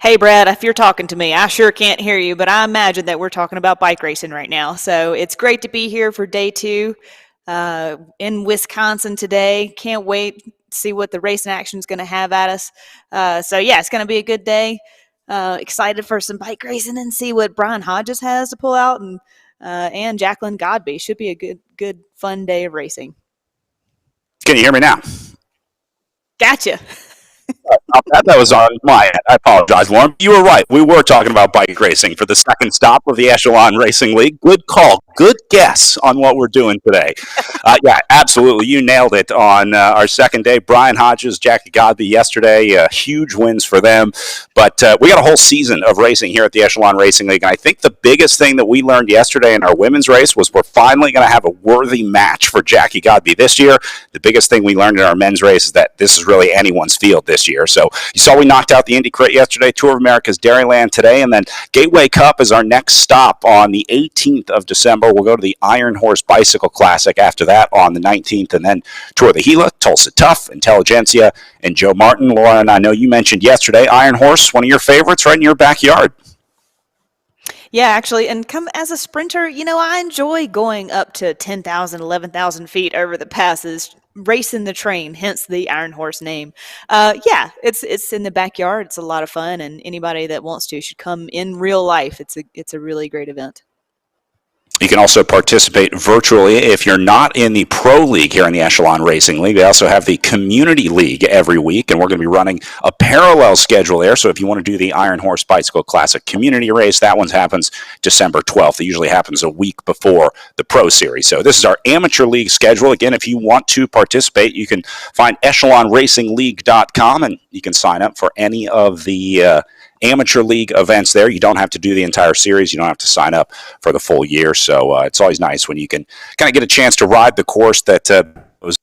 Hey, Brad, if you're talking to me, I sure can't hear you, but I imagine that we're talking about bike racing right now. So it's great to be here for day two in Wisconsin today. Can't wait to see what the racing action is going to have at us. So it's going to be a good day. Excited for some bike racing and see what Brian Hodges has to pull out, and Jacqueline Godby. Should be a good, fun day of racing. Can you hear me now? Gotcha. That was on my end. I apologize, Lauren. You were right. We were talking about bike racing for the second stop of the Echelon Racing League. Good call. Good guess on what we're doing today. Yeah, absolutely. You nailed it on our second day. Brian Hodges, Jackie Godby yesterday. Huge wins for them. But we got a whole season of racing here at the Echelon Racing League. And I think the biggest thing that we learned yesterday in our women's race was we're finally going to have a worthy match for Jackie Godby this year. The biggest thing we learned in our men's race is that this is really anyone's field this year. So you saw we knocked out the Indy Crit yesterday, Tour of America's Dairyland today, and then Gateway Cup is our next stop on the 18th of December. We'll go to the Iron Horse Bicycle Classic after that on the 19th, and then Tour of the Gila, Tulsa Tough, Intelligentsia, and Joe Martin. Lauren, I know you mentioned yesterday, Iron Horse, one of your favorites right in your backyard. Yeah, actually, and come as a sprinter, I enjoy going up to 10,000, 11,000 feet over the passes, racing the train, hence the Iron Horse name. It's in the backyard. It's a lot of fun, and anybody that wants to should come in real life. It's a really great event. You can also participate virtually if you're not in the Pro League here in the Echelon Racing League. They also have the Community League every week, and we're going to be running a parallel schedule there. So if you want to do the Iron Horse Bicycle Classic Community Race, that one happens December 12th. It usually happens a week before the Pro Series. So this is our Amateur League schedule. Again, if you want to participate, you can find echelonracingleague.com, and you can sign up for any of the Amateur League events there. You don't have to do the entire series. You don't have to sign up for the full year. So it's always nice when you can kind of get a chance to ride the course that was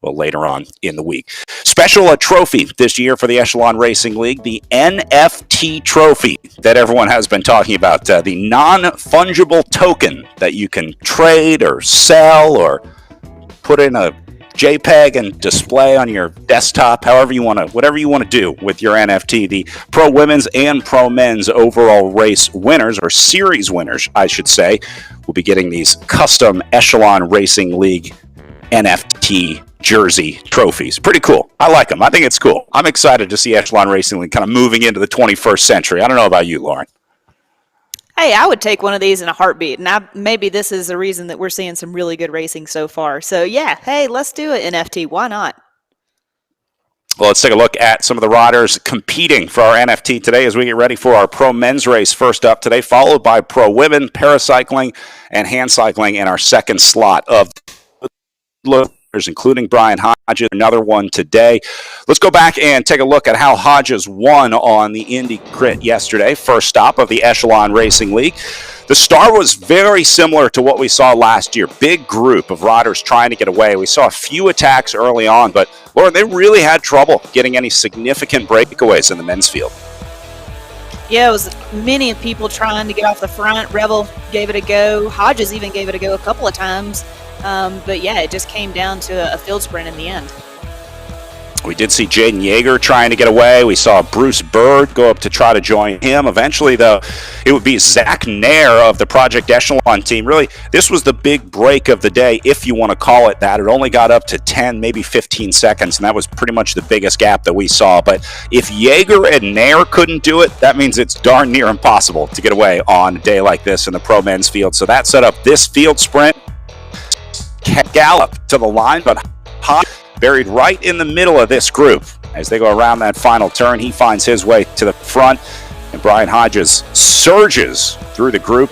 later on in the week. Special trophy this year for the Echelon Racing League, the NFT trophy that everyone has been talking about, the non-fungible token that you can trade or sell or put in a JPEG and display on your desktop, whatever you want to do with your NFT. The Pro Women's and Pro Men's overall race winners, or series winners, I should say, will be getting these custom Echelon Racing League NFT jersey trophies. Pretty cool. I like them. I think it's cool. I'm excited to see Echelon Racing League kind of moving into the 21st century. I don't know about you, Lauren. Hey, I would take one of these in a heartbeat, and maybe this is the reason that we're seeing some really good racing so far. So yeah, hey, let's do it, NFT. Why not? Well, let's take a look at some of the riders competing for our NFT today as we get ready for our Pro Men's race first up today, followed by Pro Women, Paracycling, and Hand Cycling in our second slot of including Brian Hodges, another one today. Let's go back and take a look at how Hodges won on the Indy Crit yesterday, first stop of the Echelon Racing League. The start was very similar to what we saw last year. Big group of riders trying to get away. We saw a few attacks early on, but Lauren, they really had trouble getting any significant breakaways in the men's field. Yeah, it was many people trying to get off the front. Rebel gave it a go. Hodges even gave it a go a couple of times. But yeah, it just came down to a field sprint in the end. We did see Jaden Yeager trying to get away. We saw Bruce Bird go up to try to join him. Eventually, though, it would be Zach Nair of the Project Echelon team. Really, this was the big break of the day, if you want to call it that. It only got up to 10, maybe 15 seconds, and that was pretty much the biggest gap that we saw. But if Yeager and Nair couldn't do it, that means it's darn near impossible to get away on a day like this in the pro men's field. So that set up this field sprint. Gallop to the line, but Hodges buried right in the middle of this group. As they go around that final turn, he finds his way to the front, and Brian Hodges surges through the group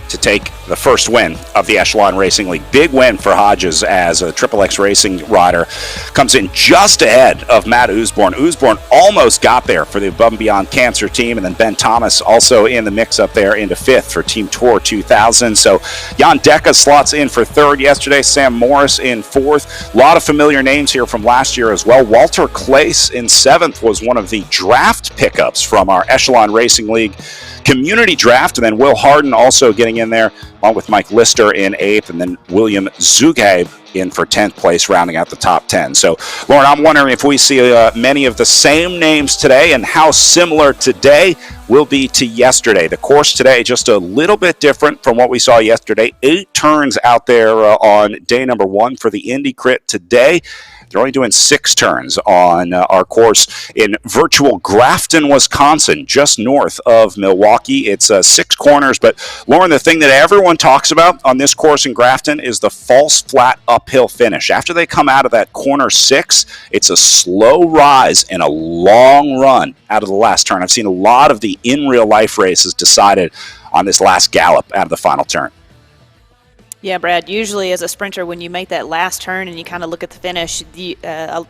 to take the first win of the Echelon Racing League. Big win for Hodges as a XXX Racing rider. Comes in just ahead of Matt Usborne. Usborne almost got there for the Above and Beyond Cancer team, and then Ben Thomas also in the mix up there into fifth for Team Tour 2000. So Jan Deca slots in for third yesterday. Sam Morris in fourth. A lot of familiar names here from last year as well. Walter Clace in seventh was one of the draft pickups from our Echelon Racing League community draft, and then Will Harden also getting in there along with Mike Lister in 8th, and then William Zuge in for 10th place, rounding out the top 10. So, Lauren, I'm wondering if we see many of the same names today, and how similar today will be to yesterday. The course today just a little bit different from what we saw yesterday. 8 turns out there on day number 1 for the Indy Crit today. They're only doing 6 turns on our course in virtual Grafton, Wisconsin, just north of Milwaukee. It's 6 corners, but Lauren, the thing that everyone talks about on this course in Grafton is the false flat uphill finish. After they come out of that corner 6, it's a slow rise and a long run out of the last turn. I've seen a lot of the in real life races decided on this last gallop out of the final turn. Yeah, Brad, usually as a sprinter, when you make that last turn and you kind of look at the finish,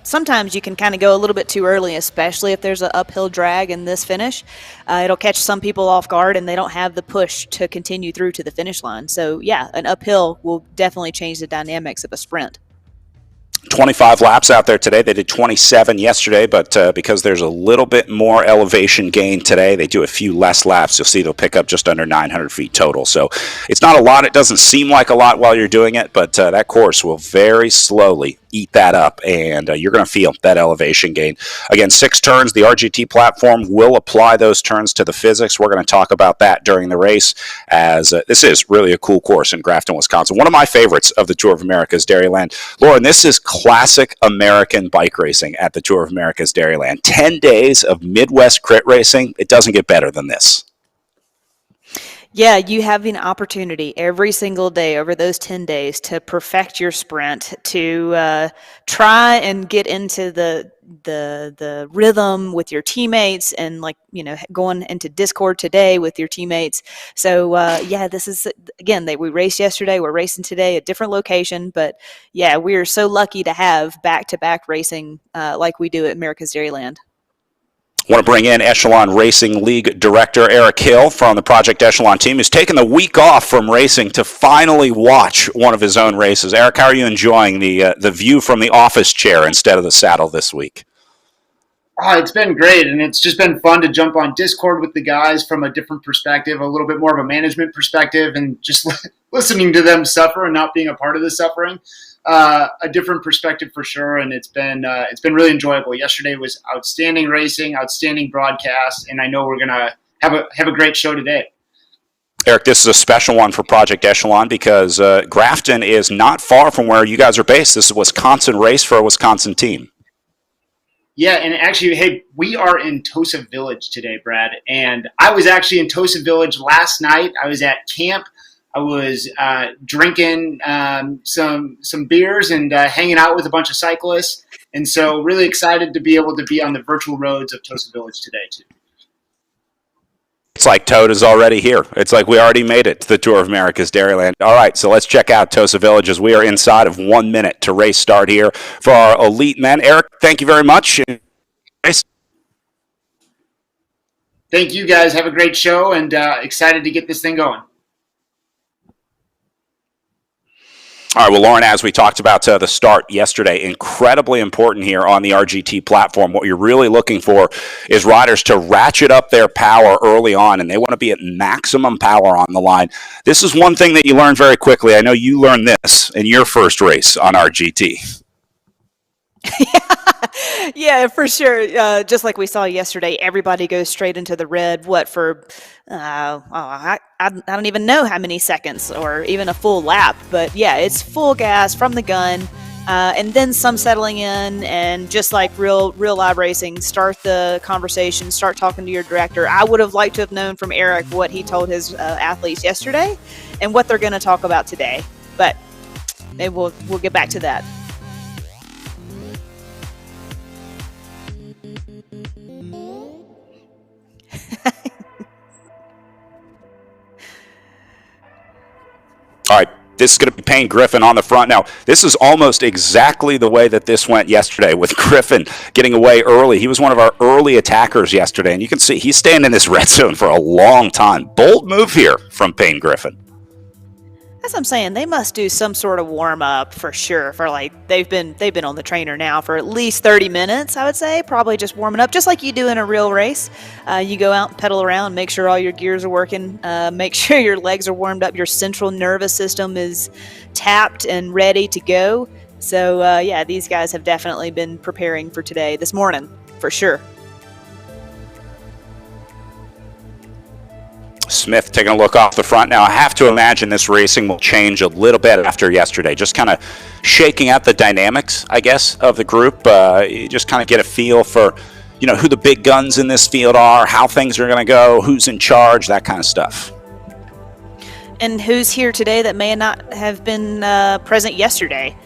sometimes you can kind of go a little bit too early, especially if there's an uphill drag in this finish. It'll catch some people off guard and they don't have the push to continue through to the finish line. So, yeah, an uphill will definitely change the dynamics of a sprint. 25 laps out there today. They did 27 yesterday, but because there's a little bit more elevation gain today, they do a few less laps. You'll see they'll pick up just under 900 feet total. So it's not a lot. It doesn't seem like a lot while you're doing it, but that course will very slowly eat that up, and you're going to feel that elevation gain. Again, 6 turns. The RGT platform will apply those turns to the physics. We're going to talk about that during the race, as this is really a cool course in Grafton, Wisconsin. One of my favorites of the Tour of America's Dairyland. Lauren, this is classic American bike racing at the Tour of America's Dairyland. 10 days of Midwest crit racing. It doesn't get better than this. Yeah, you have an opportunity every single day over those 10 days to perfect your sprint, to try and get into the rhythm with your teammates, and going into Discord today with your teammates. So yeah, this is, again, we raced yesterday, we're racing today, a different location, but yeah, we are so lucky to have back-to-back racing like we do at America's Dairyland. I want to bring in Echelon Racing League Director Eric Hill from the Project Echelon team, who's taken the week off from racing to finally watch one of his own races. Eric, how are you enjoying the view from the office chair instead of the saddle this week? Oh, it's been great, and it's just been fun to jump on Discord with the guys from a different perspective, a little bit more of a management perspective, and just listening to them suffer and not being a part of the suffering. A different perspective for sure, and it's been really enjoyable. Yesterday was outstanding racing, outstanding broadcast, and I know we're gonna have a great show today. Eric, this is a special one for Project Echelon because Grafton is not far from where you guys are based. This is a Wisconsin race for a Wisconsin team. Yeah, and actually, hey, we are in Tosa Village today, Brad, and I was actually in Tosa Village last night. I was at camp. I was drinking some beers and hanging out with a bunch of cyclists. And so really excited to be able to be on the virtual roads of Tosa Village today, too. It's like Toad is already here. It's like we already made it to the Tour of America's Dairyland. All right, so let's check out Tosa Village as we are inside of 1 minute to race start here for our elite men. Eric, thank you very much. Thank you, guys. Have a great show, and excited to get this thing going. All right, well, Lauren, as we talked about the start yesterday, incredibly important here on the RGT platform. What you're really looking for is riders to ratchet up their power early on, and they want to be at maximum power on the line. This is one thing that you learn very quickly. I know you learned this in your first race on RGT. Yeah, for sure. Just like we saw yesterday, everybody goes straight into the red. What for? I don't even know how many seconds or even a full lap. But yeah, it's full gas from the gun, and then some settling in, and just like real live racing, start the conversation, start talking to your director. I would have liked to have known from Eric what he told his athletes yesterday, and what they're going to talk about today. But maybe we'll get back to that. All right, this is going to be Payne Griffin on the front. Now, this is almost exactly the way that this went yesterday, with Griffin getting away early. He was one of our early attackers yesterday, and you can see he's staying in this red zone for a long time. Bold move here from Payne Griffin. As I'm saying, they must do some sort of warm up for sure. For like they've been on the trainer now for at least 30 minutes. I would say probably just warming up, just like you do in a real race. You go out and pedal around, make sure all your gears are working, make sure your legs are warmed up, your central nervous system is tapped and ready to go. So yeah, these guys have definitely been preparing for today, this morning, for sure. Smith taking a look off the front. Now, I have to imagine this racing will change a little bit after yesterday. Just kind of shaking out the dynamics, I guess, of the group. You just kind of get a feel for, who the big guns in this field are, how things are going to go, who's in charge, that kind of stuff. And who's here today that may not have been present yesterday.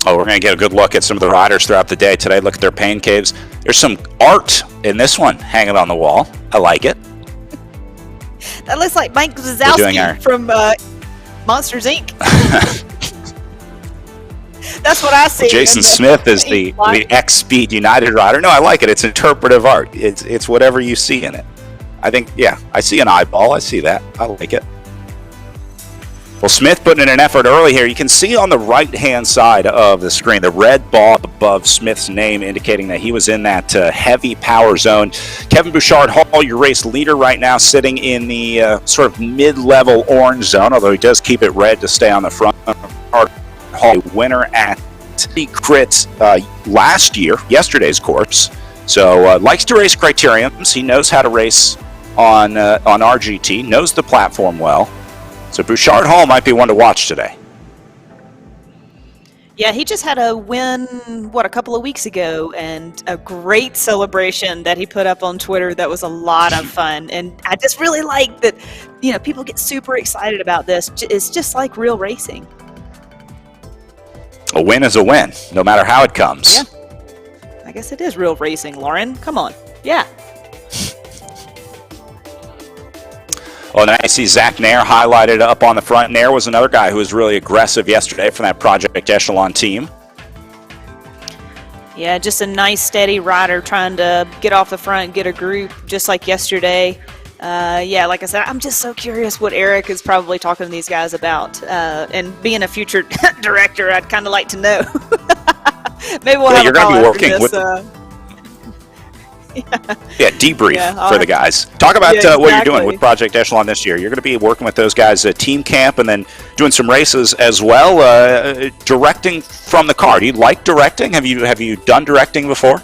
Oh, we're going to get a good look at some of the riders throughout the day today. Look at their pain caves. There's some art in this one hanging on the wall. I like it. That looks like Mike Wazowski from Monsters, Inc. That's what I see. Jason Smith is the X-Speed United rider. No, I like it. It's interpretive art. It's whatever you see in it. I think, yeah, I see an eyeball. I see that. I like it. Well, Smith putting in an effort early here. You can see on the right-hand side of the screen the red ball above Smith's name indicating that he was in that heavy power zone. Kevin Bouchard-Hall, your race leader right now, sitting in the sort of mid-level orange zone, although he does keep it red to stay on the front. Hall, winner at the crits yesterday's course. So likes to race criteriums. He knows how to race on RGT, knows the platform well. So Bouchard-Hall might be one to watch today. Yeah, he just had a win, a couple of weeks ago, and a great celebration that he put up on Twitter that was a lot of fun. And I just really like that, people get super excited about this. It's just like real racing. A win is a win, no matter how it comes. Yeah. I guess it is real racing, Lauren. Come on. Yeah. Well, now I see Zach Nair highlighted up on the front. Nair was another guy who was really aggressive yesterday from that Project Echelon team. Yeah, just a nice, steady rider trying to get off the front, get a group, just like yesterday. Yeah, like I said, I'm just so curious what Eric is probably talking to these guys about. And being a future director, I'd kind of like to know. Maybe we'll have you're a call going to be working with debrief for the guys. Talk about what you're doing with Project Echelon this year. You're going to be working with those guys at Team Camp and then doing some races as well, directing from the car. Do you like directing? Have you done directing before?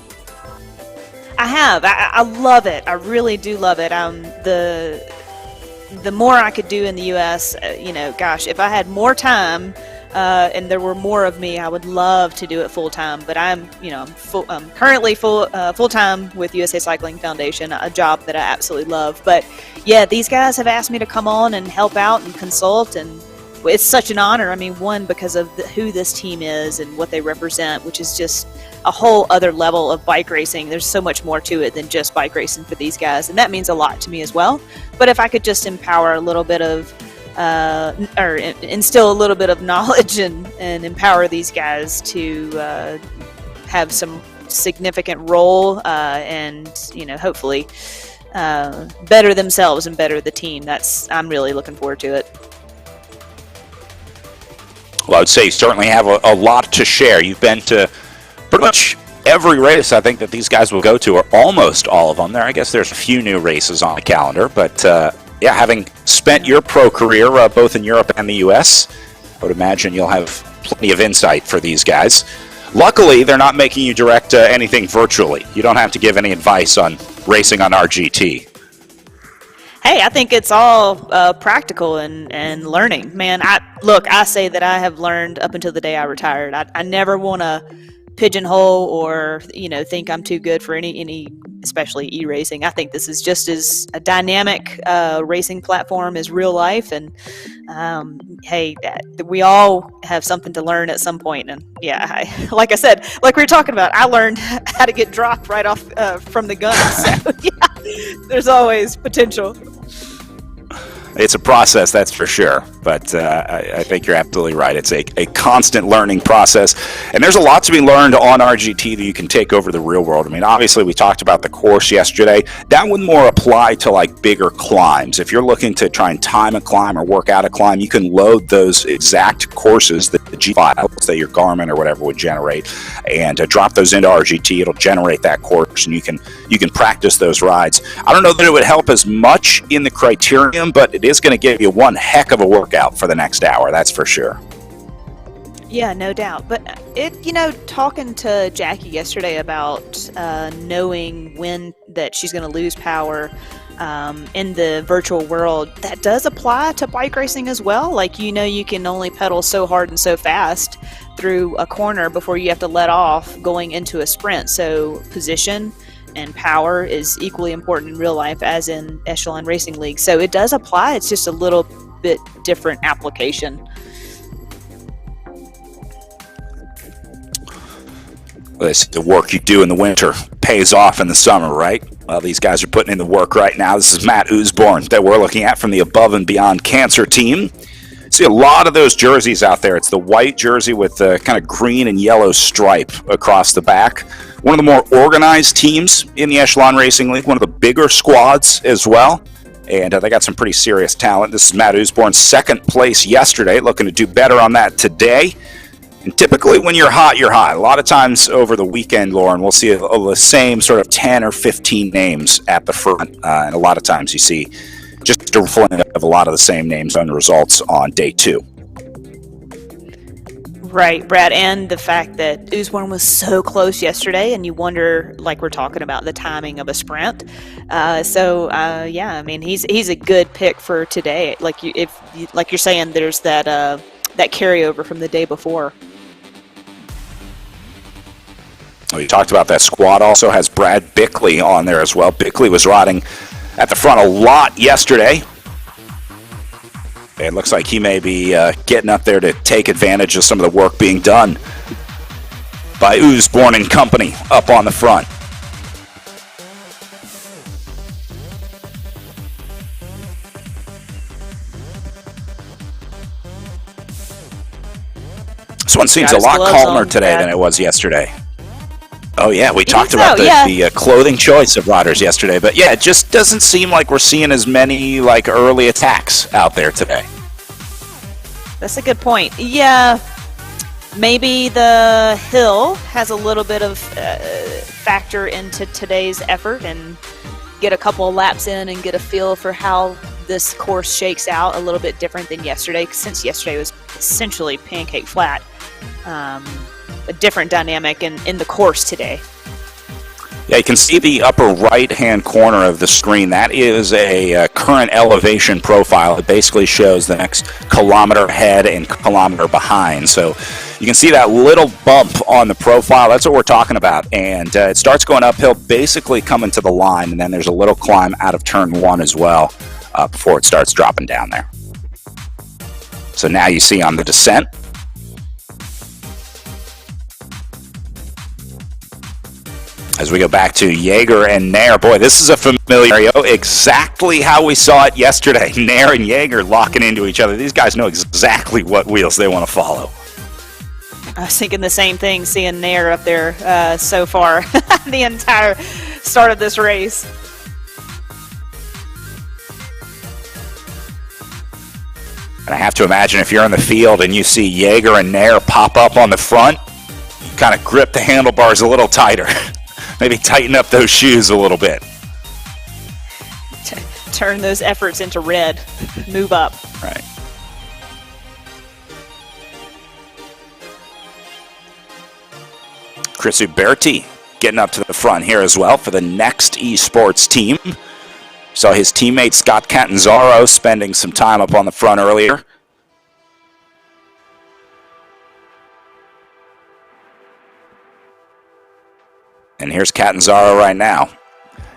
I have. I love it. I really do love it. The more I could do in the U.S., gosh, if I had more time and there were more of me, I would love to do it full time. But I'm currently full time with USA Cycling Foundation, a job that I absolutely love. But yeah, these guys have asked me to come on and help out and consult, and it's such an honor. I mean, one, because of who this team is and what they represent, which is just a whole other level of bike racing. There's so much more to it than just bike racing for these guys, and that means a lot to me as well. But if I could just empower a little bit of or instill a little bit of knowledge and empower these guys to have some significant role and hopefully better themselves and better the team. I'm really looking forward to it. Well, I would say you certainly have a lot to share. You've been to pretty much every race I think that these guys will go to, or almost all of them. I guess there's a few new races on the calendar, but yeah, having spent your pro career both in Europe and the U.S., I would imagine you'll have plenty of insight for these guys. Luckily, they're not making you direct anything virtually. You don't have to give any advice on racing on RGT. Hey, I think it's all practical and learning. Man, I say that I have learned up until the day I retired. I never want to pigeonhole or think I'm too good for any especially e-racing. I think this is just as a dynamic racing platform as real life, and hey, we all have something to learn at some point. And yeah, like I said, like we were talking about, I learned how to get dropped right off from the gun. So yeah, there's always potential. It's a process, that's for sure. But I think you're absolutely right. It's a constant learning process. And there's a lot to be learned on RGT that you can take over the real world. I mean, obviously, we talked about the course yesterday. That would more apply to like bigger climbs. If you're looking to try and time a climb or work out a climb, you can load those exact courses, the G files that your Garmin or whatever would generate, and drop those into RGT. It'll generate that course, and you can practice those rides. I don't know that it would help as much in the criterium, but it is going to give you one heck of a workout for the next hour, that's for sure. Yeah, no doubt. But talking to Jackie yesterday about knowing when that she's going to lose power in the virtual world, that does apply to bike racing as well. Like, you can only pedal so hard and so fast through a corner before you have to let off going into a sprint. So position and power is equally important in real life as in Echelon Racing League. So it does apply. It's just a little bit different application. The work you do in the winter pays off in the summer, right? Well, these guys are putting in the work right now. This is Matt Usborne that we're looking at from the Above and Beyond Cancer team. See a lot of those jerseys out there. It's the white jersey with the kind of green and yellow stripe across the back. One of the more organized teams in the Echelon Racing League, one of the bigger squads as well. And they got some pretty serious talent. This is Matt Usborne, second place yesterday, looking to do better on that today. And typically when you're hot, you're hot. A lot of times over the weekend, Lauren, we'll see the same sort of 10 or 15 names at the front. And a lot of times you see just a reflection of a lot of the same names on the results on day two. Right, Brad, and the fact that Usborne was so close yesterday, and you wonder, like we're talking about, the timing of a sprint. Yeah, I mean, he's a good pick for today. Like you're saying, there's that carryover from the day before. We talked about that squad. Also has Brad Bickley on there as well. Bickley was riding at the front a lot yesterday. It looks like he may be getting up there to take advantage of some of the work being done by Usborne and company up on the front. This one seems a lot calmer today than it was yesterday. Oh, yeah, we talked about the clothing choice of riders yesterday, but yeah, it just doesn't seem like we're seeing as many like early attacks out there today. That's a good point. Yeah, maybe the hill has a little bit of factor into today's effort, and get a couple of laps in and get a feel for how this course shakes out a little bit different than yesterday, since yesterday was essentially pancake flat. A different dynamic in the course today. Yeah, you can see the upper right-hand corner of the screen. That is a current elevation profile. It basically shows the next kilometer ahead and kilometer behind. So you can see that little bump on the profile. That's what we're talking about. And it starts going uphill, basically coming to the line, and then there's a little climb out of turn one as well before it starts dropping down there. So now you see on the descent, as we go back to Jaeger and Nair. Boy, this is a familiar area. Exactly how we saw it yesterday. Nair and Jaeger locking into each other. These guys know exactly what wheels they want to follow. I was thinking the same thing, seeing Nair up there so far, the entire start of this race. And I have to imagine if you're in the field and you see Jaeger and Nair pop up on the front, you kind of grip the handlebars a little tighter. Maybe tighten up those shoes a little bit. Turn those efforts into red. Move up. Right. Chris Uberti getting up to the front here as well for the next Esports team. Saw his teammate Scott Catanzaro spending some time up on the front earlier. And here's Catanzaro right now.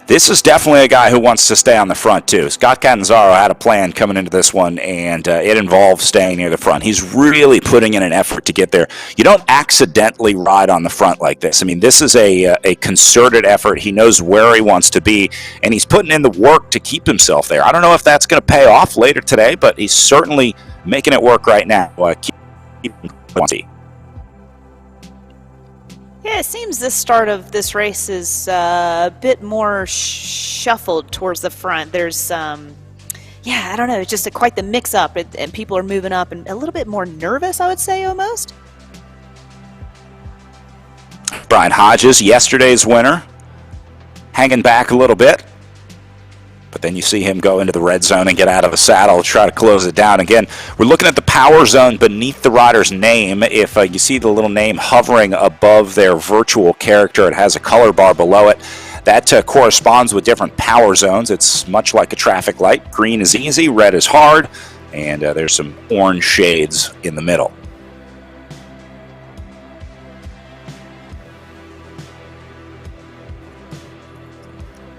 This is definitely a guy who wants to stay on the front, too. Scott Catanzaro had a plan coming into this one, and it involved staying near the front. He's really putting in an effort to get there. You don't accidentally ride on the front like this. I mean, this is a concerted effort. He knows where he wants to be, and he's putting in the work to keep himself there. I don't know if that's going to pay off later today, but he's certainly making it work right now. Yeah, it seems the start of this race is a bit more shuffled towards the front. There's, I don't know, it's just quite the mix-up, and people are moving up and a little bit more nervous, I would say, almost. Brian Hodges, yesterday's winner, hanging back a little bit. But then you see him go into the red zone and get out of the saddle, try to close it down. Again, we're looking at the power zone beneath the rider's name. If you see the little name hovering above their virtual character, it has a color bar below it. That corresponds with different power zones. It's much like a traffic light. Green is easy, red is hard, and there's some orange shades in the middle.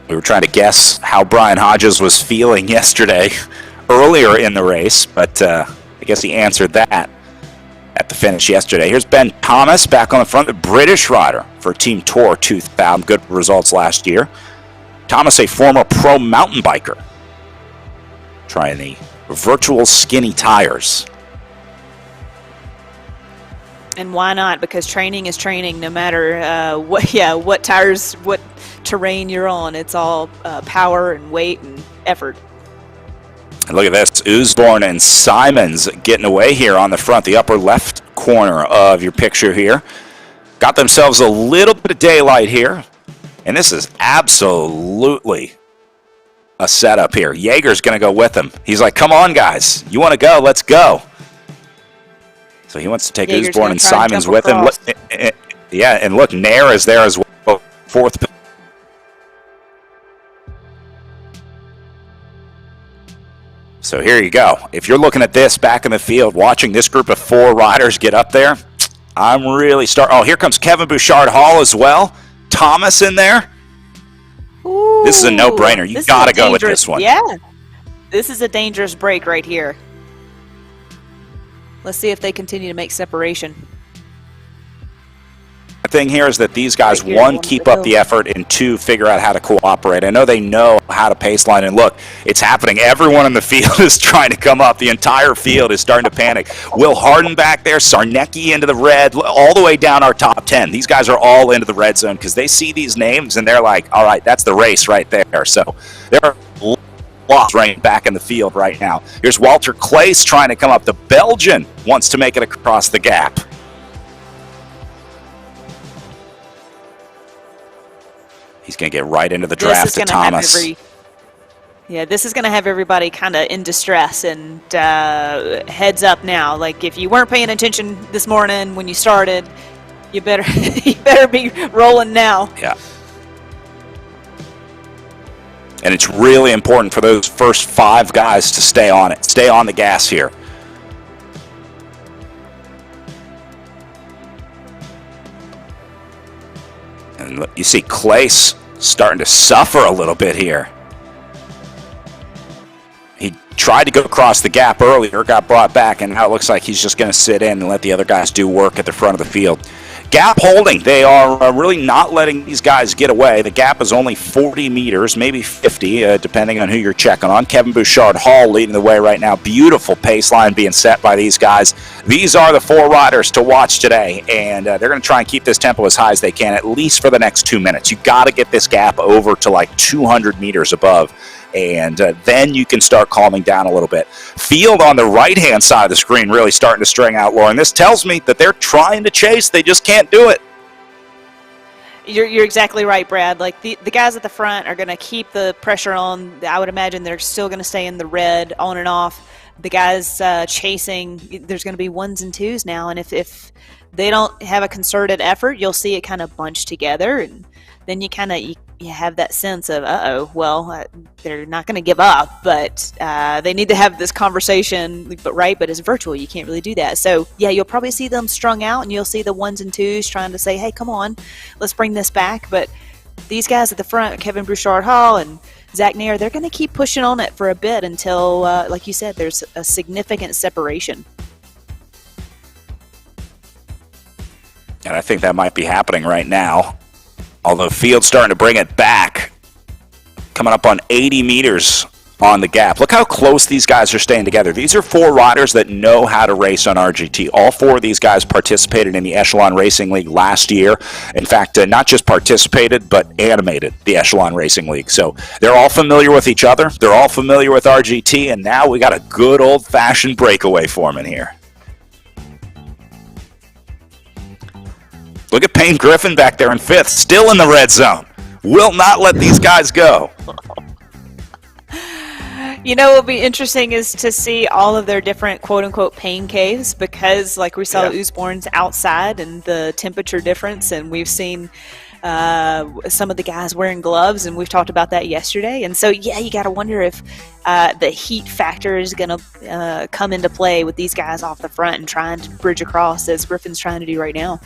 We were trying to guess how Brian Hodges was feeling yesterday earlier in the race, but I guess he answered that at the finish yesterday. Here's Ben Thomas back on the front, the British rider for Team Tour 2000. Good results last year. Thomas, a former pro mountain biker, trying the virtual skinny tires. And why not? Because training is training, no matter what tires, what terrain you're on. It's all power and weight and effort. And look at this, Usborne and Simons getting away here on the front, the upper left corner of your picture here. Got themselves a little bit of daylight here, and this is absolutely a setup here. Jaeger's going to go with them. He's like, come on, guys. You want to go? Let's go. So he wants to take Usborne and Simons with him. Yeah, and look, Nair is there as well. Fourth. So here you go. If you're looking at this back in the field, watching this group of 4 riders get up there, I'm really Oh, here comes Kevin Bouchard Hall as well. Thomas in there. Ooh, this is a no-brainer. You got to go with this one. Yeah. This is a dangerous break right here. Let's see if they continue to make separation. The thing here is that these guys, one, keep up the effort, and 2, figure out how to cooperate. I know they know how to pace line, and look, it's happening. Everyone in the field is trying to come up. The entire field is starting to panic. Will Harden back there, Sarnecki into the red, all the way down our top 10. These guys are all into the red zone because they see these names, and they're like, all right, that's the race right there. So they're lost right back in the field right now. Here's Walter Claes trying to come up. The Belgian wants to make it across the gap. He's going to get right into the draft to Thomas. This is going to have everybody kind of in distress and heads up now. Like, if you weren't paying attention this morning when you started, you better be rolling now. Yeah. And it's really important for those first 5 guys to stay on it. Stay on the gas here. And look, you see Claes starting to suffer a little bit here. He tried to go across the gap earlier, got brought back, and now it looks like he's just going to sit in and let the other guys do work at the front of the field. Gap holding. They are really not letting these guys get away. The gap is only 40 meters, maybe 50, depending on who you're checking on. Kevin Bouchard Hall leading the way right now. Beautiful pace line being set by these guys. These are the 4 riders to watch today, and they're going to try and keep this tempo as high as they can, at least for the next 2 minutes. You got to get this gap over to like 200 meters above, and then you can start calming down a little bit. Field on the right-hand side of the screen really starting to string out, Lauren. This tells me that they're trying to chase. They just can't do it. You're exactly right, Brad. Like, the guys at the front are going to keep the pressure on. I would imagine they're still going to stay in the red on and off. The guys chasing, there's going to be 1s and 2s now, and if they don't have a concerted effort, you'll see it kind of bunch together, and then you kind of you have that sense of, they're not going to give up, but they need to have this conversation, but it's virtual. You can't really do that. So, yeah, you'll probably see them strung out, and you'll see the 1s and 2s trying to say, hey, come on, let's bring this back. But these guys at the front, Kevin Bouchard-Hall and Zach Nair, they're going to keep pushing on it for a bit until, like you said, there's a significant separation. And I think that might be happening right now. Although Field's starting to bring it back. Coming up on 80 meters on the gap. Look how close these guys are staying together. These are 4 riders that know how to race on RGT. All 4 of these guys participated in the Echelon Racing League last year. In fact, not just participated, but animated the Echelon Racing League. So they're all familiar with each other. They're all familiar with RGT, and now we got a good old-fashioned breakaway forming here. Look at Payne Griffin back there in 5th, still in the red zone. Will not let these guys go. You know, what will be interesting is to see all of their different quote-unquote pain caves, because like we saw Usborne's outside and the temperature difference, and we've seen some of the guys wearing gloves, and we've talked about that yesterday. And so, yeah, you got to wonder if the heat factor is going to come into play with these guys off the front and trying to bridge across, as Griffin's trying to do right now.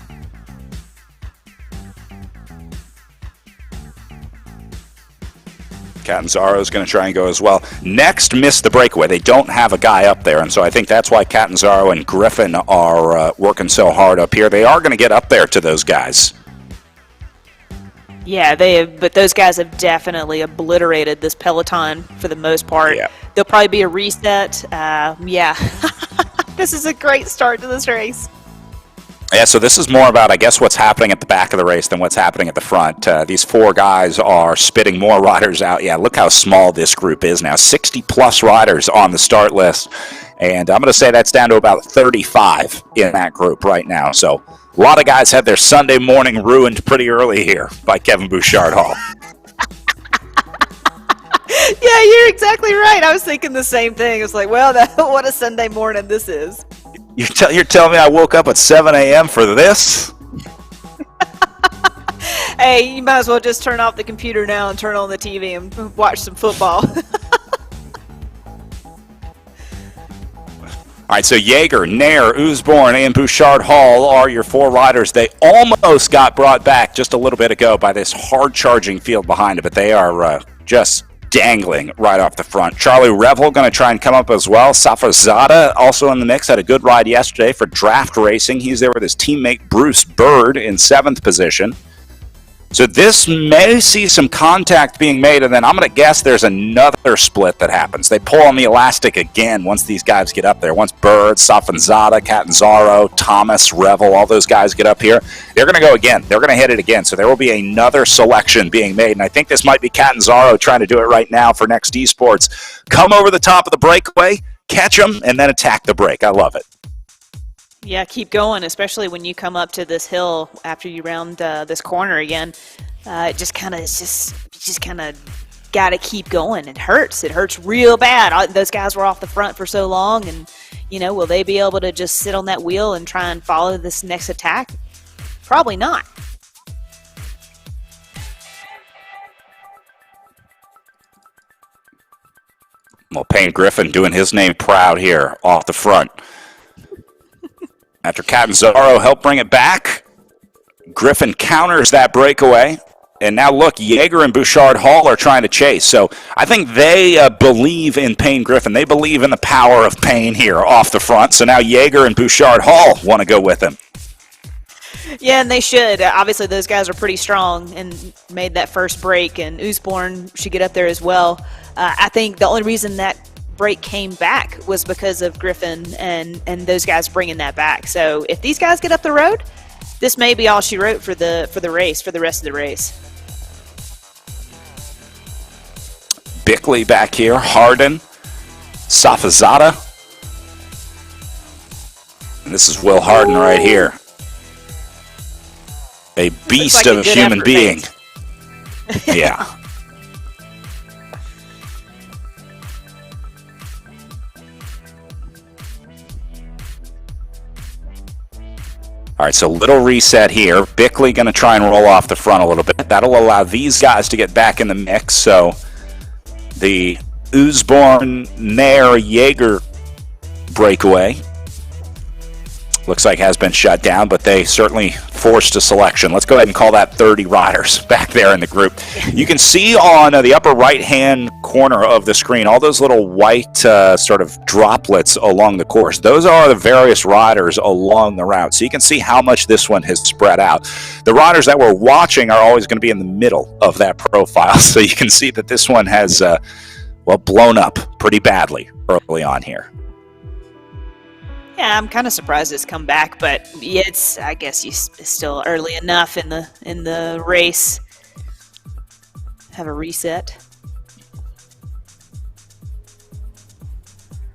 Catanzaro is going to try and go as well. Next, missed the breakaway. They don't have a guy up there, and so I think that's why Catanzaro and Griffin are working so hard up here. They are going to get up there to those guys. Yeah, but those guys have definitely obliterated this peloton for the most part. Yeah. There'll probably be a reset. This is a great start to this race. Yeah, so this is more about, I guess, what's happening at the back of the race than what's happening at the front. These 4 guys are spitting more riders out. Yeah, look how small this group is now. 60-plus riders on the start list. And I'm going to say that's down to about 35 in that group right now. So a lot of guys had their Sunday morning ruined pretty early here by Kevin Bouchard-Hall. Yeah, you're exactly right. I was thinking the same thing. It's like, well, what a Sunday morning this is. You're telling me I woke up at 7 a.m. for this? Hey, you might as well just turn off the computer now and turn on the TV and watch some football. All right, so Yeager, Nair, Usborne, and Bouchard-Hall are your 4 riders. They almost got brought back just a little bit ago by this hard-charging field behind it, but they are just dangling right off the front. Charlie Revel going to try and come up as well. Safazada also in the mix. Had a good ride yesterday for draft racing. He's there with his teammate Bruce Bird in 7th position. So this may see some contact being made, and then I'm going to guess there's another split that happens. They pull on the elastic again once these guys get up there. Once Bird, Safanzada, Catanzaro, Thomas, Revel, all those guys get up here, they're going to go again. They're going to hit it again. So there will be another selection being made, and I think this might be Catanzaro trying to do it right now for next Esports. Come over the top of the breakaway, catch them, and then attack the break. I love it. Yeah, keep going, especially when you come up to this hill after you round this corner again. You just kind of got to keep going. It hurts. It hurts real bad. Those guys were off the front for so long, and will they be able to just sit on that wheel and try and follow this next attack? Probably not. Well, Payne Griffin doing his name proud here off the front. After Catanzaro helped bring it back, Griffin counters that breakaway. And now look, Yeager and Bouchard-Hall are trying to chase. So I think they believe in Payne Griffin. They believe in the power of Payne here off the front. So now Yeager and Bouchard-Hall want to go with him. Yeah, and they should. Obviously, those guys are pretty strong and made that first break. And Usborne should get up there as well. I think the only reason that break came back was because of Griffin and those guys bringing that back. So if these guys get up the road, this may be all she wrote for the race, for the rest of the race. Bickley back here, Harden, Safazada. And this is Will Harden right here. A beast of a human being. Yeah. All right, so little reset here. Bickley going to try and roll off the front a little bit. That'll allow these guys to get back in the mix. So the Usborne, Nair, Yeager breakaway looks like has been shut down, but they certainly forced a selection. Let's go ahead and call that 30 riders back there in the group. You can see on the upper right-hand corner of the screen all those little white sort of droplets along the course. Those are the various riders along the route. So you can see how much this one has spread out. The riders that we're watching are always going to be in the middle of that profile. So you can see that this one has, blown up pretty badly early on here. Yeah, I'm kind of surprised it's come back, but it's, I guess, it's still early enough in the race. Have a reset.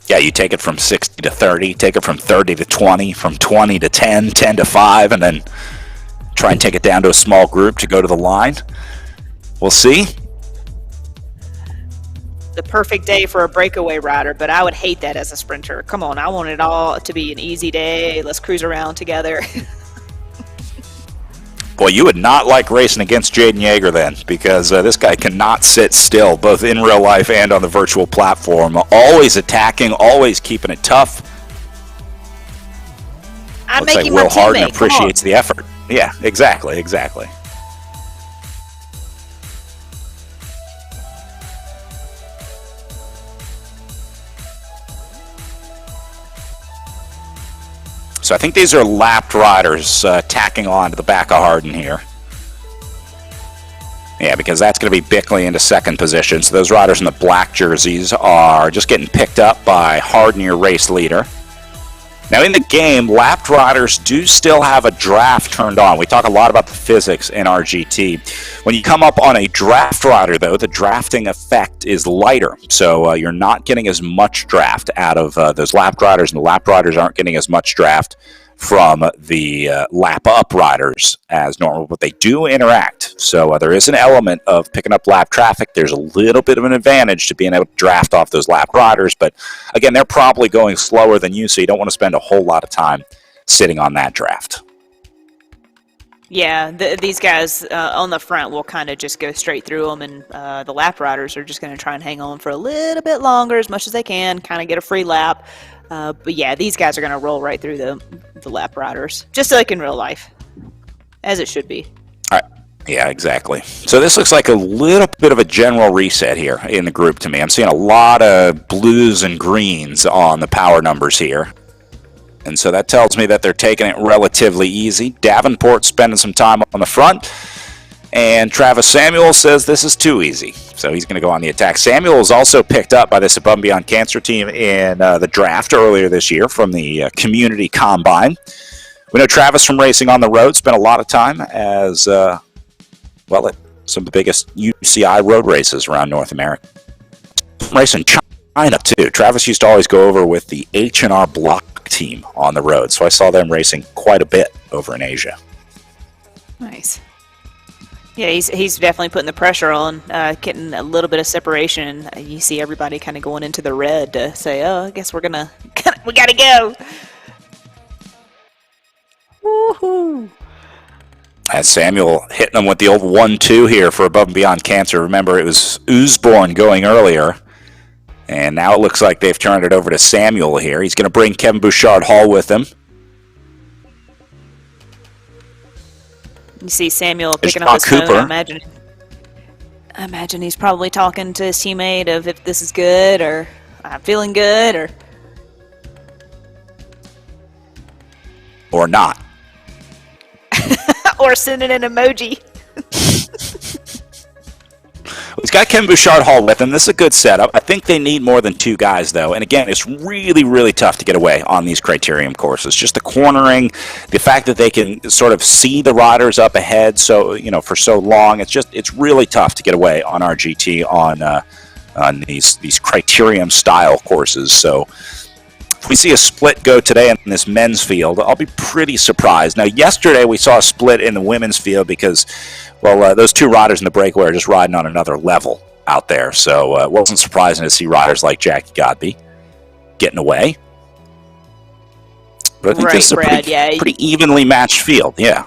Yeah, you take it from 60 to 30, take it from 30 to 20, from 20 to 10, 10 to 5, and then try and take it down to a small group to go to the line. We'll see. The perfect day for a breakaway rider, but I would hate that as a sprinter. Come on, I want it all to be an easy day. Let's cruise around together. Boy, you would not like racing against Jaden Yeager then, because this guy cannot sit still, both in real life and on the virtual platform. Always attacking, always keeping it tough. I'm Looks making like my Will Harden teammate. appreciates the effort. Yeah, exactly. So I think these are lapped riders tacking on to the back of Harden here. Yeah, because that's going to be Bickley into second position. So those riders in the black jerseys are just getting picked up by Harden, your race leader. Now in the game, lapped riders do still have a draft turned on. We talk a lot about the physics in RGT. When you come up on a draft rider, though, the drafting effect is lighter. So you're not getting as much draft out of those lapped riders, and the lapped riders aren't getting as much draft from the lap up riders as normal, but they do interact. So there is an element of picking up lap traffic. There's a little bit of an advantage to being able to draft off those lap riders, but again, they're probably going slower than you, so you don't want to spend a whole lot of time sitting on that draft. Yeah, these guys on the front will kind of just go straight through them, and the lap riders are just going to try and hang on for a little bit longer, as much as they can, kind of get a free lap. But yeah, these guys are going to roll right through the lap riders, just like in real life, as it should be. All right. Yeah, exactly. So this looks like a little bit of a general reset here in the group to me. I'm seeing a lot of blues and greens on the power numbers here. And so that tells me that they're taking it relatively easy. Davenport spending some time on the front. And Travis Samuel says this is too easy. So he's going to go on the attack. Samuel was also picked up by this Above and Beyond Cancer team in the draft earlier this year from the Community Combine. We know Travis from racing on the road spent a lot of time as, at some of the biggest UCI road races around North America. Racing China, too. Travis used to always go over with the H&R Block team on the road. So I saw them racing quite a bit over in Asia. Nice. Yeah, he's definitely putting the pressure on, getting a little bit of separation. You see everybody kind of going into the red to say, "Oh, I guess we gotta go." Woohoo! As Samuel hitting them with the old 1-2 here for Above and Beyond Cancer. Remember, it was Usborne going earlier, and now it looks like they've turned it over to Samuel here. He's going to bring Kevin Bouchard-Hall with him. You see Samuel picking up his phone. I imagine he's probably talking to his teammate of if this is good or I'm feeling good or not. or sending an emoji. He's got Kevin Bouchard-Hall with him. This is a good setup. I think they need more than two guys, though. And again, it's really, really tough to get away on these criterium courses. Just the cornering, the fact that they can sort of see the riders up ahead for so long. It's really tough to get away on RGT on these criterium style courses. So if we see a split go today in this men's field, I'll be pretty surprised. Now, yesterday we saw a split in the women's field because, those two riders in the breakaway are just riding on another level out there. So it wasn't surprising to see riders like Jackie Godby getting away. But I think this is a pretty evenly matched field. Yeah.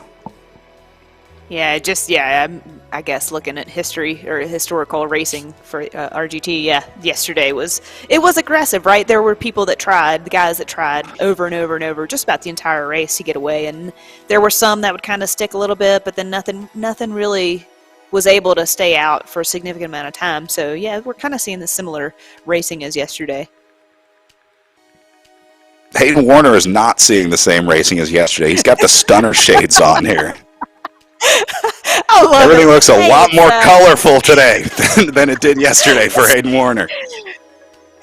Yeah, I guess looking at history or historical racing for RGT, yesterday was aggressive, right? There were people that tried, the guys that tried over and over and over, just about the entire race to get away, and there were some that would kind of stick a little bit, but then nothing really was able to stay out for a significant amount of time. So yeah, we're kind of seeing the similar racing as yesterday. Hayden Warner is not seeing the same racing as yesterday. He's got the stunner shades on here. Everything looks a lot more colorful today than it did yesterday for Hayden Warner.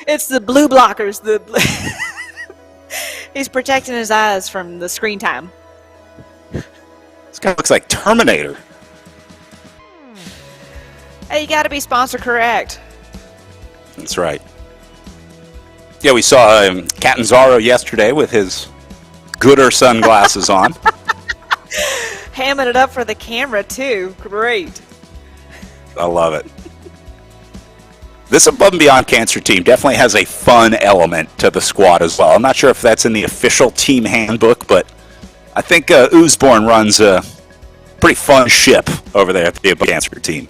It's the blue blockers. He's protecting his eyes from the screen time. This guy looks like Terminator. Hey, you got to be sponsor correct. That's right. Yeah, we saw Catanzaro yesterday with his gooder sunglasses on. Hamming it up for the camera, too. Great. I love it. This Above and Beyond Cancer team definitely has a fun element to the squad as well. I'm not sure if that's in the official team handbook, but I think Oosborn runs a pretty fun ship over there at the Above Cancer team.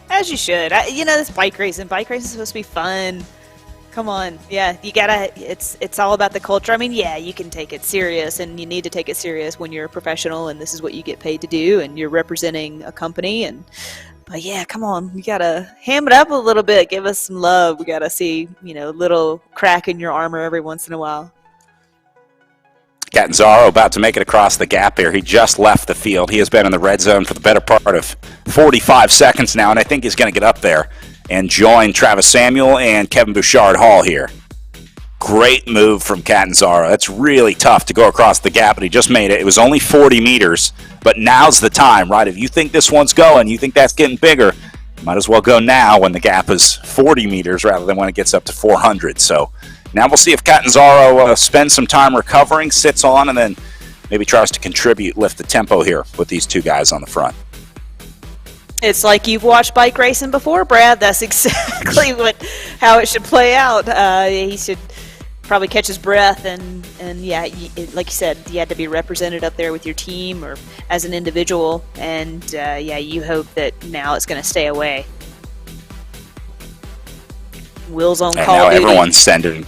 As you should. This bike racing. Bike racing is supposed to be fun. Come on. Yeah, you gotta, it's all about the culture. I mean, yeah, you can take it serious, and you need to take it serious when you're a professional, and this is what you get paid to do, and you're representing a company, but yeah, come on, you gotta ham it up a little bit, give us some love. We gotta see, a little crack in your armor every once in a while. Catanzaro about to make it across the gap here. He just left the field. He has been in the red zone for the better part of 45 seconds now, and I think he's going to get up there and join Travis Samuel and Kevin Bouchard-Hall here. Great move from Catanzaro. That's really tough to go across the gap, but he just made it. It was only 40 meters, but now's the time, right? If you think this one's going, you think that's getting bigger, you might as well go now when the gap is 40 meters rather than when it gets up to 400. So now we'll see if Catanzaro spends some time recovering, sits on, and then maybe tries to contribute, lift the tempo here with these two guys on the front. It's like you've watched bike racing before, Brad. That's exactly how it should play out. He should probably catch his breath, and yeah, like you said, you had to be represented up there with your team or as an individual, and you hope that now it's going to stay away. Will's on call. And now everyone's sending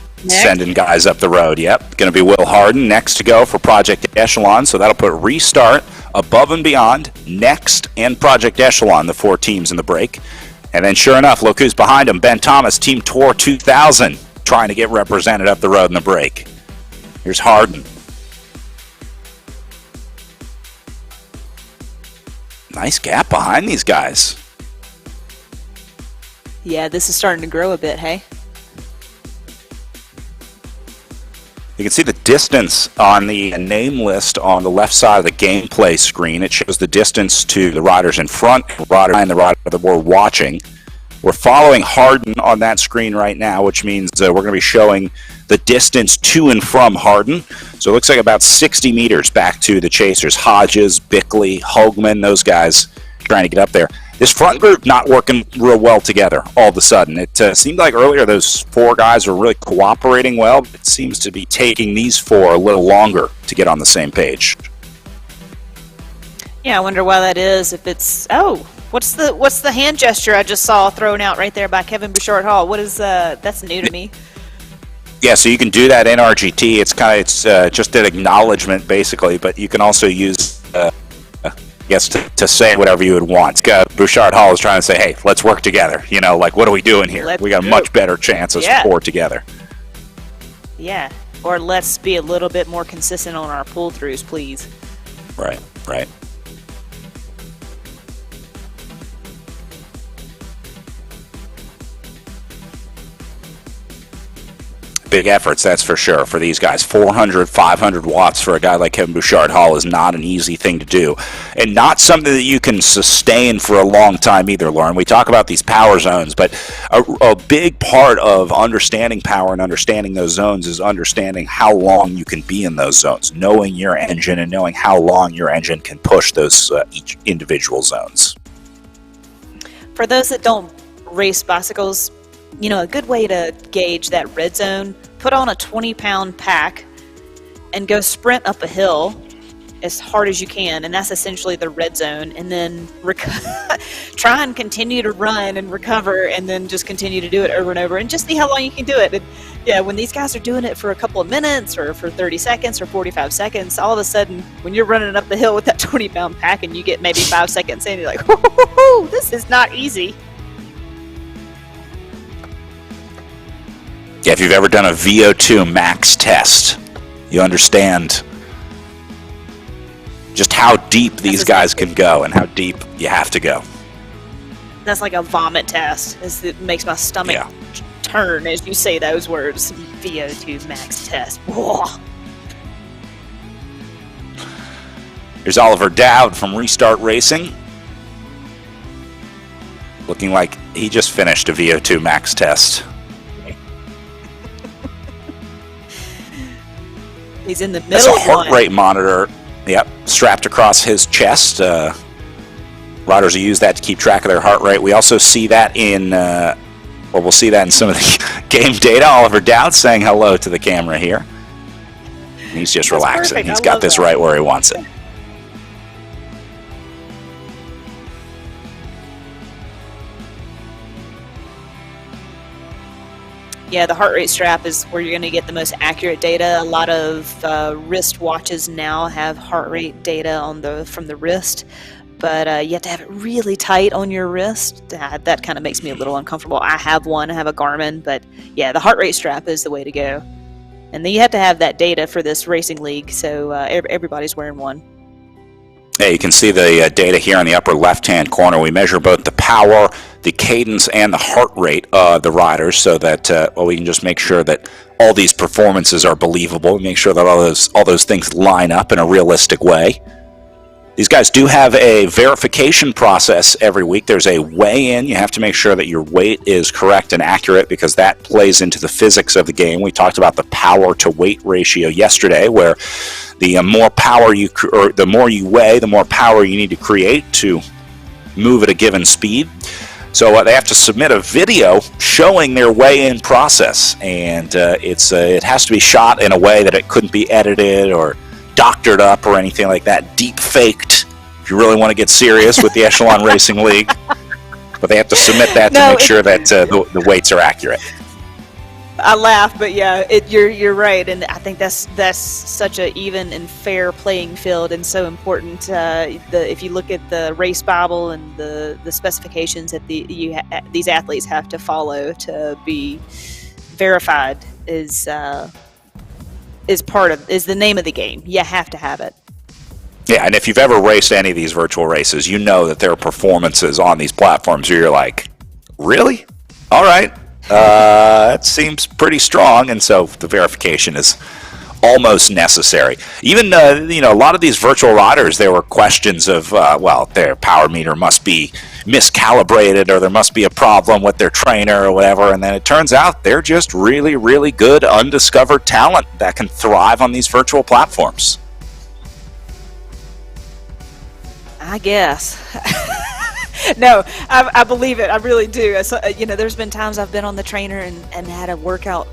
guys up the road. Yep, going to be Will Harden next to go for Project Echelon, so that'll put Restart, Above and Beyond, Next, and Project Echelon, the four teams in the break. And then sure enough, look who's behind him, Ben Thomas, Team Tour 2000, trying to get represented up the road in the break. Here's Harden. Nice gap behind these guys. Yeah, this is starting to grow a bit, hey? You can see the distance on the name list on the left side of the gameplay screen. It shows the distance to the riders in front, the rider and the rider that we're watching. We're following Harden on that screen right now, which means we're going to be showing the distance to and from Harden. So it looks like about 60 meters back to the chasers. Hodges, Bickley, Hoagman, those guys trying to get up there. This front group not working real well together all of a sudden. It seemed like earlier those four guys were really cooperating well, but it seems to be taking these four a little longer to get on the same page. Yeah, I wonder why that is. If it's what's the hand gesture I just saw thrown out right there by Kevin Bouchard-Hall? What is that's new to me. Yeah, so you can do that in RGT. It's just an acknowledgement basically, but you can also use to say whatever you would want. Bouchard-Hall is trying to say, hey, let's work together. What are we doing here? We got a much better chance of support together. Yeah, or let's be a little bit more consistent on our pull-throughs, please. Right. Big efforts, that's for sure, for these guys. 400, 500 watts for a guy like Kevin Bouchard-Hall is not an easy thing to do. And not something that you can sustain for a long time either, Lauren. We talk about these power zones, but a big part of understanding power and understanding those zones is understanding how long you can be in those zones, knowing your engine and knowing how long your engine can push those each individual zones. For those that don't race bicycles, a good way to gauge that red zone, put on a 20-pound pack and go sprint up a hill as hard as you can, and that's essentially the red zone, and then try and continue to run and recover, and then just continue to do it over and over, and just see how long you can do it. And yeah, when these guys are doing it for a couple of minutes or for 30 seconds or 45 seconds, all of a sudden, when you're running up the hill with that 20-pound pack and you get maybe 5 seconds in, you're like, whoo, this is not easy. Yeah, if you've ever done a VO2 max test, you understand just how deep these guys can go and how deep you have to go. That's like a vomit test. It makes my stomach turn as you say those words. VO2 max test. Whoa. Here's Oliver Dowd from Restart Racing. Looking like he just finished a VO2 max test. He's in the middle. That's a heart rate monitor, strapped across his chest. Riders will use that to keep track of their heart rate. We also see that in, we'll see that in some of the game data. Oliver Dowd saying hello to the camera here. And he's just relaxing. Perfect. He's got this right where he wants it. Yeah, the heart rate strap is where you're going to get the most accurate data. A lot of wrist watches now have heart rate data from the wrist, but you have to have it really tight on your wrist. That kind of makes me a little uncomfortable. I have one. I have a Garmin, but yeah, the heart rate strap is the way to go. And then you have to have that data for this racing league, so everybody's wearing one. Yeah, you can see the data here in the upper left-hand corner. We measure both the power, the cadence, and the heart rate of the riders so that we can just make sure that all these performances are believable. Make sure that all those things line up in a realistic way. These guys do have a verification process every week. There's a weigh-in. You have to make sure that your weight is correct and accurate because that plays into the physics of the game. We talked about the power-to-weight ratio yesterday, where the more power the more you weigh, the more power you need to create to move at a given speed. So they have to submit a video showing their weigh-in process, and it has to be shot in a way that it couldn't be edited or doctored up or anything like that, deep faked, if you really want to get serious with the Echelon Racing League. But they have to submit that to make sure that the weights are accurate. I laugh, but yeah, you're right, and I think that's such a even and fair playing field, and so important. If you look at the race Bible and the specifications that these athletes have to follow to be verified is the name of the game. You have to have it. Yeah, and if you've ever raced any of these virtual races, you know that there are performances on these platforms where you're like, really? All right. It seems pretty strong, and so the verification is almost necessary. Even, a lot of these virtual riders, there were questions of, their power meter must be miscalibrated or there must be a problem with their trainer or whatever, and then it turns out they're just really, really good undiscovered talent that can thrive on these virtual platforms. I guess. No, I believe it. I really do. There's been times I've been on the trainer and had a workout,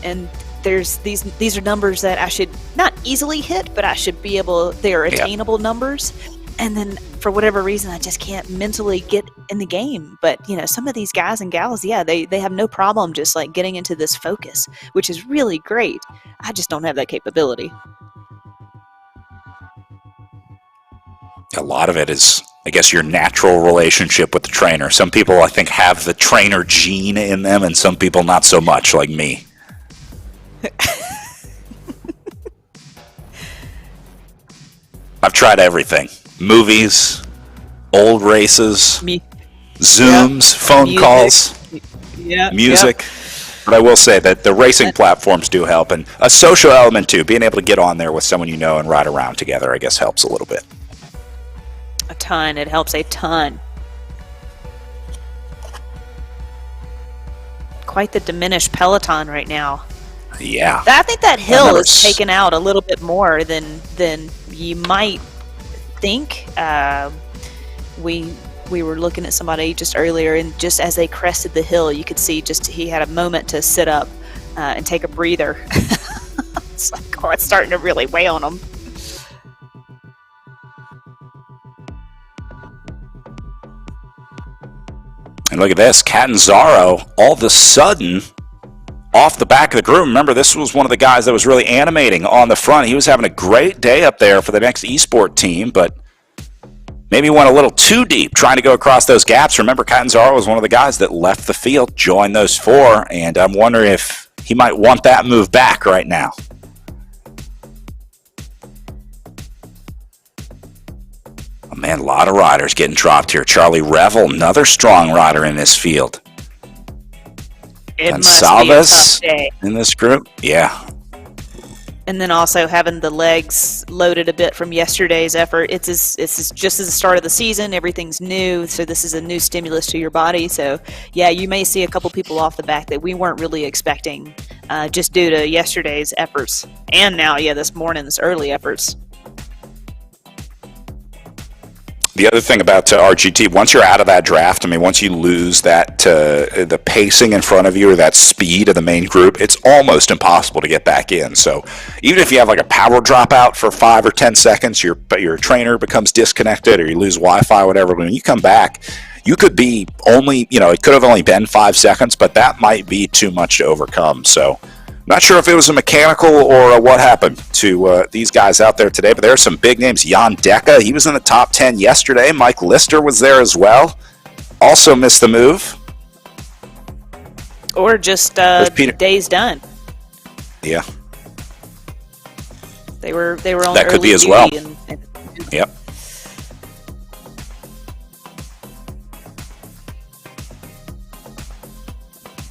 and there's these are numbers that I should not easily hit, but I should be able. They are attainable numbers, and then for whatever reason, I just can't mentally get in the game. But some of these guys and gals, they have no problem just like getting into this focus, which is really great. I just don't have that capability. A lot of it is, I guess, your natural relationship with the trainer. Some people, I think, have the trainer gene in them, and some people not so much, like me. I've tried everything. Movies, old races, Zooms, phone calls, music. But I will say that the racing platforms do help, and a social element too. Being able to get on there with someone you know and ride around together, I guess, helps a little bit. A ton. It helps a ton. Quite the diminished peloton right now. Yeah. I think that hill is taken out a little bit more than you might think. We were looking at somebody just earlier, and just as they crested the hill, you could see he had a moment to sit up and take a breather. It's like, it's starting to really weigh on him. And look at this, Catanzaro, all of a sudden, off the back of the group. Remember, this was one of the guys that was really animating on the front. He was having a great day up there for the next Esports team, but maybe went a little too deep trying to go across those gaps. Remember, Catanzaro was one of the guys that left the field, joined those four, and I'm wondering if he might want that move back right now. Oh, man, a lot of riders getting dropped here. Charlie Revel, another strong rider in this field. It Gonsalves must be a tough day. in this group, yeah. And then also having the legs loaded a bit from yesterday's effort. It's just as the start of the season. Everything's new, so this is a new stimulus to your body. So, yeah, you may see a couple people off the back that we weren't really expecting just due to yesterday's efforts. And now, this morning's early efforts. The other thing about RGT, once you're out of that draft, I mean, once you lose that the pacing in front of you or that speed of the main group, it's almost impossible to get back in. So even if you have like a power dropout for 5 or 10 seconds, your trainer becomes disconnected or you lose Wi-Fi or whatever, when you come back, you could be only, it could have only been 5 seconds, but that might be too much to overcome. So not sure if it was a mechanical or what happened to these guys out there today, but there are some big names. Jan Deca, he was in the top 10 yesterday. Mike Lister was there as well. Also missed the move. Or just days done. Yeah. They were on that could early be as well. Yep.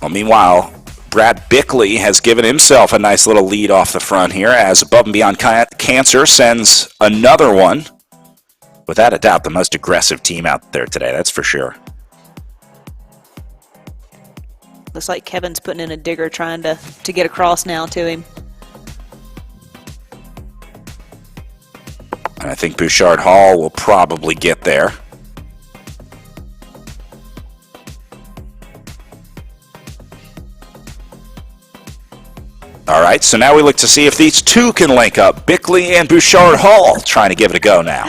Well, meanwhile, Brad Bickley has given himself a nice little lead off the front here as Above and Beyond Cancer sends another one. Without a doubt, the most aggressive team out there today, that's for sure. Looks like Kevin's putting in a digger trying to get across now to him. And I think Bouchard Hall will probably get there. All right, so now we look to see if these two can link up. Bickley and Bouchard Hall trying to give it a go now.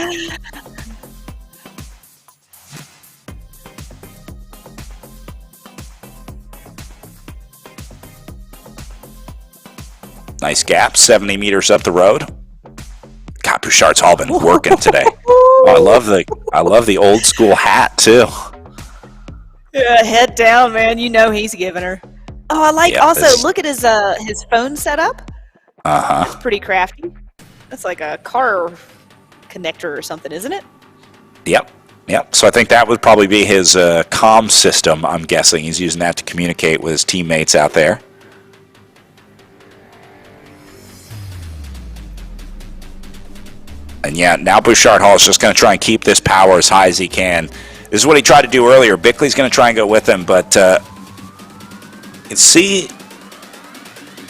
Nice gap, 70 meters up the road. God, Bouchard's Hall been working today. Oh, I love the old school hat too. Yeah, head down, man. You know he's giving her. Oh, I like. Look at his phone setup. That's pretty crafty. That's like a car connector or something, isn't it? Yep. So I think that would probably be his comm system. I'm guessing he's using that to communicate with his teammates out there. And yeah, now Bouchard Hall is just going to try and keep this power as high as he can. This is what he tried to do earlier. Bickley's going to try and go with him, but you can see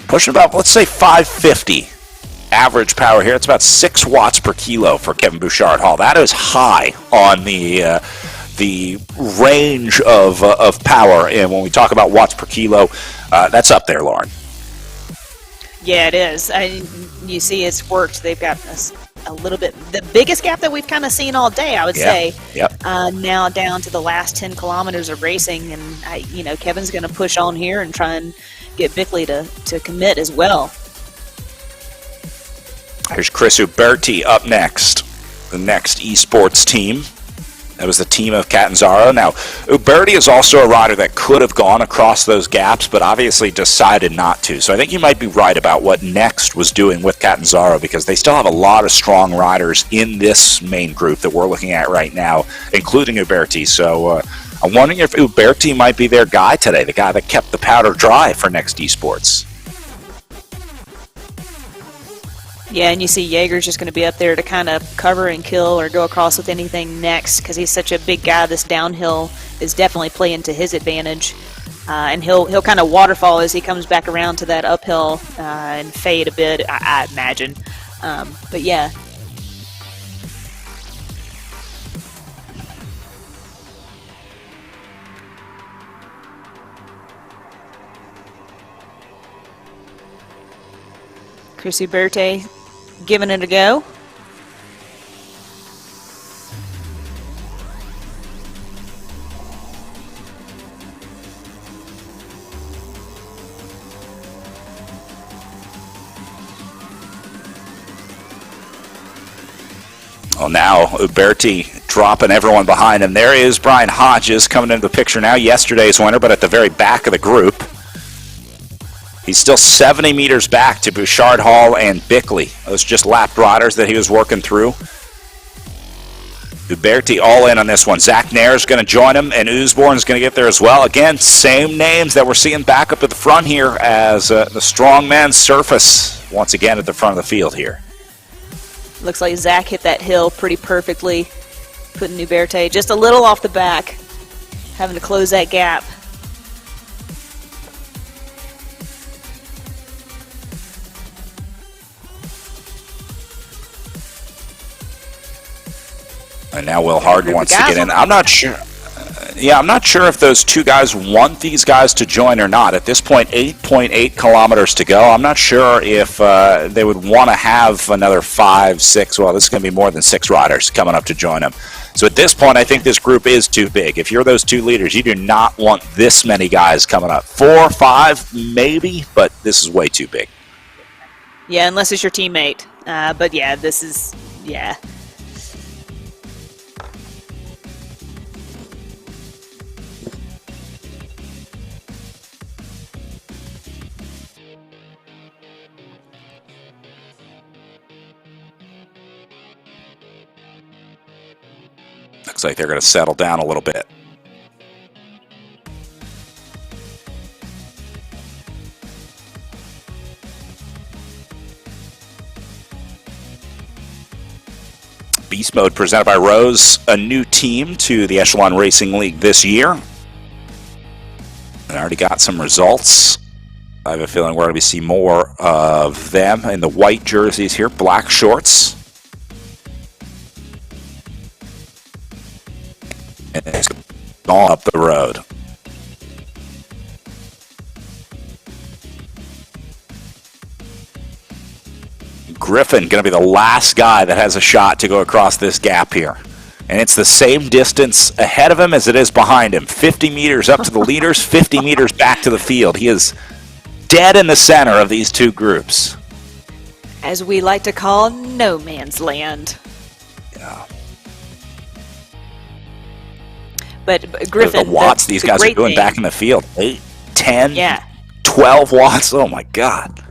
pushing about, let's say, 550 average power here. It's about 6 watts per kilo for Kevin Bouchard Hall. That is high on the range of power. And when we talk about watts per kilo, that's up there, Lauren. Yeah, it is. You see it's worked. They've got a little bit, the biggest gap that we've kind of seen all day, I would say. Yep. Now down to the last 10 kilometers of racing, and Kevin's going to push on here and try and get Bickley to commit as well. Here's Chris Uberti up next, the next esports team. That was the team of Catanzaro. Now, Uberti is also a rider that could have gone across those gaps, but obviously decided not to. So I think you might be right about what Next was doing with Catanzaro, because they still have a lot of strong riders in this main group that we're looking at right now, including Uberti. So I'm wondering if Uberti might be their guy today, the guy that kept the powder dry for Next Esports. Yeah, and you see Jaeger's just going to be up there to kind of cover and kill or go across with anything next, because he's such a big guy. This downhill is definitely playing to his advantage, and he'll kind of waterfall as he comes back around to that uphill and fade a bit, I imagine. But yeah. Chris Uberte giving it a go. Well, now Uberti dropping everyone behind him. There is Brian Hodges coming into the picture now, yesterday's winner, but at the very back of the group. He's still 70 meters back to Bouchard Hall and Bickley. Those just lap riders that he was working through. Uberti all in on this one. Zach Nair is going to join him, and Usborne is going to get there as well. Again, same names that we're seeing back up at the front here as the strongman surface once again at the front of the field here. Looks like Zach hit that hill pretty perfectly, putting Uberti just a little off the back, having to close that gap. And now Will Hard wants to get in. I'm not sure. I'm not sure if those two guys want these guys to join or not. At this point, 8.8 kilometers to go. I'm not sure if they would want to have another 5, 6. Well, this is going to be more than 6 riders coming up to join them. So at this point, I think this group is too big. If you're those 2 leaders, you do not want this many guys coming up. 4, 5, maybe, but this is way too big. Yeah, unless it's your teammate. But yeah, this is, yeah. Looks like they're going to settle down a little bit. Beast Mode presented by Rose, a new team to the Echelon Racing League this year. I already got some results. I have a feeling we're going to see more of them in the white jerseys here, black shorts. And it's all up the road. Griffin going to be the last guy that has a shot to go across this gap here. And it's the same distance ahead of him as it is behind him. 50 meters up to the leaders, 50 meters back to the field. He is dead in the center of these two groups. As we like to call no man's land. Yeah. But Griffin, the watts these guys are doing back in the field. 8, 10, 12 watts. Oh my God.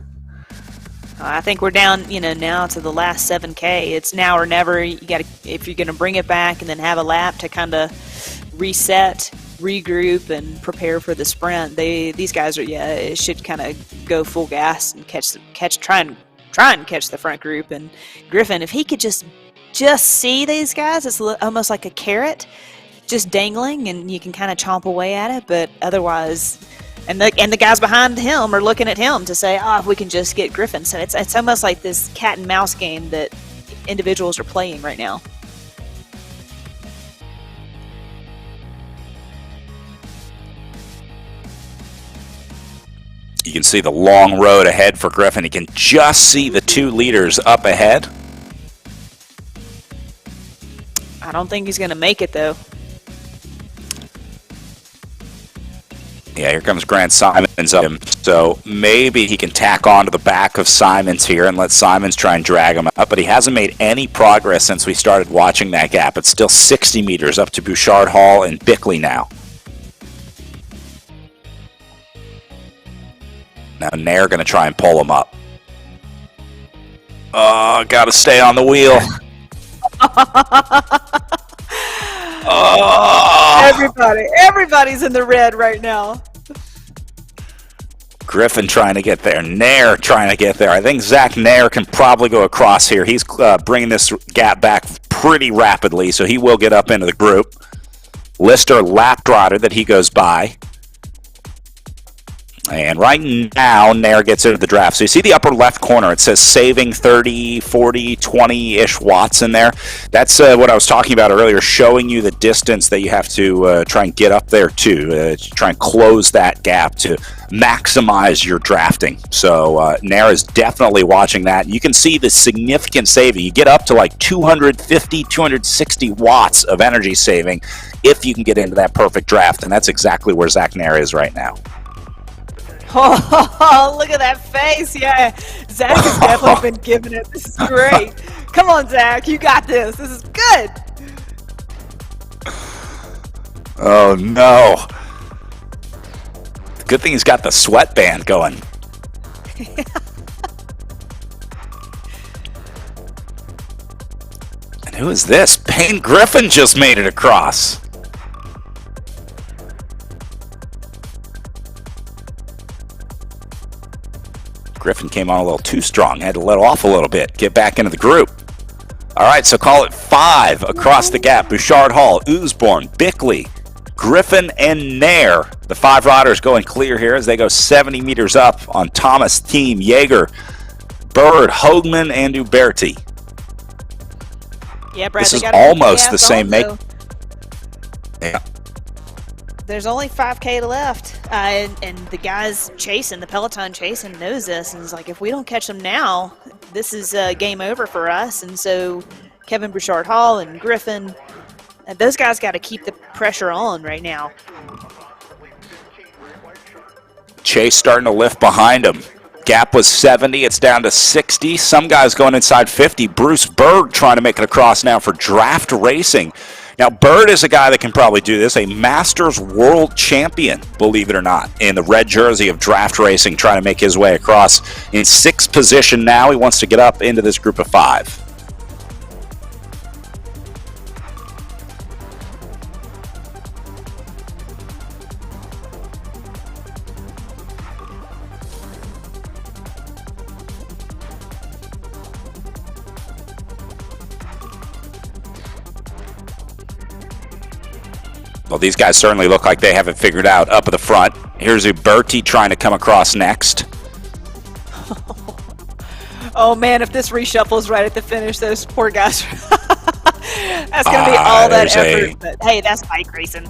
I think we're down, now to the last 7K. It's now or never. You got to, if you're going to bring it back and then have a lap to kind of reset, regroup, and prepare for the sprint. These guys are, it should kind of go full gas and try and catch the front group. And Griffin, if he could just see these guys, it's almost like a carrot, just dangling, and you can kind of chomp away at it. But otherwise. And the guys behind him are looking at him to say, if we can just get Griffin. So it's almost like this cat and mouse game that individuals are playing right now. You can see the long road ahead for Griffin. You can just see the 2 leaders up ahead. I don't think he's going to make it, though. Yeah, here comes Grant Simons up him. So maybe he can tack on to the back of Simons here and let Simons try and drag him up. But he hasn't made any progress since we started watching that gap. It's still 60 meters up to Bouchard Hall and Bickley now. Now Nair going to try and pull him up. Oh, got to stay on the wheel. Everybody's in the red right now. Griffin trying to get there. Nair trying to get there. I think Zach Nair can probably go across here. He's bringing this gap back pretty rapidly, so he will get up into the group. Lister lap rider that he goes by. And right now, Nair gets into the draft. So you see the upper left corner. It says saving 30, 40, 20-ish watts in there. That's what I was talking about earlier, showing you the distance that you have to try and get up there to try and close that gap to maximize your drafting. So Nair is definitely watching that. You can see the significant saving. You get up to like 250, 260 watts of energy saving if you can get into that perfect draft. And that's exactly where Zach Nair is right now. Oh, look at that face. Yeah, Zach has definitely been giving it. This is great. Come on, Zach. You got this. This is good. Oh, no. Good thing he's got the sweatband going. And who is this? Payne Griffin just made it across. Griffin came on a little too strong. Had to let off a little bit. Get back into the group. All right, so call it 5 across the gap. Bouchard Hall, Usborne, Bickley, Griffin, and Nair. The 5 riders going clear here as they go 70 meters up on Thomas, Team, Yeager, Bird, Hoagman, and Uberti. Yeah, Brad, this is almost the same make. Yeah. There's only 5K left, and the guys chasing, the peloton chasing, knows this, and it's like, if we don't catch them now, this is game over for us. And so Kevin Bouchard Hall and Griffin, those guys got to keep the pressure on right now. Chase starting to lift behind him. Gap was 70. It's down to 60. Some guys going inside 50. Bruce Bird trying to make it across now for Draft Racing. Now, Bird is a guy that can probably do this, a Masters World Champion, believe it or not, in the red jersey of Draft Racing, trying to make his way across in 6th position now. He wants to get up into this group of 5. Well, these guys certainly look like they have it figured out up at the front. Here's Uberti trying to come across next. Oh, man, if this reshuffles right at the finish, those poor guys. That's going to be all that effort. But, hey, that's bike racing.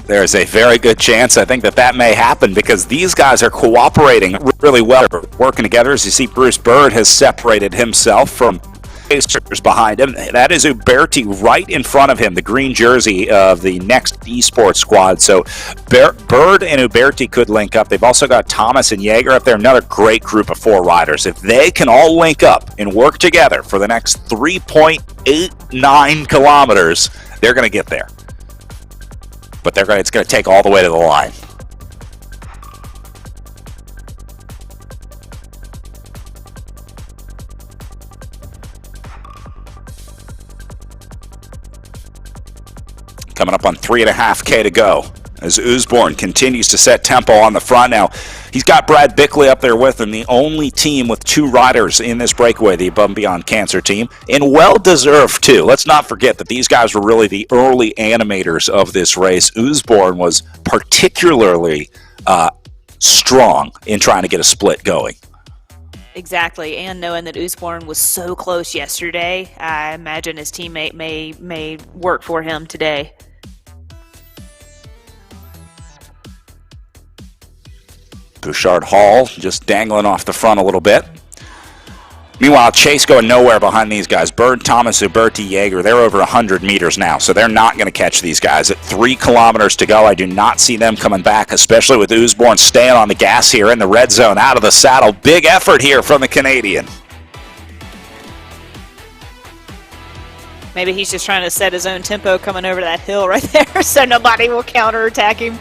There's a very good chance, I think, that may happen because these guys are cooperating really well, working together. As you see, Bruce Bird has separated himself from behind him. That is Uberti right in front of him, the green jersey of the next Esports squad. So Bird and Uberti could link up. They've also got Thomas and Yeager up there, another great group of 4 riders. If they can all link up and work together for the next 3.89 kilometers, they're going to get there. But it's going to take all the way to the line. Coming up on 3.5K to go as Usborne continues to set tempo on the front. Now, he's got Brad Bickley up there with him, the only team with 2 riders in this breakaway, the Above and Beyond Cancer team, and well-deserved, too. Let's not forget that these guys were really the early animators of this race. Usborne was particularly strong in trying to get a split going. Exactly, and knowing that Usborne was so close yesterday, I imagine his teammate may work for him today. Bouchard Hall just dangling off the front a little bit. Meanwhile, Chase going nowhere behind these guys. Bird, Thomas, Uberti, Yeager, they're over 100 meters now, so they're not going to catch these guys. At 3 kilometers to go, I do not see them coming back, especially with Usborne staying on the gas here in the red zone, out of the saddle. Big effort here from the Canadian. Maybe he's just trying to set his own tempo coming over that hill right there so nobody will counterattack him.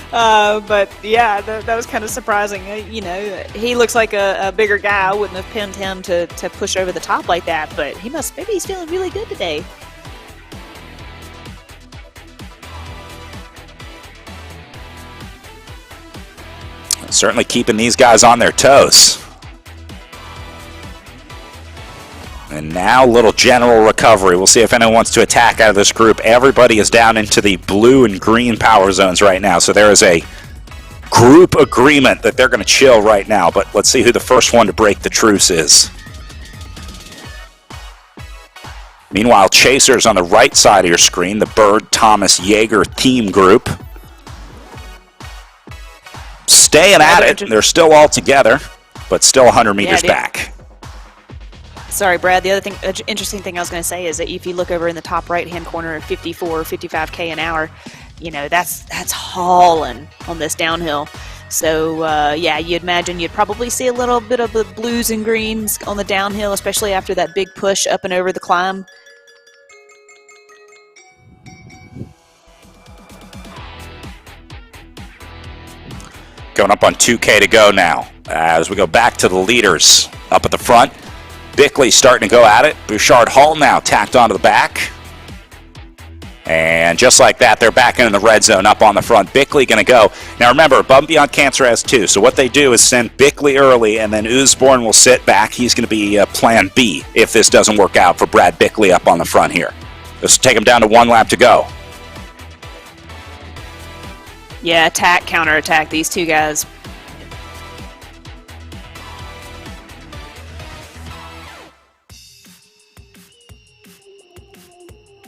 But yeah, that was kind of surprising. You know, he looks like a bigger guy. I wouldn't have pinned him to push over the top like that, but maybe he's feeling really good today. Certainly keeping these guys on their toes. And now a little general recovery. We'll see if anyone wants to attack out of this group. Everybody is down into the blue and green power zones right now. So there is a group agreement that they're going to chill right now. But let's see who the first one to break the truce is. Meanwhile, Chasers on the right side of your screen, the Bird, Thomas, Yeager team group. Staying at it. They're still all together, but still 100 meters back. Sorry, Brad. The other interesting thing I was going to say is that if you look over in the top right-hand corner at 54, 55K an hour, you know, that's hauling on this downhill. So, yeah, you'd imagine you'd probably see a little bit of the blues and greens on the downhill, especially after that big push up and over the climb. Going up on 2K to go now. As we go back to the leaders up at the front. Bickley starting to go at it. Bouchard Hall now tacked onto the back. And just like that, they're back in the red zone up on the front. Bickley going to go. Now remember, Above and Beyond Cancer has 2. So what they do is send Bickley early, and then Usborne will sit back. He's going to be plan B if this doesn't work out for Brad Bickley up on the front here. Let's take him down to 1 lap to go. Yeah, attack, counterattack, these two guys.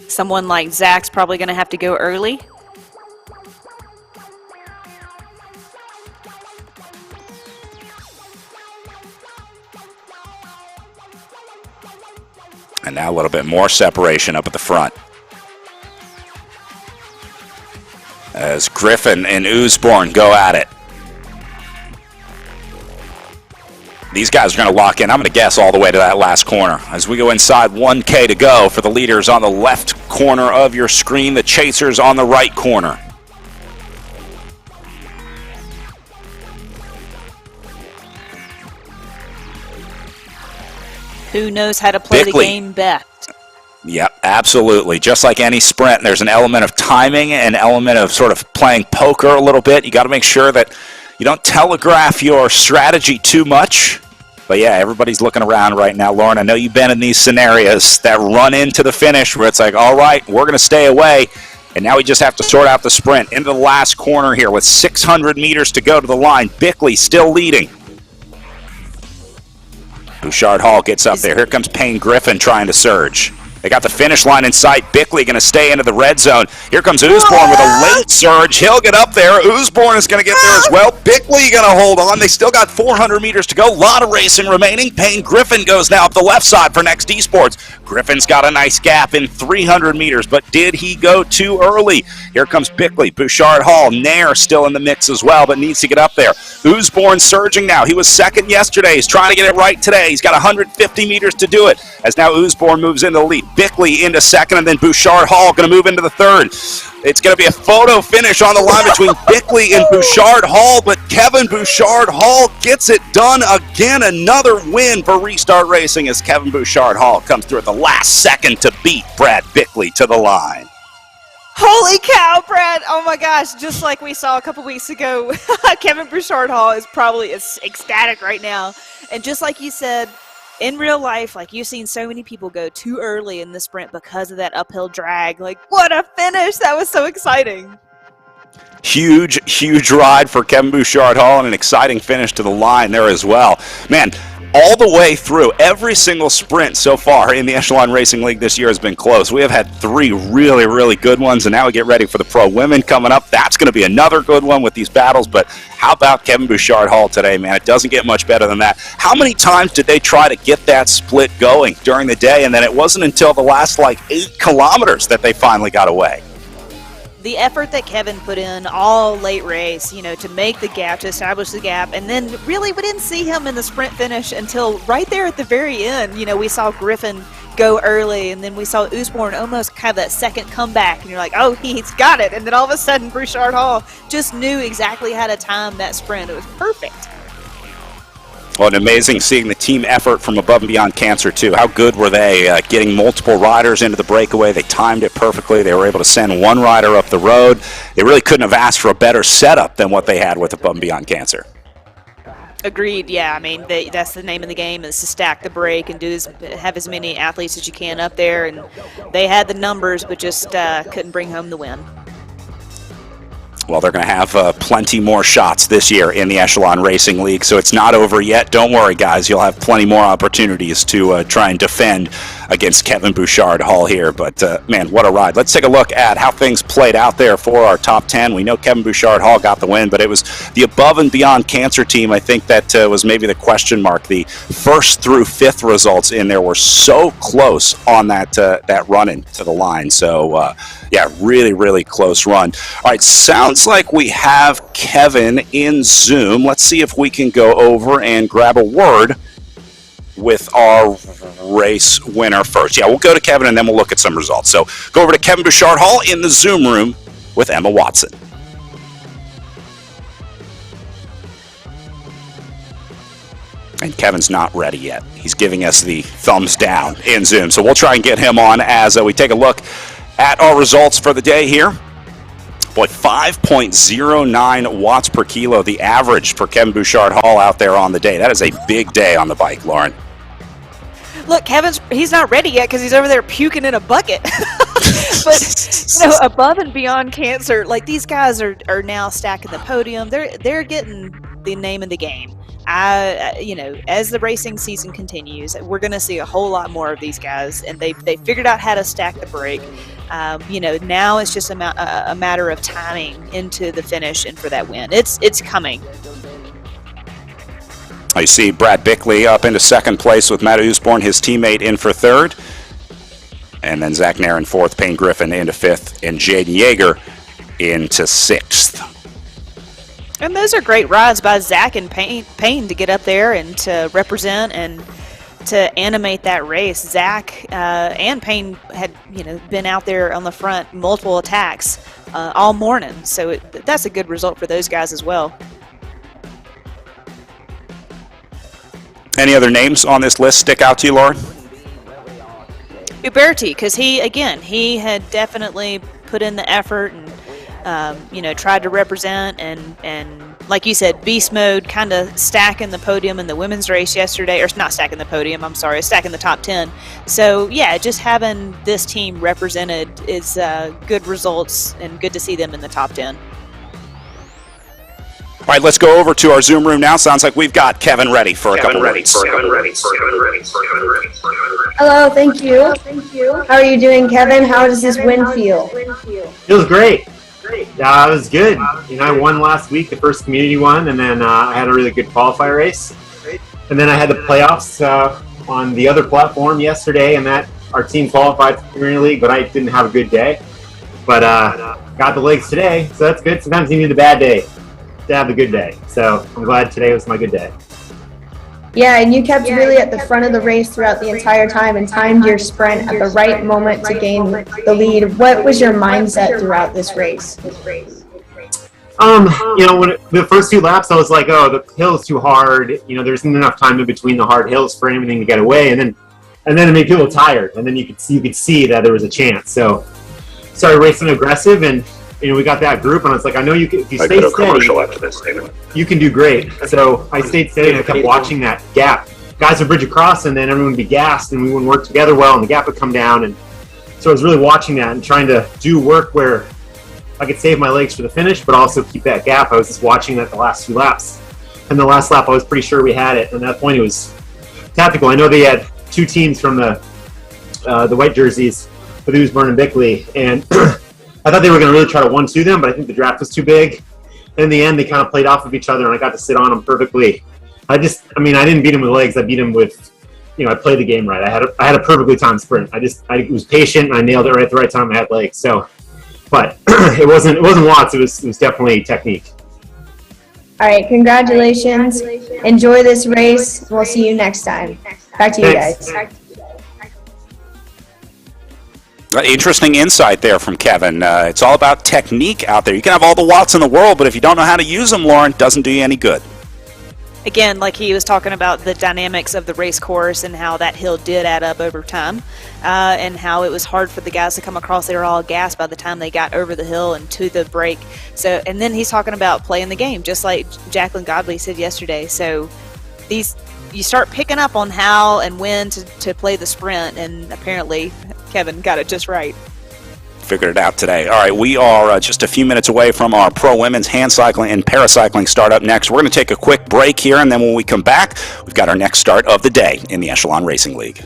Someone like Zach's probably going to have to go early. And now a little bit more separation up at the front. As Griffin and Usborne go at it. These guys are going to lock in, I'm going to guess, all the way to that last corner. As we go inside 1K to go for the leaders on the left corner of your screen, the chasers on the right corner. Who knows how to play Bickley. the game best? Yep, absolutely. Just like any sprint, there's an element of timing, an element of sort of playing poker a little bit. You got to make sure that you don't telegraph your strategy too much. But yeah, everybody's looking around right now. Lauren, I know you've been in these scenarios that run into the finish where it's like, all right, we're going to stay away. And now we just have to sort out the sprint into the last corner here with 600 meters to go to the line. Bickley still leading. Bouchard Hall gets up there. Here comes Payne Griffin trying to surge. They got the finish line in sight. Bickley going to stay into the red zone. Here comes Usborne with a late surge. He'll get up there. Usborne is going to get there as well. Bickley going to hold on. They still got 400 meters to go. A lot of racing remaining. Payne Griffin goes now up the left side for next Esports. Griffin's got a nice gap in 300 meters, but did he go too early? Here comes Bickley. Bouchard Hall. Nair still in the mix as well, but needs to get up there. Usborne surging now. He was second yesterday. He's trying to get it right today. He's got 150 meters to do it. As now Usborne moves into the lead. Bickley into second, and then Bouchard Hall going to move into the third. It's going to be a photo finish on the line between Bickley and Bouchard Hall, but Kevin Bouchard Hall gets it done again. Another win for Restart Racing as Kevin Bouchard Hall comes through at the last second to beat Brad Bickley to the line. Holy cow, Brad! Oh my gosh, just like we saw a couple weeks ago, Kevin Bouchard Hall is probably ecstatic right now. And just like you said, in real life, like, you've seen so many people go too early in the sprint because of that uphill drag. Like, what a finish! That was so exciting. Huge ride for Kevin Bouchard Hall and an exciting finish to the line there as well. Man, all the way through, every single sprint so far in the Echelon Racing League this year has been close. We have had 3 really good ones, and now we get ready for the Pro Women coming up. That's going to be another good one with these battles, but how about Kevin Bouchard Hall today, man? It doesn't get much better than that. How many times did they try to get that split going during the day, and then it wasn't until the last, 8 kilometers that they finally got away? The effort that Kevin put in all late race, to make the gap, to establish the gap, and then really we didn't see him in the sprint finish until right there at the very end. We saw Griffin go early, and then we saw Usborne almost have that second comeback, and you're like, oh, he's got it. And then all of a sudden, Bouchard Hall just knew exactly how to time that sprint. It was perfect. Well, and amazing seeing the team effort from Above and Beyond Cancer, too. How good were they getting multiple riders into the breakaway? They timed it perfectly. They were able to send one rider up the road. They really couldn't have asked for a better setup than what they had with Above and Beyond Cancer. Agreed, yeah. I mean, that's the name of the game, is to stack the break and have as many athletes as you can up there. And they had the numbers, but just couldn't bring home the win. Well, they're going to have plenty more shots this year in the Echelon Racing League, so it's not over yet. Don't worry, guys. You'll have plenty more opportunities to try and defend against Kevin Bouchard Hall here. But, man, what a ride. Let's take a look at how things played out there for our top 10. We know Kevin Bouchard Hall got the win, but it was the Above and Beyond Cancer team, I think, that was maybe the question mark. The 1st through 5th results in there were so close on that run-in to the line. So, Yeah, really, really close run. All right, sounds like we have Kevin in Zoom. Let's see if we can go over and grab a word with our race winner first. Yeah, we'll go to Kevin and then we'll look at some results. So go over to Kevin Bouchard Hall in the Zoom room with Emma Watson. And Kevin's not ready yet. He's giving us the thumbs down in Zoom. So we'll try and get him on as we take a look at our results for the day here. Boy, 5.09 watts per kilo, the average for Kevin Bouchard Hall out there on the day. That is a big day on the bike, Lauren. Look, he's not ready yet because he's over there puking in a bucket. But, above and beyond cancer, like these guys are now stacking the podium. They're getting the name of the game. As the racing season continues, we're going to see a whole lot more of these guys, and they figured out how to stack the brake. Now it's just a matter of timing into the finish and for that win. It's coming. I see Brad Bickley up into second place with Matt Usborn, his teammate, in for third. And then Zach Nair in fourth, Payne Griffin into fifth, and Jaden Yeager into sixth. And those are great rides by Zach and Payne to get up there and to represent and to animate that race. Zach and Payne had been out there on the front, multiple attacks all morning. So that's a good result for those guys as well. Any other names on this list stick out to you, Lauren? Uberti, because he had definitely put in the effort and tried to represent and like you said, beast mode, kind of stacking the podium in the women's race yesterday, or not stacking the podium, I'm sorry, stacking the top 10. So yeah, just having this team represented is good results and good to see them in the top 10. All right, let's go over to our Zoom room now. Sounds like we've got Kevin ready for a couple words. Hello, thank you. How are you doing, Kevin? How does this win feel? Feels great. It was good. I won last week, the first community one, and then I had a really good qualifier race. And then I had the playoffs on the other platform yesterday, and that our team qualified for Premier League, but I didn't have a good day. But got the legs today, so that's good. Sometimes you need a bad day to have a good day. So I'm glad today was my good day. Yeah, and you kept really at the front of the race throughout the entire time and timed your sprint at the right moment to gain the lead. What was your mindset throughout this race? When the first few laps, I was like, oh, the hill's too hard. There isn't enough time in between the hard hills for anything to get away. And then it made people tired. And then you could see that there was a chance. So started racing aggressive, and we got that group, and I was like, I know if you stay steady, you can do great. So I stayed steady, and I kept watching that gap. Guys would bridge across, and then everyone would be gassed, and we wouldn't work together well, and the gap would come down. And so I was really watching that and trying to do work where I could save my legs for the finish, but also keep that gap. I was just watching that the last few laps. And the last lap, I was pretty sure we had it. And at that point, it was tactical. I know they had two teams from the white jerseys, with Usborn and Bickley, and I thought they were going to really try to 1-2 them, but I think the draft was too big. In the end, they kind of played off of each other, and I got to sit on them perfectly. I didn't beat him with legs. I beat him with, I played the game right. I had a perfectly timed sprint. I was patient, and I nailed it right at the right time. I had legs. So, but it wasn't watts. It was definitely technique. All right, congratulations. Enjoy this race. We'll see you next time. Back to you guys. Interesting insight there from Kevin. It's all about technique out there. You can have all the watts in the world, but if you don't know how to use them, Lauren, it doesn't do you any good. Again, like he was talking about the dynamics of the race course and how that hill did add up over time, and how it was hard for the guys to come across. They were all gassed by the time they got over the hill and to the break. So, and then he's talking about playing the game, just like Jacqueline Godley said yesterday. So you start picking up on how and when to play the sprint, and apparently Kevin got it just right. Figured it out today. All right, we are just a few minutes away from our pro women's hand cycling and paracycling start up next. We're going to take a quick break here, and then when we come back, we've got our next start of the day in the Echelon Racing League.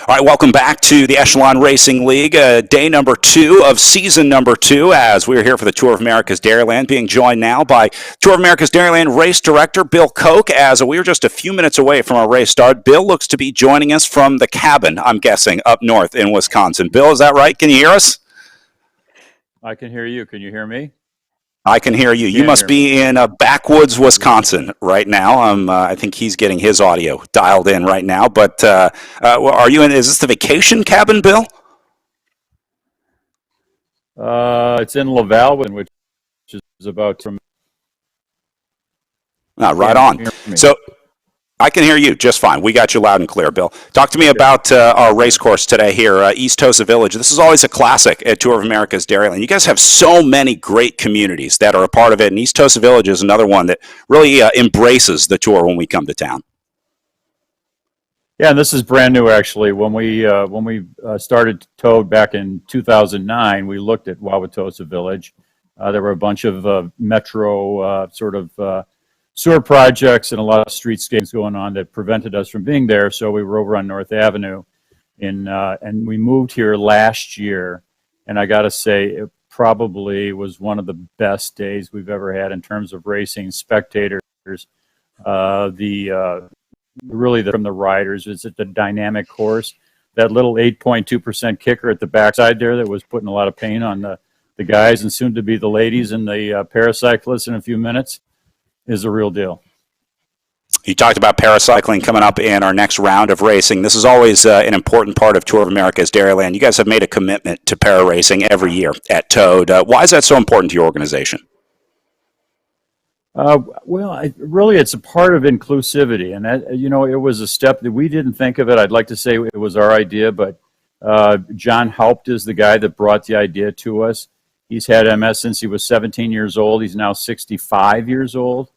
All right, welcome back to the Echelon Racing League, day number 2 of season number 2, as we're here for the Tour of America's Dairyland, being joined now by Tour of America's Dairyland race director Bill Koch. As we are just a few minutes away from our race start, Bill looks to be joining us from the cabin, I'm guessing, up north in Wisconsin. Bill, is that right? Can you hear us? I can hear you. Can you hear me? I can hear you. You must be in backwoods Wisconsin right now. I think he's getting his audio dialed in right now. But are you in? Is this the vacation cabin, Bill? It's in Laval, which is about from. Right on. So I can hear you just fine. We got you loud and clear, Bill. Talk to me about our race course today here, East Tosa Village. This is always a classic at Tour of America's Dairyland. You guys have so many great communities that are a part of it, and East Tosa Village is another one that really embraces the tour when we come to town. Yeah, and this is brand new, actually. When we started Toad back in 2009, we looked at Wauwatosa Village. There were a bunch of metro sewer projects and a lot of streetscapes going on that prevented us from being there. So we were over on North Avenue, and we moved here last year. And I got to say, it probably was one of the best days we've ever had in terms of racing, spectators, from the riders. It's a dynamic course. That little 8.2% kicker at the backside there that was putting a lot of pain on the guys and soon to be the ladies and the paracyclists in a few minutes is a real deal. You talked about paracycling coming up in our next round of racing. This is always an important part of Tour of America's Dairyland. You guys have made a commitment to para racing every year at Toad. Why is that so important to your organization? It's a part of inclusivity, and that, it was a step that we didn't think of it. I'd like to say it was our idea, but John Haupt is the guy that brought the idea to us. He's had MS since he was 17 years old. He's now 65 years old.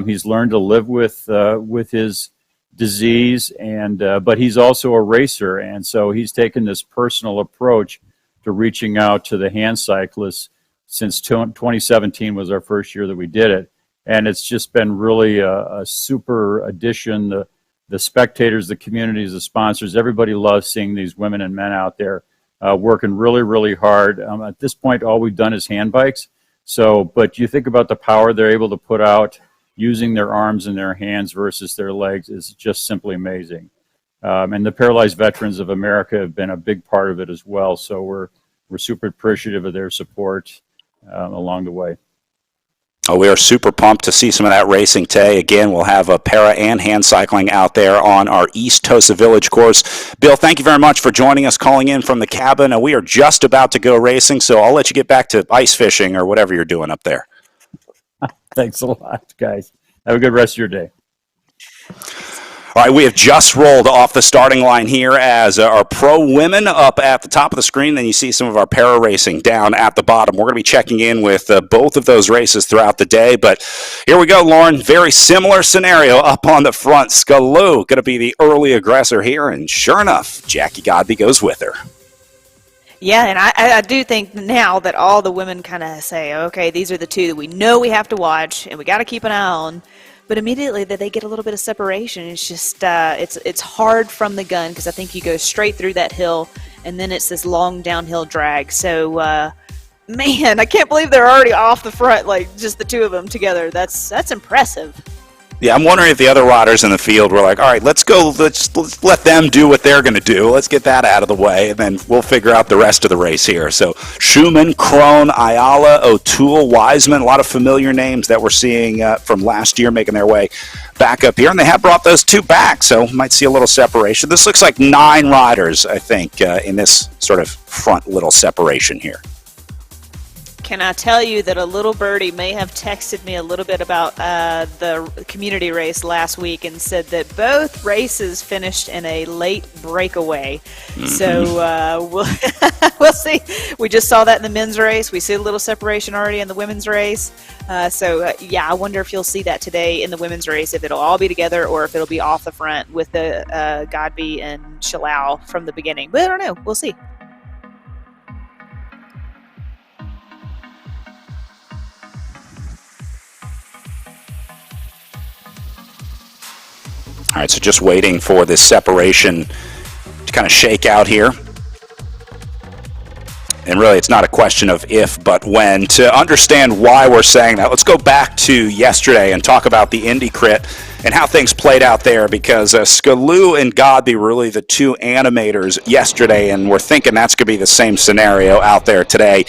He's learned to live with his disease, but he's also a racer, and so he's taken this personal approach to reaching out to the hand cyclists since 2017 was our first year that we did it, and it's just been really a super addition. The spectators, the communities, the sponsors, everybody loves seeing these women and men out there working really, really hard. At this point, all we've done is hand bikes. But you think about the power they're able to put out using their arms and their hands versus their legs is just simply amazing. And the Paralyzed Veterans of America have been a big part of it as well. So we're super appreciative of their support along the way. We are super pumped to see some of that racing today. Again, we'll have a para and hand cycling out there on our East Tosa Village course. Bill, thank you very much for joining us, calling in from the cabin. We are just about to go racing, so I'll let you get back to ice fishing or whatever you're doing up there. Thanks a lot, guys. Have a good rest of your day. All right, we have just rolled off the starting line here as our pro women up at the top of the screen. Then you see some of our para racing down at the bottom. We're going to be checking in with both of those races throughout the day. But here we go, Lauren. Very similar scenario up on the front. Scaloo going to be the early aggressor here. And sure enough, Jackie Godby goes with her. Yeah, and I do think now that all the women kind of say, okay, these are the two that we know we have to watch and we got to keep an eye on. But immediately that they get a little bit of separation. It's just it's hard from the gun because I think you go straight through that hill and then it's this long downhill drag. So man, I can't believe they're already off the front, like just the two of them together. That's impressive. Yeah, I'm wondering if the other riders in the field were like, all right, let's let them do what they're going to do. Let's get that out of the way, and then we'll figure out the rest of the race here. So Schumann, Krohn, Ayala, O'Toole, Wiseman, a lot of familiar names that we're seeing from last year making their way back up here, and they have brought those two back, so might see a little separation. This looks like 9 riders, I think, in this sort of front little separation here. Can I tell you that a little birdie may have texted me a little bit about the community race last week and said that both races finished in a late breakaway. Mm-hmm. So we'll see. We just saw that in the men's race. We see a little separation already in the women's race. Yeah, I wonder if you'll see that today in the women's race, if it'll all be together or if it'll be off the front with the Godby and Shalal from the beginning. But I don't know. We'll see. All right, so just waiting for this separation to kind of shake out here. And really, it's not a question of if, but when. To understand why we're saying that, let's go back to yesterday and talk about the Indy Crit and how things played out there, because Skaloo and Godby were really the two animators yesterday, and we're thinking that's going to be the same scenario out there today.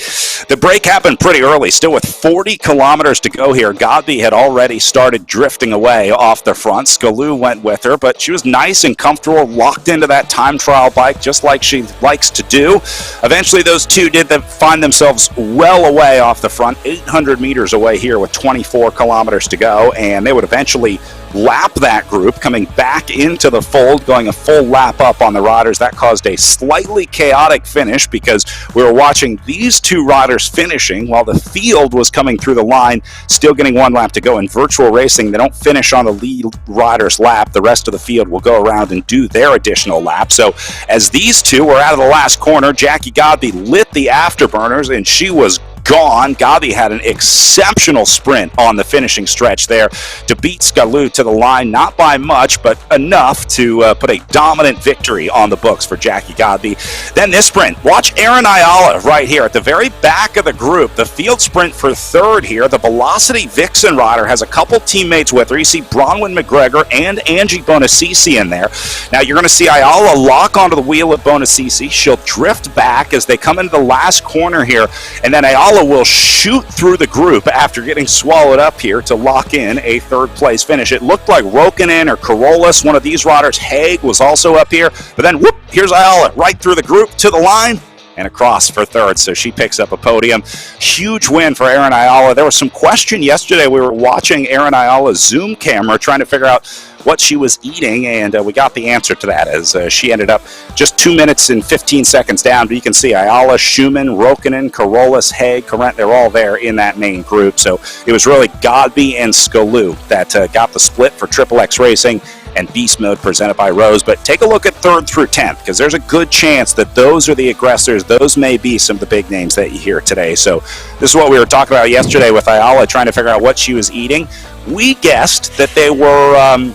The break happened pretty early, still with 40 kilometers to go here. Godby had already started drifting away off the front. Skaloo went with her, but she was nice and comfortable, locked into that time trial bike, just like she likes to do. Eventually, those two did find themselves well away off the front, 800 meters away here with 24 kilometers to go, and they would eventually lap that group, coming back into the fold, going a full lap up on the riders. That caused a slightly chaotic finish because we were watching these two riders finishing while the field was coming through the line, still getting one lap to go. In virtual racing, they don't finish on the lead rider's lap. The rest of the field will go around and do their additional lap. So as these two were out of the last corner, Jackie Godby lit the afterburners, and she was gone. Godby had an exceptional sprint on the finishing stretch there to beat Skaloo to the line, not by much, but enough to put a dominant victory on the books for Jackie Godby. Then this sprint, watch Erin Ayala right here at the very back of the group. The field sprint for third here. The Velocity Vixen rider has a couple teammates with her. You see Bronwyn McGregor and Angie Bonacisi in there. Now you're going to see Ayala lock onto the wheel of Bonacisi. She'll drift back as they come into the last corner here, and then Ayala will shoot through the group after getting swallowed up here to lock in a third place finish. It looked like Rokkanen or Carolus, one of these riders, Haig, was also up here, but then whoop, here's Ayala right through the group to the line and across for third, so she picks up a podium. Huge win for Erin Ayala. There was some question yesterday. We were watching Erin Ayala's Zoom camera trying to figure out what she was eating, and we got the answer to that as she ended up just 2 minutes and 15 seconds down. But you can see Ayala, Schumann, Rokkanen, Carolus, Haig, Corrent, they're all there in that main group. So it was really Godby and Skaloo that got the split for Triple X Racing and Beast Mode presented by Rose. But take a look at 3rd through 10th, because there's a good chance that those are the aggressors. Those may be some of the big names that you hear today. So this is what we were talking about yesterday with Ayala, trying to figure out what she was eating. We guessed that they were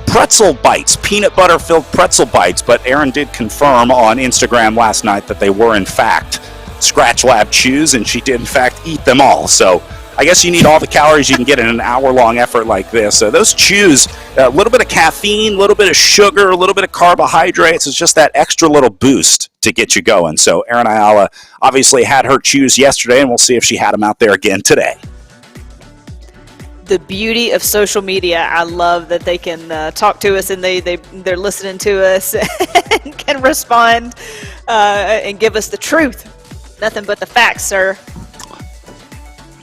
pretzel bites, peanut butter filled pretzel bites, but Erin did confirm on Instagram last night that they were in fact Scratch Lab chews, and she did in fact eat them all. So I guess you need all the calories you can get in an hour-long effort like this. So those chews, a little bit of caffeine, a little bit of sugar, a little bit of carbohydrates. It's just that extra little boost to get you going. So Erin Ayala obviously had her chews yesterday, and we'll see if she had them out there again today. The beauty of social media. I love that they can talk to us and they're listening to us and can respond and give us the truth. Nothing but the facts, sir.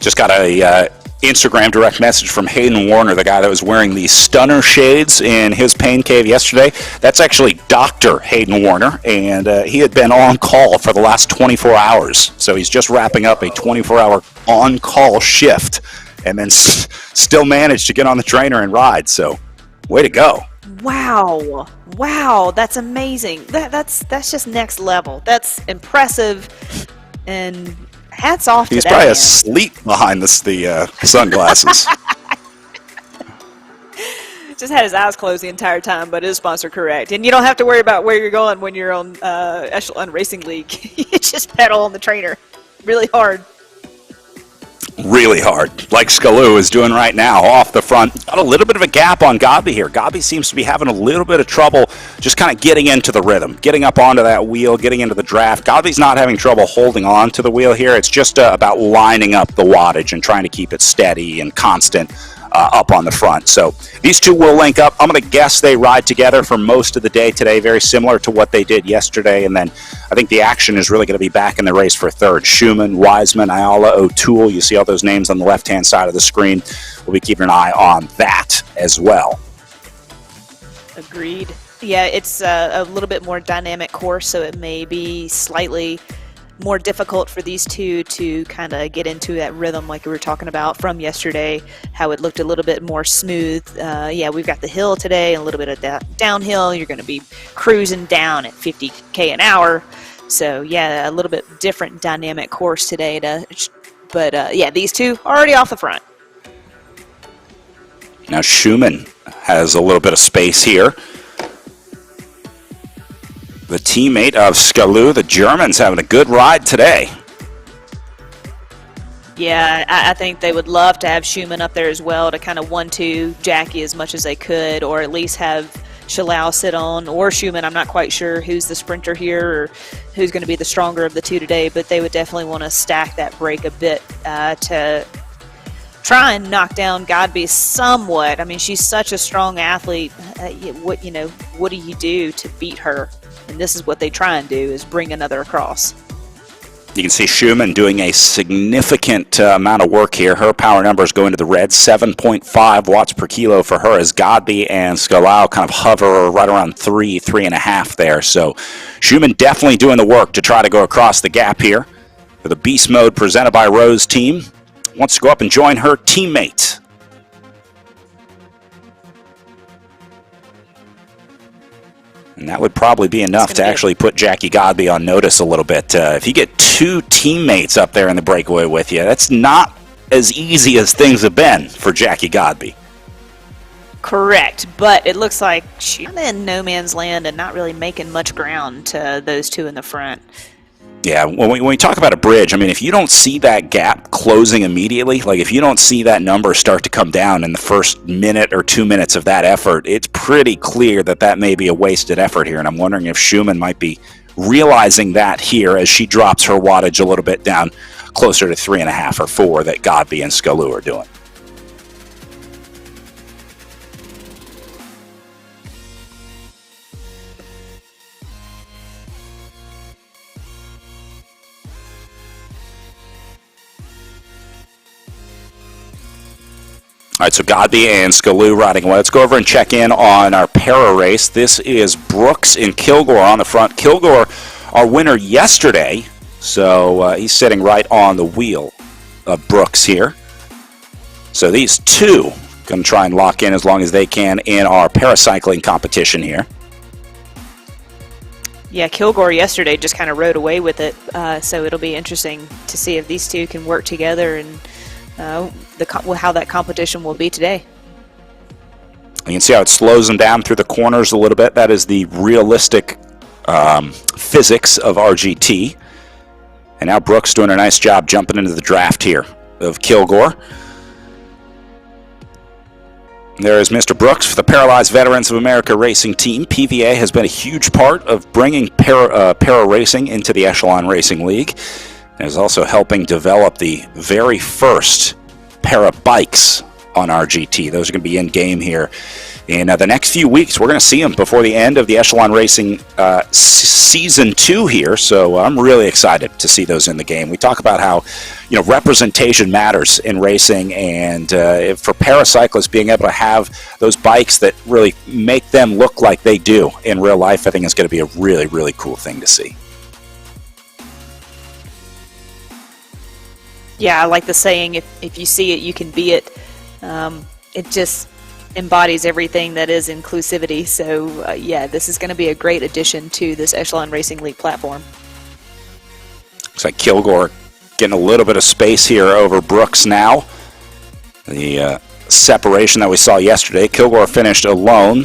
Just got a Instagram direct message from Hayden Warner, the guy that was wearing the stunner shades in his pain cave yesterday. That's actually Dr. Hayden Warner, and he had been on call for the last 24 hours. So he's just wrapping up a 24-hour on-call shift, and then still managed to get on the trainer and ride. So, way to go! Wow, that's amazing. That's just next level. That's impressive, and hats off to that. He's probably asleep behind the sunglasses. Just had his eyes closed the entire time, but his sponsor correct. And you don't have to worry about where you're going when you're on Echelon Racing League. You just pedal on the trainer really hard. Really hard, like Skaloo is doing right now off the front. Got a little bit of a gap on Godby here. Godby seems to be having a little bit of trouble just kind of getting into the rhythm, getting up onto that wheel, getting into the draft. Godby's not having trouble holding on to the wheel here. It's just about lining up the wattage and trying to keep it steady and constant up on the front. So these two will link up. I'm going to guess they ride together for most of the day today, very similar to what they did yesterday. And then I think the action is really going to be back in the race for third. Schumann, Wiseman, Ayala, O'Toole. You see all those names on the left-hand side of the screen. We'll be keeping an eye on that as well. Agreed. Yeah, it's a little bit more dynamic course, so it may be slightly more difficult for these two to kind of get into that rhythm like we were talking about from yesterday, how it looked a little bit more smooth. Yeah, we've got the hill today and a little bit of downhill. You're going to be cruising down at 50k an hour. So yeah, a little bit different dynamic course today. But yeah, these two are already off the front. Now Schumann has a little bit of space here. the teammate of Skalou. The Germans having a good ride today. Yeah, I think they would love to have Schumann up there as well to kind of 1-2 Jackie as much as they could, or at least have Shalau sit on, or Schumann. I'm not quite sure who's the sprinter here or who's going to be the stronger of the two today, but they would definitely want to stack that break a bit to try and knock down Godby somewhat. I mean, she's such a strong athlete. What do you do to beat her? And this is what they try and do, is bring another across. You can see Schumann doing a significant amount of work here. Her power numbers go into the red, 7.5 watts per kilo for her, as Godby and Skalou kind of hover right around 3.5 there. So Schumann definitely doing the work to try to go across the gap here. For the Beast Mode presented by Rose team, wants to go up and join her teammate. And that would probably be enough to actually put Jackie Godby on notice a little bit. If you get two teammates up there in the breakaway with you, that's not as easy as things have been for Jackie Godby. Correct, but it looks like she's in no man's land and not really making much ground to those two in the front. Yeah, when we talk about a bridge, I mean, if you don't see that gap closing immediately, like if you don't see that number start to come down in the first minute or 2 minutes of that effort, it's pretty clear that that may be a wasted effort here. And I'm wondering if Schumann might be realizing that here as she drops her wattage a little bit down closer to 3.5 or 4 that Godby and Skalou are doing. All right, so Godby and Skalou riding away. Let's go over and check in on our para race. This is Brooks and Kilgore on the front. Kilgore, our winner yesterday, so he's sitting right on the wheel of Brooks here. So these two going to try and lock in as long as they can in our paracycling competition here. Yeah, Kilgore yesterday just kind of rode away with it, so it'll be interesting to see if these two can work together and how that competition will be today. You can see how it slows them down through the corners a little bit. That is the realistic physics of RGT. And now Brooks doing a nice job jumping into the draft here of Kilgore. There is Mr. Brooks for the Paralyzed Veterans of America Racing Team. PVA has been a huge part of bringing para racing into the Echelon Racing League. And is also helping develop the very first para bikes on RGT. Those are going to be in game here in the next few weeks. We're going to see them before the end of the Echelon Racing Season 2 here, so I'm really excited to see those in the game. We talk about how representation matters in racing, and for paracyclists being able to have those bikes that really make them look like they do in real life, I think is going to be a really, really cool thing to see. Yeah, I like the saying, if you see it, you can be it. It just embodies everything that is inclusivity. So, yeah, this is going to be a great addition to this Echelon Racing League platform. Looks like Kilgore getting a little bit of space here over Brooks now. The separation that we saw yesterday, Kilgore finished alone.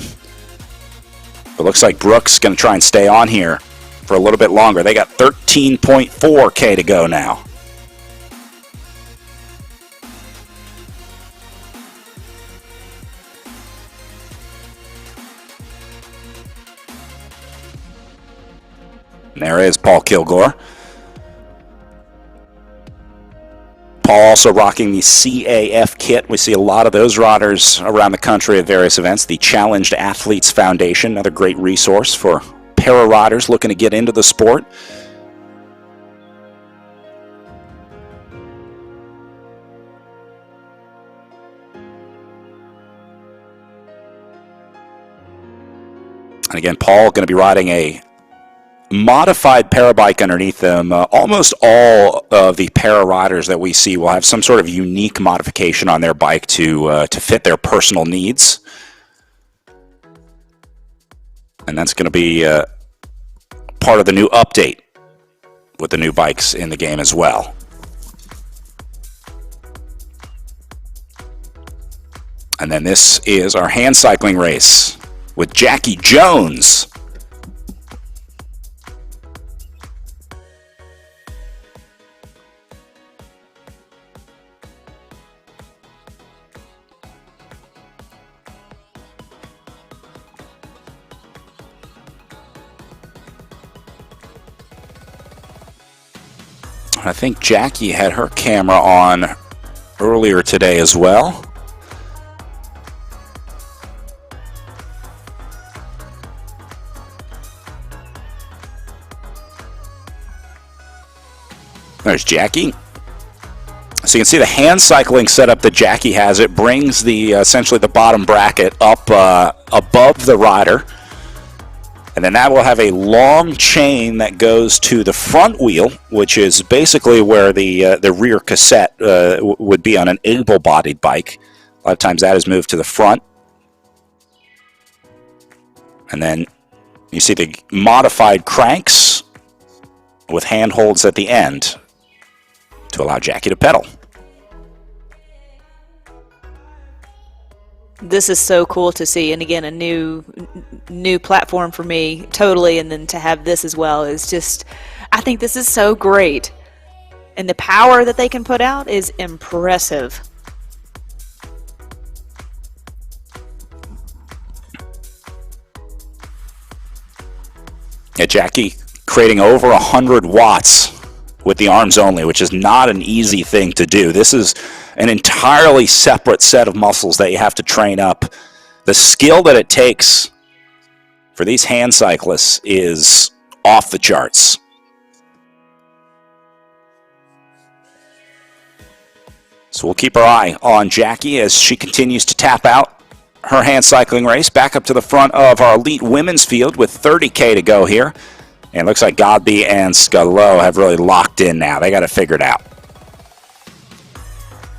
But looks like Brooks going to try and stay on here for a little bit longer. They got 13.4K to go now. And there is Paul Kilgore. Paul also rocking the CAF kit. We see a lot of those riders around the country at various events. The Challenged Athletes Foundation, another great resource for para riders looking to get into the sport. And again, Paul going to be riding a modified para bike underneath them. Almost all of the para riders that we see will have some sort of unique modification on their bike to fit their personal needs. And that's going to be part of the new update with the new bikes in the game as well. And then this is our hand cycling race with Jackie Jones I think Jackie had her camera on earlier today as well. There's Jackie. So you can see the hand cycling setup that Jackie has. It brings the essentially the bottom bracket up above the rider. And then that will have a long chain that goes to the front wheel, which is basically where the rear cassette would be on an able-bodied bike. A lot of times that is moved to the front. And then you see the modified cranks with handholds at the end to allow Jackie to pedal. This is so cool to see, and again, a new platform for me, totally, and then to have this as well is just, I think this is so great. And the power that they can put out is impressive. Yeah, Jackie creating over 100 watts with the arms only, which is not an easy thing to do. This is an entirely separate set of muscles that you have to train up. The skill that it takes for these hand cyclists is off the charts. So we'll keep our eye on Jackie as she continues to tap out her hand cycling race. Back up to the front of our elite women's field with 30K to go here. And it looks like Godby and Scallo have really locked in now. They got it figured out.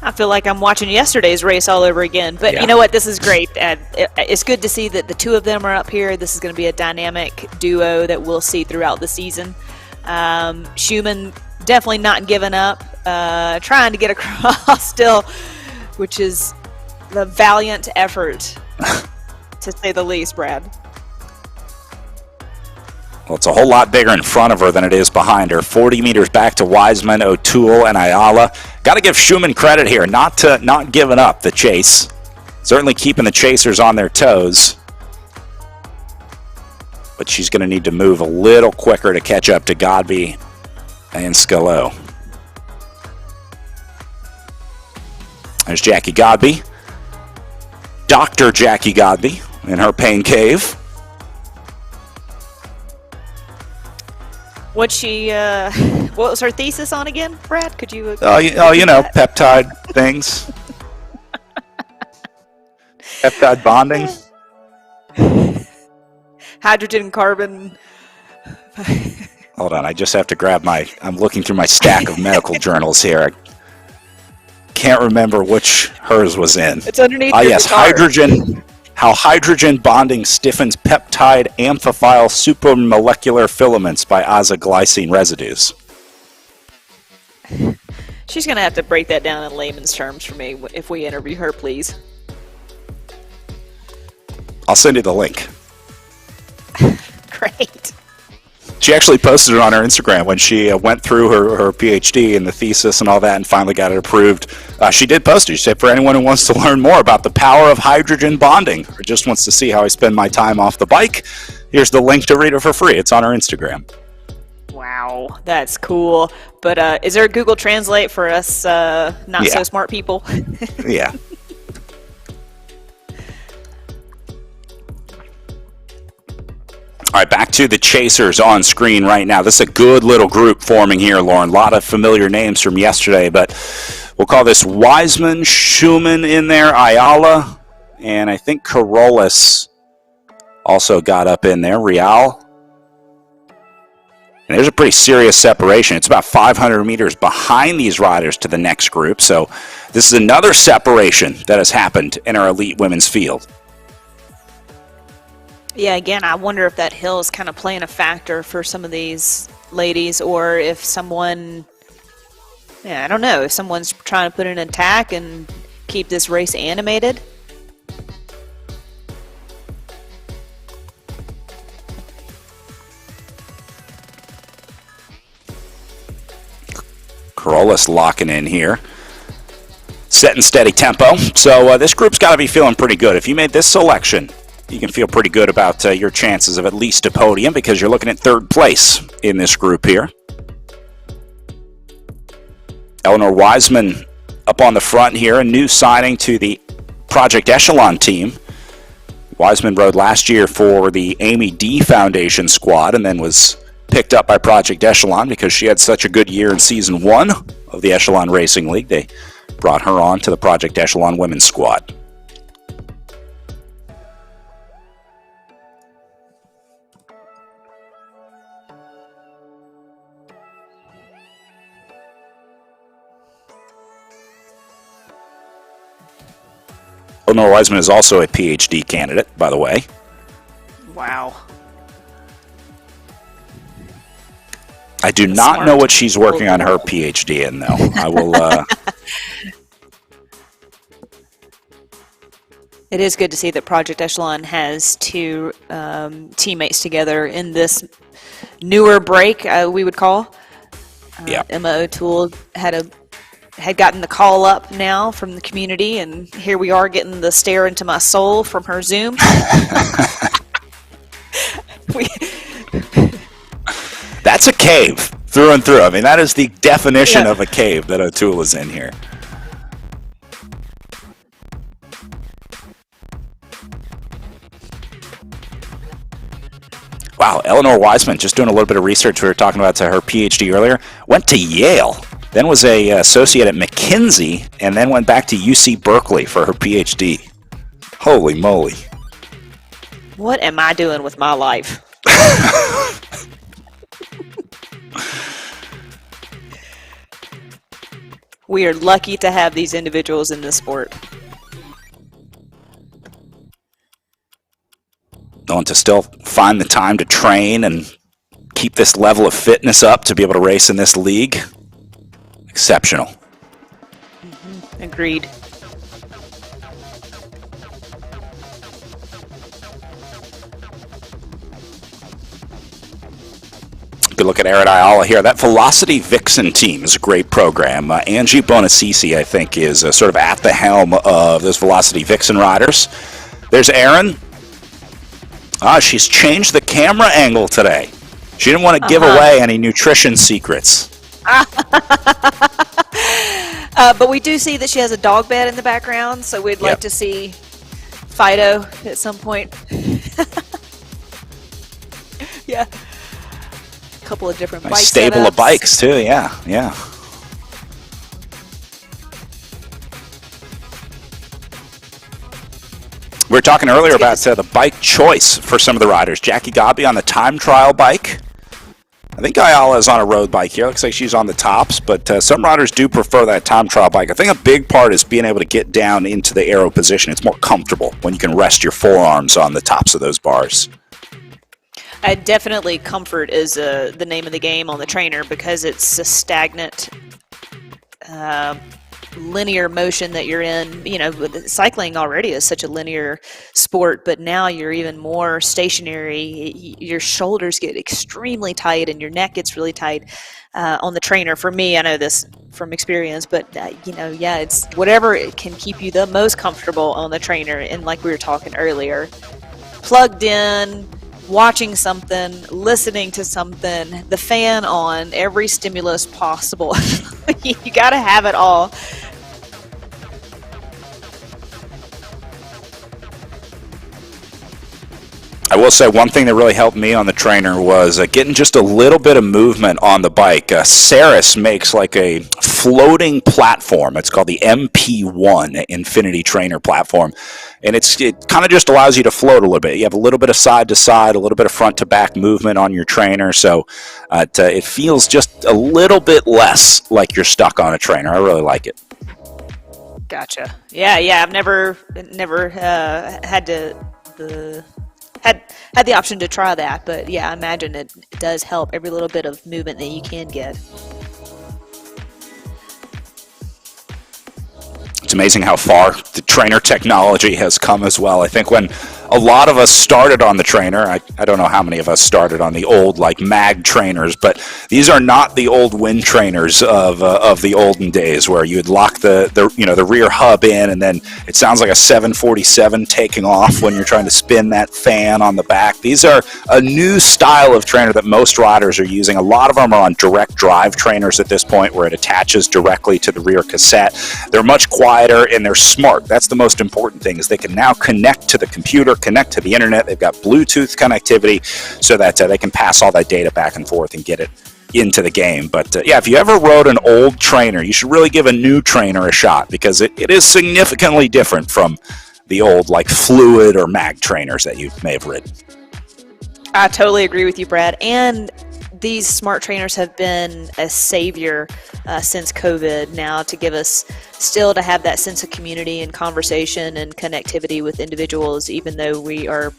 I feel like I'm watching yesterday's race all over again. But Yeah. You know what? This is great. It's good to see that the two of them are up here. This is going to be a dynamic duo that we'll see throughout the season. Schumann definitely not giving up, trying to get across still, which is the valiant effort, to say the least, Brad. Well, it's a whole lot bigger in front of her than it is behind her. 40 meters back to Wiseman, O'Toole, and Ayala. Got to give Schumann credit here, not giving up the chase. Certainly keeping the chasers on their toes. But she's going to need to move a little quicker to catch up to Godby and Scallo. There's Jackie Godby. Dr. Jackie Godby in her pain cave. What was her thesis on again, Brad? Could you? You know, peptide things. Peptide bonding. Hydrogen and carbon. Hold on, I just have to grab I'm looking through my stack of medical journals here. I can't remember which hers was in. It's underneath Ah, your yes, guitar. hydrogen. How hydrogen bonding stiffens peptide amphiphile supramolecular filaments by azoglycine residues. She's going to have to break that down in layman's terms for me if we interview her, please. I'll send you the link. Great. She actually posted it on her Instagram when she went through her PhD and the thesis and all that and finally got it approved. She did post it. She said, for anyone who wants to learn more about the power of hydrogen bonding or just wants to see how I spend my time off the bike, here's the link to read it for free. It's on her Instagram. Wow, that's cool. But is there a Google Translate for us not so smart people? Yeah. All right, back to the chasers on screen right now. This is a good little group forming here, Lauren. A lot of familiar names from yesterday, but we'll call this Wiseman, Schumann in there, Ayala, and I think Carolus also got up in there, Real. And there's a pretty serious separation. It's about 500 meters behind these riders to the next group, so this is another separation that has happened in our elite women's field. Yeah, again, I wonder if that hill is kind of playing a factor for some of these ladies, or if someone, I don't know, if someone's trying to put in an attack and keep this race animated. Carolus locking in here. Setting steady tempo. So this group's got to be feeling pretty good. If you made this selection, you can feel pretty good about your chances of at least a podium because you're looking at third place in this group here. Eleanor Wiseman up on the front here, a new signing to the Project Echelon team. Wiseman rode last year for the Amy D Foundation squad and then was picked up by Project Echelon because she had such a good year in Season 1 of the Echelon Racing League. They brought her on to the Project Echelon women's squad. Eleanor Wiseman is also a PhD candidate, by the way. Wow. I do not know what she's working on her PhD in, though. I will. It is good to see that Project Echelon has two teammates together in this newer break, we would call. Yeah. Emma O'Toole had gotten the call up now from the community, and here we are getting the stare into my soul from her Zoom. That's a cave through and through. I mean, that is the definition of a cave that O'Toole is in here. Wow, Eleanor Wiseman, just doing a little bit of research. We were talking about her PhD earlier. Went to Yale, then was a associate at McKinsey, and then went back to UC Berkeley for her PhD. Holy moly. What am I doing with my life? We are lucky to have these individuals in this sport. And to still find the time to train and keep this level of fitness up to be able to race in this league. Exceptional. Mm-hmm. Agreed. Good look at Arid Ayala here. That Velocity Vixen team is a great program. Angie Bonacisi, I think, is sort of at the helm of those Velocity Vixen riders. There's Erin. She's changed the camera angle today. She didn't want to give away any nutrition secrets. But we do see that she has a dog bed in the background, so we'd like to see Fido at some point. Yeah. A couple of different bike stable setups. Of bikes, too, yeah. We were talking earlier about the bike choice for some of the riders. Jackie Gobby on the time trial bike. I think Ayala is on a road bike here. Looks like she's on the tops, but some riders do prefer that time trial bike. I think a big part is being able to get down into the aero position. It's more comfortable when you can rest your forearms on the tops of those bars. Definitely comfort is the name of the game on the trainer because it's a stagnant linear motion that you're in. You know, cycling already is such a linear sport, but now you're even more stationary. Your shoulders get extremely tight and your neck gets really tight on the trainer. For me, I know this from experience, but it's whatever can keep you the most comfortable on the trainer. And like we were talking earlier, plugged in, watching something, listening to something, the fan on, every stimulus possible. You got to have it all. I will say one thing that really helped me on the trainer was getting just a little bit of movement on the bike. Saris makes like a floating platform. It's called the MP1 Infinity Trainer platform. And it kind of just allows you to float a little bit. You have a little bit of side to side, a little bit of front to back movement on your trainer. So it feels just a little bit less like you're stuck on a trainer. I really like it. Gotcha. Yeah. I've never had the option to try that, but yeah, I imagine it does help every little bit of movement that you can get. It's amazing how far the trainer technology has come as well. I think when a lot of us started on the trainer. I don't know how many of us started on the old like mag trainers, but these are not the old wind trainers of the olden days where you would lock the rear hub in, and then it sounds like a 747 taking off when you're trying to spin that fan on the back. These are a new style of trainer that most riders are using. A lot of them are on direct drive trainers at this point, where it attaches directly to the rear cassette. They're much quieter and they're smart. That's the most important thing, is they can now connect to the computer, connect to the internet. They've got Bluetooth connectivity so that they can pass all that data back and forth and get it into the game. But if you ever rode an old trainer, you should really give a new trainer a shot, because it is significantly different from the old like fluid or mag trainers that you may have ridden. I totally agree with you, Brad. And these smart trainers have been a savior since COVID now, to give us still to have that sense of community and conversation and connectivity with individuals. Even though we are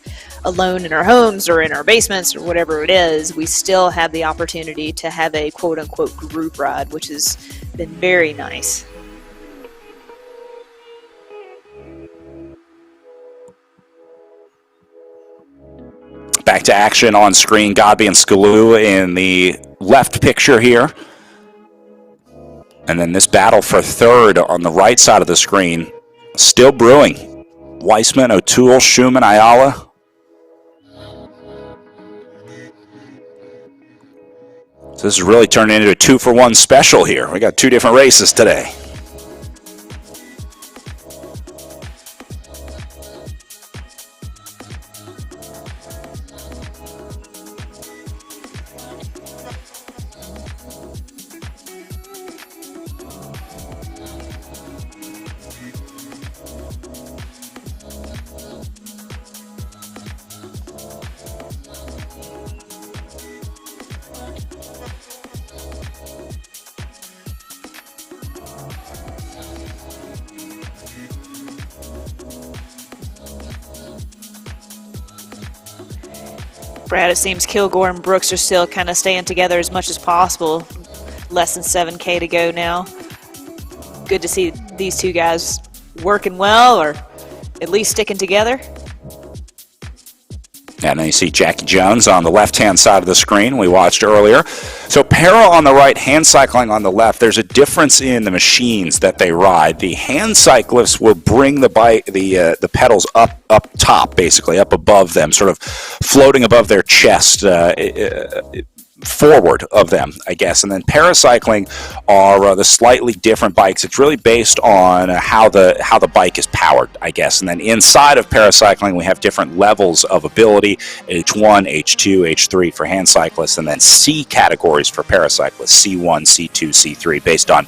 alone in our homes or in our basements or whatever it is, we still have the opportunity to have a quote-unquote group ride, which has been very nice. Back to action on screen. Godby and Skalou in the left picture here. And then this battle for third on the right side of the screen, still brewing. Weissman, O'Toole, Schumann, Ayala. So this is really turning into a 2-for-1 special here. We got two different races today. Brad, it seems Kilgore and Brooks are still kind of staying together as much as possible. Less than 7K to go now. Good to see these two guys working well, or at least sticking together. And then you see Jackie Jones on the left-hand side of the screen we watched earlier. So Para on the right, hand cycling on the left. There's a difference in the machines that they ride. The hand cyclists will bring the bike, the pedals up top, basically up above them, sort of floating above their chest, forward of them, I guess. And then paracycling are the slightly different bikes. It's really based on how the bike is powered, I guess. And then inside of paracycling, we have different levels of ability: H1, H2, H3 for hand cyclists, and then C categories for paracyclists: C1, C2, C3, based on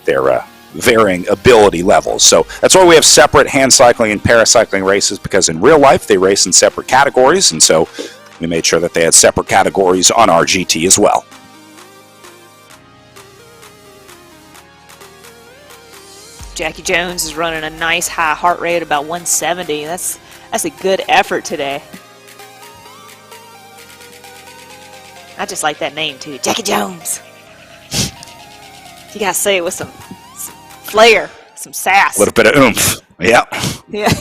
their varying ability levels. So that's why we have separate hand cycling and paracycling races, because in real life they race in separate categories, and so we made sure that they had separate categories on our GT as well. Jackie Jones is running a nice high heart rate, about 170. That's a good effort today. I just like that name too, Jackie Jones. You gotta say it with some flair, some sass. A little bit of oomph. Yeah. Yeah.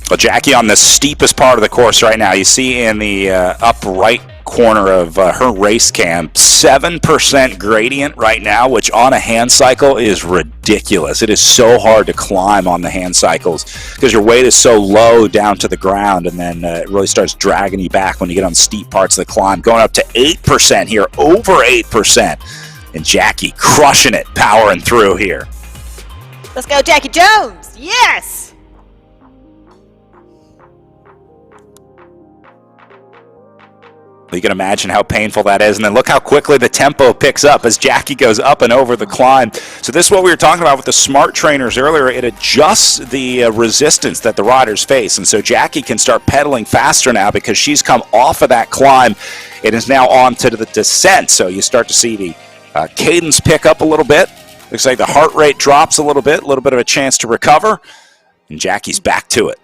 Well, Jackie on the steepest part of the course right now. You see in the up right corner of her race cam, 7% gradient right now, which on a hand cycle is ridiculous. It is so hard to climb on the hand cycles because your weight is so low down to the ground, and then it really starts dragging you back when you get on steep parts of the climb. Going up to 8% here, over 8%. And Jackie crushing it, powering through here. Let's go, Jackie Jones! Yes! You can imagine how painful that is. And then look how quickly the tempo picks up as Jackie goes up and over the climb. So this is what we were talking about with the smart trainers earlier. It adjusts the resistance that the riders face. And so Jackie can start pedaling faster now because she's come off of that climb. It is now on to the descent. So you start to see the cadence pick up a little bit. Looks like the heart rate drops a little bit of a chance to recover. And Jackie's back to it.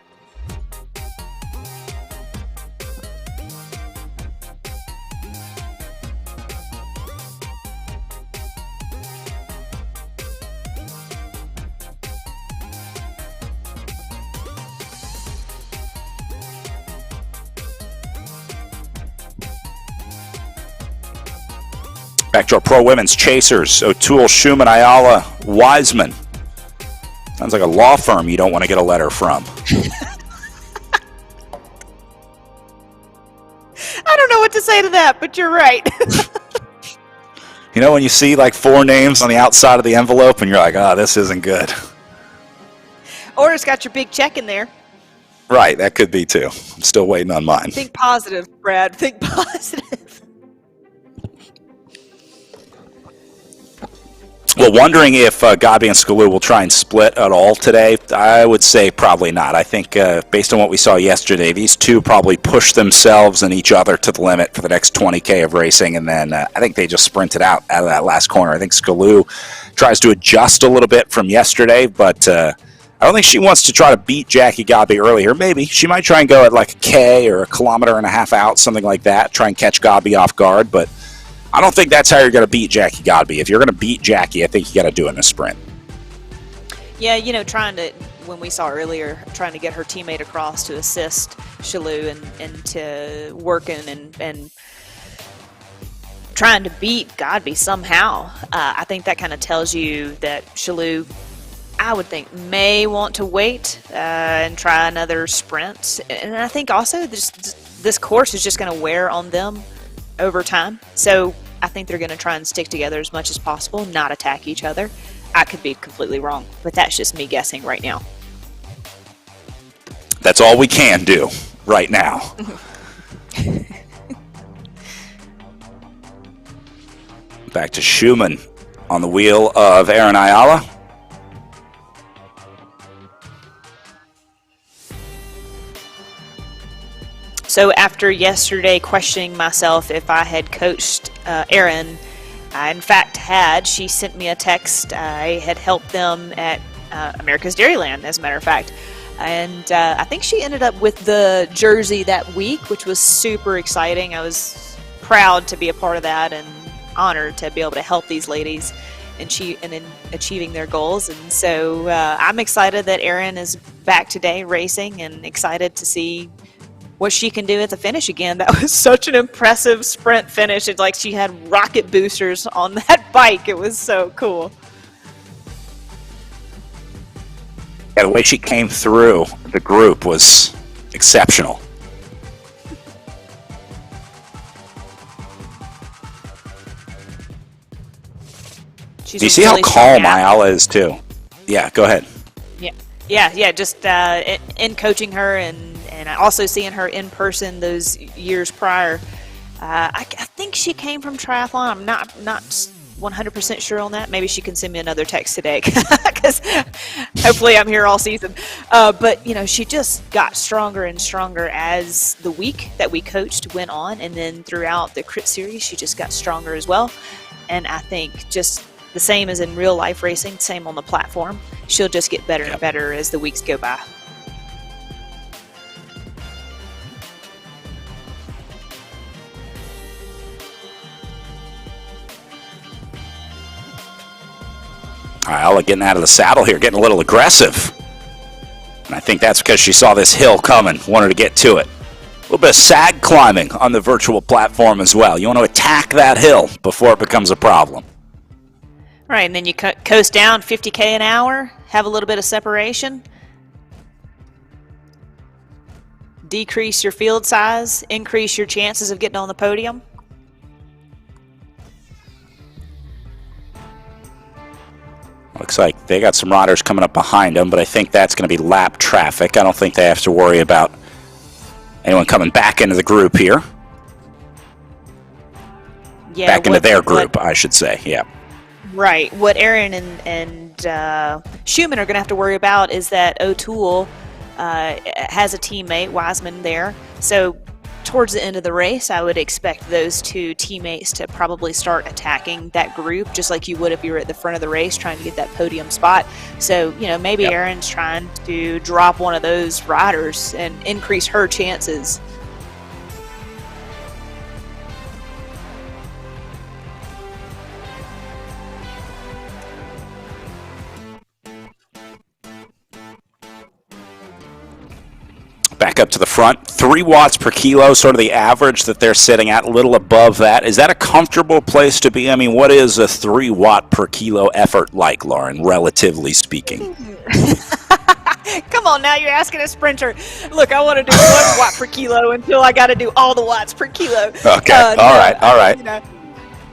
Back to our pro women's chasers. O'Toole, Schumann, Ayala, Wiseman. Sounds like a law firm you don't want to get a letter from. I don't know what to say to that, but you're right. You know when you see like 4 names on the outside of the envelope and you're like, oh, this isn't good. Or it's got your big check in there. Right, that could be too. I'm still waiting on mine. Think positive, Brad. Think positive. Well, wondering if Gabi and Skalou will try and split at all today. I would say probably not. I think based on what we saw yesterday, these two probably push themselves and each other to the limit for the next 20K of racing, and then I think they just sprinted out of that last corner. I think Skalou tries to adjust a little bit from yesterday, but I don't think she wants to try to beat Jackie Gabi earlier. Maybe she might try and go at like a K or a kilometer and a half out, something like that, try and catch Gabi off guard, but I don't think that's how you're going to beat Jackie Gabi. If you're going to beat Jackie, I think you got to do it in a sprint. Yeah, when we saw earlier, trying to get her teammate across to assist Shalou and to working and trying to beat Gabi somehow. I think that kind of tells you that Shalou, I would think, may want to wait and try another sprint. And I think also this course is just going to wear on them over time. So I think they're going to try and stick together as much as possible, not attack each other. I could be completely wrong, but that's just me guessing right now. That's all we can do right now. Back to Schumann on the wheel of Aaron Ayala. So after yesterday questioning myself if I had coached Erin, I in fact had. She sent me a text. I had helped them at America's Dairyland, as a matter of fact. And I think she ended up with the jersey that week, which was super exciting. I was proud to be a part of that and honored to be able to help these ladies in achieving their goals. And so I'm excited that Erin is back today racing and excited to see what she can do at the finish again. That was such an impressive sprint finish. It's like she had rocket boosters on that bike. It was so cool. Yeah, the way she came through the group was exceptional. Do you see really how calm Ayala is too? Yeah, go ahead. Yeah. Just in coaching her and also seeing her in person those years prior. I think she came from triathlon. I'm not 100% sure on that. Maybe she can send me another text today because hopefully I'm here all season. But she just got stronger and stronger as the week that we coached went on, and then throughout the crit series, she just got stronger as well. And I think just the same as in real life racing, same on the platform. She'll just get better and better as the weeks go by. Ayala getting out of the saddle here, getting a little aggressive. And I think that's because she saw this hill coming, wanted to get to it. A little bit of sag climbing on the virtual platform as well. You want to attack that hill before it becomes a problem. Right, and then you coast down 50K an hour, have a little bit of separation, decrease your field size, increase your chances of getting on the podium. Looks like they got some riders coming up behind them, but I think that's going to be lap traffic. I don't think they have to worry about anyone coming back into the group here. Yeah, back into their group, I should say, yeah. Right. What Erin and Schumann are going to have to worry about is that O'Toole has a teammate, Wiseman, there. So towards the end of the race, I would expect those two teammates to probably start attacking that group, just like you would if you were at the front of the race trying to get that podium spot. So, maybe Erin's trying to drop one of those riders and increase her chances. back up to the front. 3 watts per kilo, sort of the average that they're sitting at, a little above that. Is that a comfortable place to be? I mean, what is a 3 watt per kilo effort like, Lauren, relatively speaking? Come on, now you're asking a sprinter. Look, I want to do 1 watt per kilo until I got to do all the watts per kilo. Okay, all right. You know,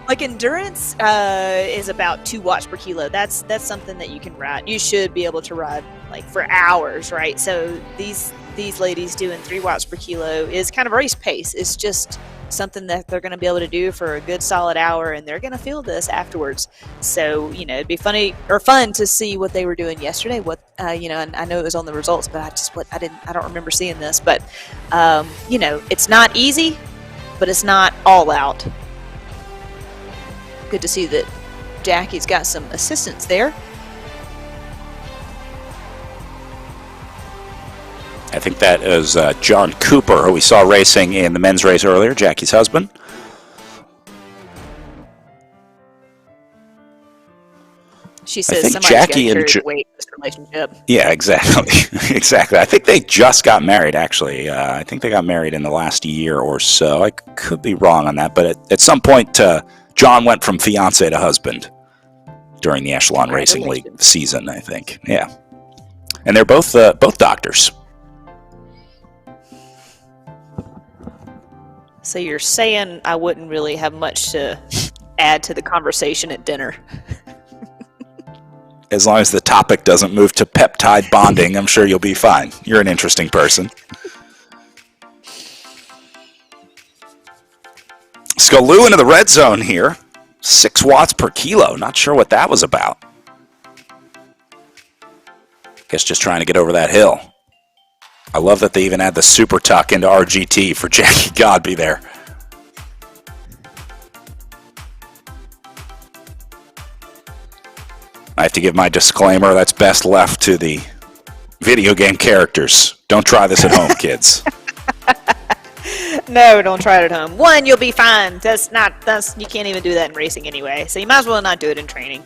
like endurance is about 2 watts per kilo. That's something that you can ride. You should be able to ride like for hours, right? So these ladies doing 3 watts per kilo is kind of race pace. It's just something that they're going to be able to do for a good solid hour, and they're going to feel this afterwards. So it'd be fun to see what they were doing yesterday. What and I know it was on the results, but I don't remember seeing this. But it's not easy, but it's not all out. Good to see that Jackie's got some assistance there. I think that is John Cooper, who we saw racing in the men's race earlier, Jackie's husband. She says somebody's got to carry the weight in this relationship. Yeah, exactly. Exactly. I think they just got married, actually. I think they got married in the last year or so. I could be wrong on that, but at some point, John went from fiance to husband during the Echelon Racing League season, I think. Yeah. And they're both doctors. So you're saying I wouldn't really have much to add to the conversation at dinner? As long as the topic doesn't move to peptide bonding, I'm sure you'll be fine. You're an interesting person. Skaloo into the red zone here. 6 watts per kilo. Not sure what that was about. Guess just trying to get over that hill. I love that they even add the super tuck into RGT for Jackie Godby there. I have to give my disclaimer, that's best left to the video game characters. Don't try this at home, kids. No, don't try it at home. 1, you'll be fine. You can't even do that in racing anyway, so you might as well not do it in training.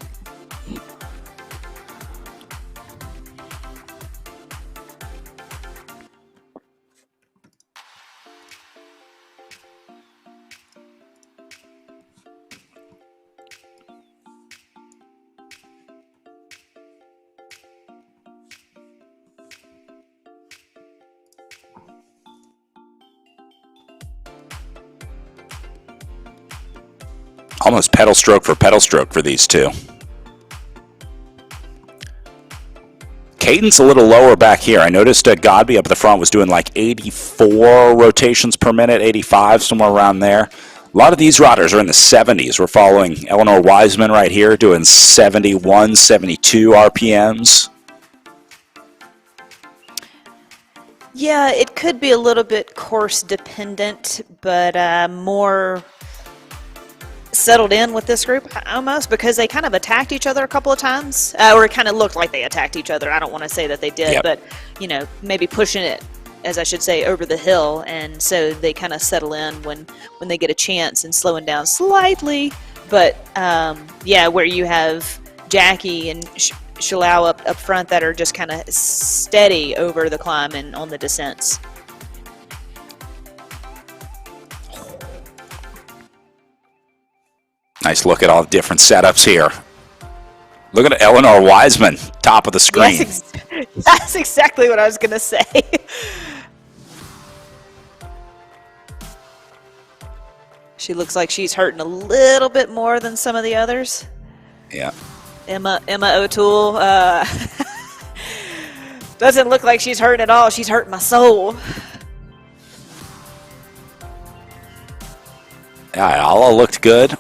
Almost pedal stroke for these two. Cadence a little lower back here. I noticed Godby up at the front was doing like 84 rotations per minute, 85, somewhere around there. A lot of these riders are in the 70s. We're following Eleanor Wiseman right here doing 71, 72 RPMs. Yeah, it could be a little bit course dependent, but more settled in with this group almost, because they kind of attacked each other a couple of times, or it kind of looked like they attacked each other. I don't want to say that they did, but maybe pushing it, as I should say, over the hill, and so they kind of settle in when they get a chance and slowing down slightly. But where you have Jackie and Shalao up front that are just kind of steady over the climb and on the descents. Nice look at all the different setups here. Look at Eleanor Wiseman, top of the screen. That's exactly what I was going to say. She looks like she's hurting a little bit more than some of the others. Yeah. Emma O'Toole doesn't look like she's hurting at all. She's hurting my soul. Yeah, all looked good.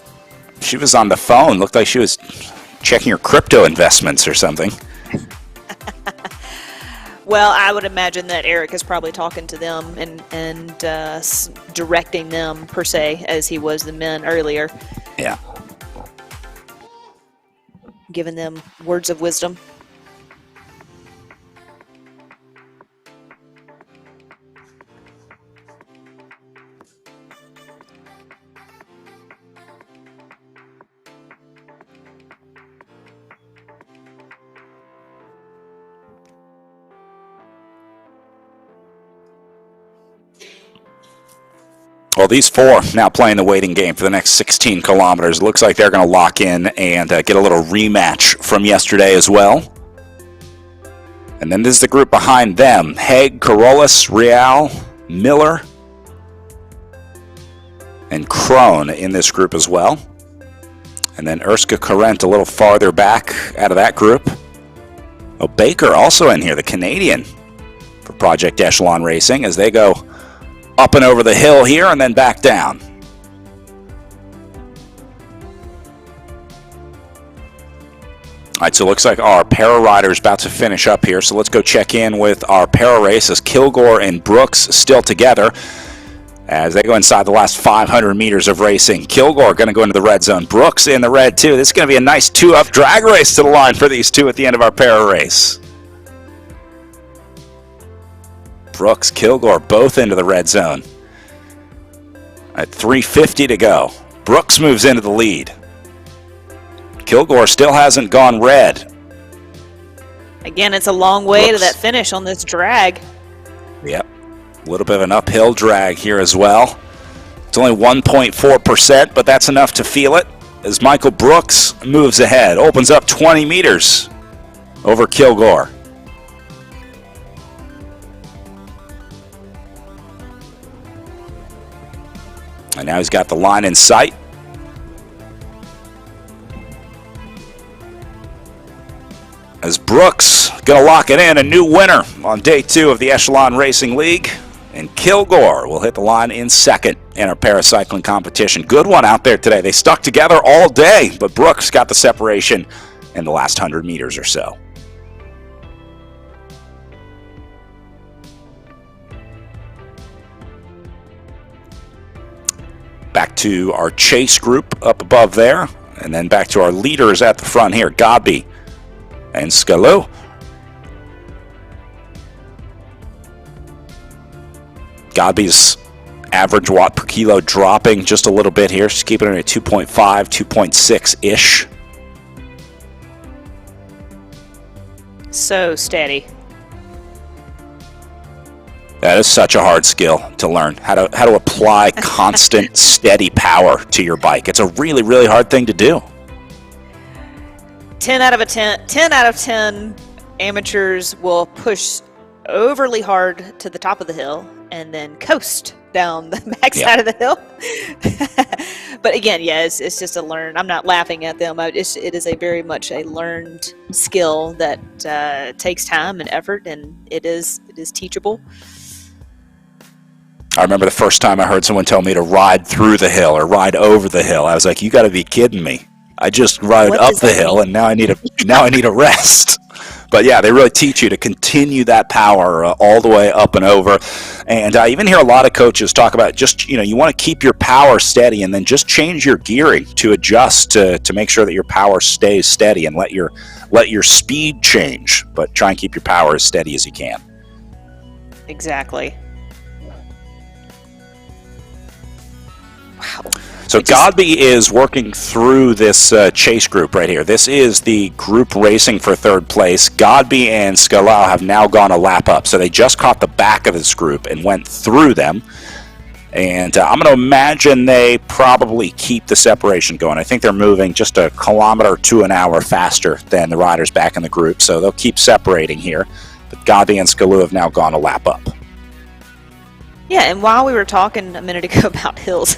She was on the phone. Looked like she was checking her crypto investments or something. Well, I would imagine that Eric is probably talking to them and directing them, per se, as he was the men earlier. Yeah. Giving them words of wisdom. Well, these four now playing the waiting game for the next 16 kilometers. Looks like they're going to lock in and get a little rematch from yesterday as well. And then this is the group behind them. Haig, Carolus, Real, Miller, and Crone in this group as well. And then Erska Corrent a little farther back out of that group. Oh, Baker also in here, the Canadian for Project Echelon Racing, as they go up and over the hill here and then back down. All right, so it looks like our para rider is about to finish up here. So let's go check in with our para races. Kilgore and Brooks still together as they go inside the last 500 meters of racing. Kilgore going to go into the red zone. Brooks in the red too. This is going to be a nice 2-up drag race to the line for these two at the end of our para race. Brooks, Kilgore, both into the red zone. At 3:50 to go. Brooks moves into the lead. Kilgore still hasn't gone red. Again, it's a long way Brooks. to that finish on this drag. Yep. A little bit of an uphill drag here as well. It's only 1.4%, but that's enough to feel it as Michael Brooks moves ahead. Opens up 20 meters over Kilgore. And now he's got the line in sight. As Brooks going to lock it in, a new winner on day 2 of the Echelon Racing League. And Kilgore will hit the line in second in our paracycling competition. Good one out there today. They stuck together all day, but Brooks got the separation in the last 100 meters or so. Back to our chase group up above there, and then back to our leaders at the front here, Godby and Scalou. Godby's average watt per kilo dropping just a little bit here. She's keeping it at 2.5, 2.6-ish. So steady. That is such a hard skill to learn, how to apply constant, steady power to your bike. It's a really, really hard thing to do. 10 out of 10 amateurs will push overly hard to the top of the hill and then coast down the back side of the hill. But again, yeah, it's just a learn. I'm not laughing at them. It is a very much a learned skill that takes time and effort, and it is teachable. I remember the first time I heard someone tell me to ride through the hill or ride over the hill. I was like, you got to be kidding me. I just rode up the hill and now I need a rest. But yeah, they really teach you to continue that power all the way up and over. And I even hear a lot of coaches talk about just, you want to keep your power steady and then just change your gearing to adjust to make sure that your power stays steady and let your speed change, but try and keep your power as steady as you can. Exactly. Wow. So Godby is working through this chase group right here. This is the group racing for third place. Godby and Scalou have now gone a lap up. So they just caught the back of this group and went through them. And I'm going to imagine they probably keep the separation going. I think they're moving just a kilometer to an hour faster than the riders back in the group. So they'll keep separating here. But Godby and Scalou have now gone a lap up. Yeah, and while we were talking a minute ago about hills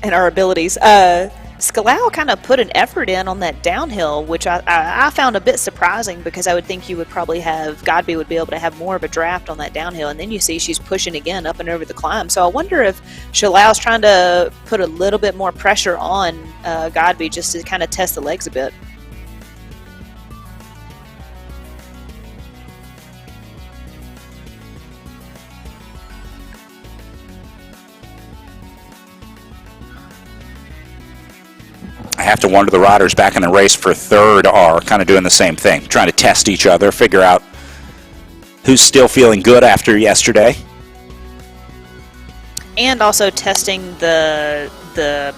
and our abilities, Scalou kind of put an effort in on that downhill, which I found a bit surprising because I would think you would probably have, Godby would be able to have more of a draft on that downhill, and then you see she's pushing again up and over the climb. So I wonder if Scalou's trying to put a little bit more pressure on Godby just to kind of test the legs a bit. I have to wonder the riders back in the race for third are kind of doing the same thing, trying to test each other, figure out who's still feeling good after yesterday. And also testing the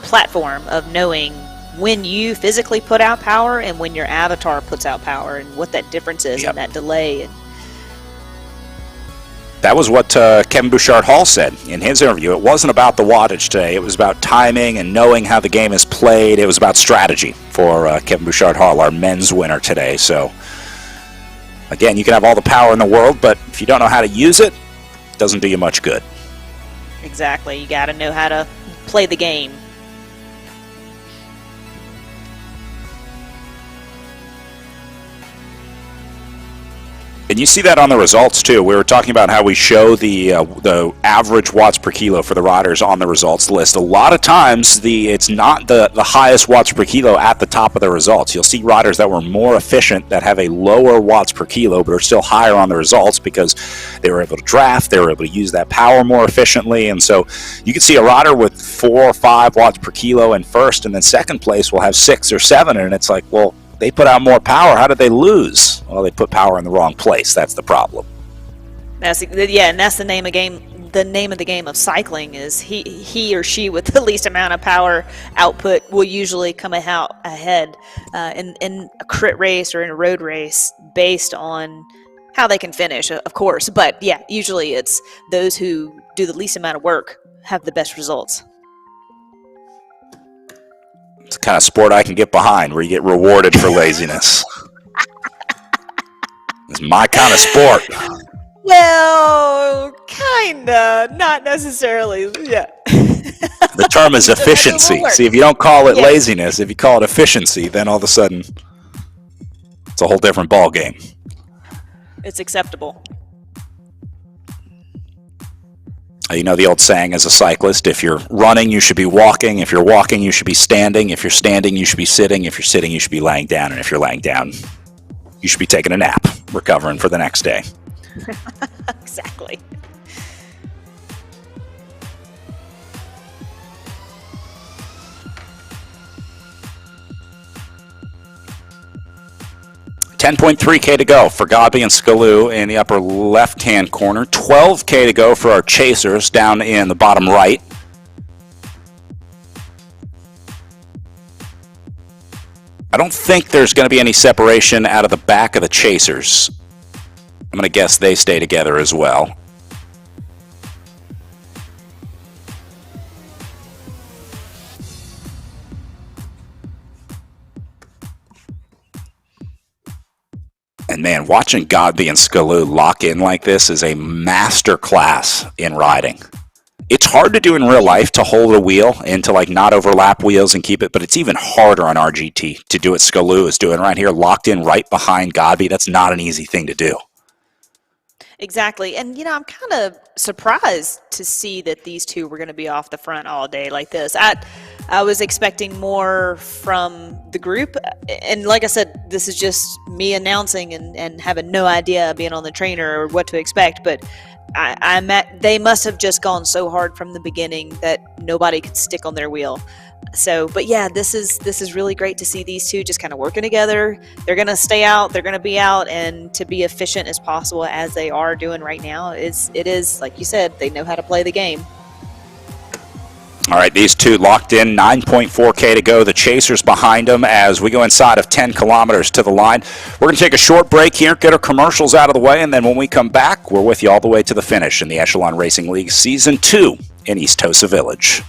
platform of knowing when you physically put out power and when your avatar puts out power and what that difference is in that delay. That was what Kevin Bouchard-Hall said in his interview. It wasn't about the wattage today. It was about timing and knowing how the game is played. It was about strategy for Kevin Bouchard-Hall, our men's winner today. So, again, you can have all the power in the world, but if you don't know how to use it, it doesn't do you much good. Exactly. You got to know how to play the game. And you see that on the results, too. We were talking about how we show the average watts per kilo for the riders on the results list. A lot of times, it's not the highest watts per kilo at the top of the results. You'll see riders that were more efficient that have a lower watts per kilo, but are still higher on the results because they were able to draft, they were able to use that power more efficiently. And so you can see a rider with 4 or 5 watts per kilo in first, and then second place will have 6 or 7, and it's like, well, they put out more power. How did they lose? Well, they put power in the wrong place. That's the problem. And that's the name of game. The name of the game of cycling is he or she with the least amount of power output will usually come out ahead in a crit race or in a road race based on how they can finish, of course. But yeah, usually it's those who do the least amount of work have the best results. It's the kind of sport I can get behind where you get rewarded for laziness. It's my kind of sport. Well, kinda, not necessarily. Yeah. The term is efficiency. See, if you don't call it laziness, if you call it efficiency, then all of a sudden it's a whole different ball game. It's acceptable. You know the old saying as a cyclist, if you're running, you should be walking. If you're walking, you should be standing. If you're standing, you should be sitting. If you're sitting, you should be laying down. And if you're laying down, you should be taking a nap, recovering for the next day. Exactly. $10.3K to go for Godby and Skaloo in the upper left-hand corner. $12K to go for our chasers down in the bottom right. I don't think there's going to be any separation out of the back of the chasers. I'm going to guess they stay together as well. And man, watching Godby and Skaloo lock in like this is a master class in riding. It's hard to do in real life to hold a wheel and to like not overlap wheels and keep it, but it's even harder on RGT to do what Skaloo is doing right here, locked in right behind Godby. That's not an easy thing to do. Exactly. And, I'm kind of surprised to see that these two were going to be off the front all day like this. I was expecting more from the group. And like I said, this is just me announcing and having no idea being on the trainer or what to expect. But they must have just gone so hard from the beginning that nobody could stick on their wheel. So, but yeah, this is really great to see these two just kind of working together. They're going to stay out, they're going to be out, and to be efficient as possible as they are doing right now, it is, like you said, they know how to play the game. All right, these two locked in, 9.4K to go. The chasers behind them as we go inside of 10 kilometers to the line. We're going to take a short break here, get our commercials out of the way, and then when we come back, we're with you all the way to the finish in the Echelon Racing League Season 2 in East Tosa Village.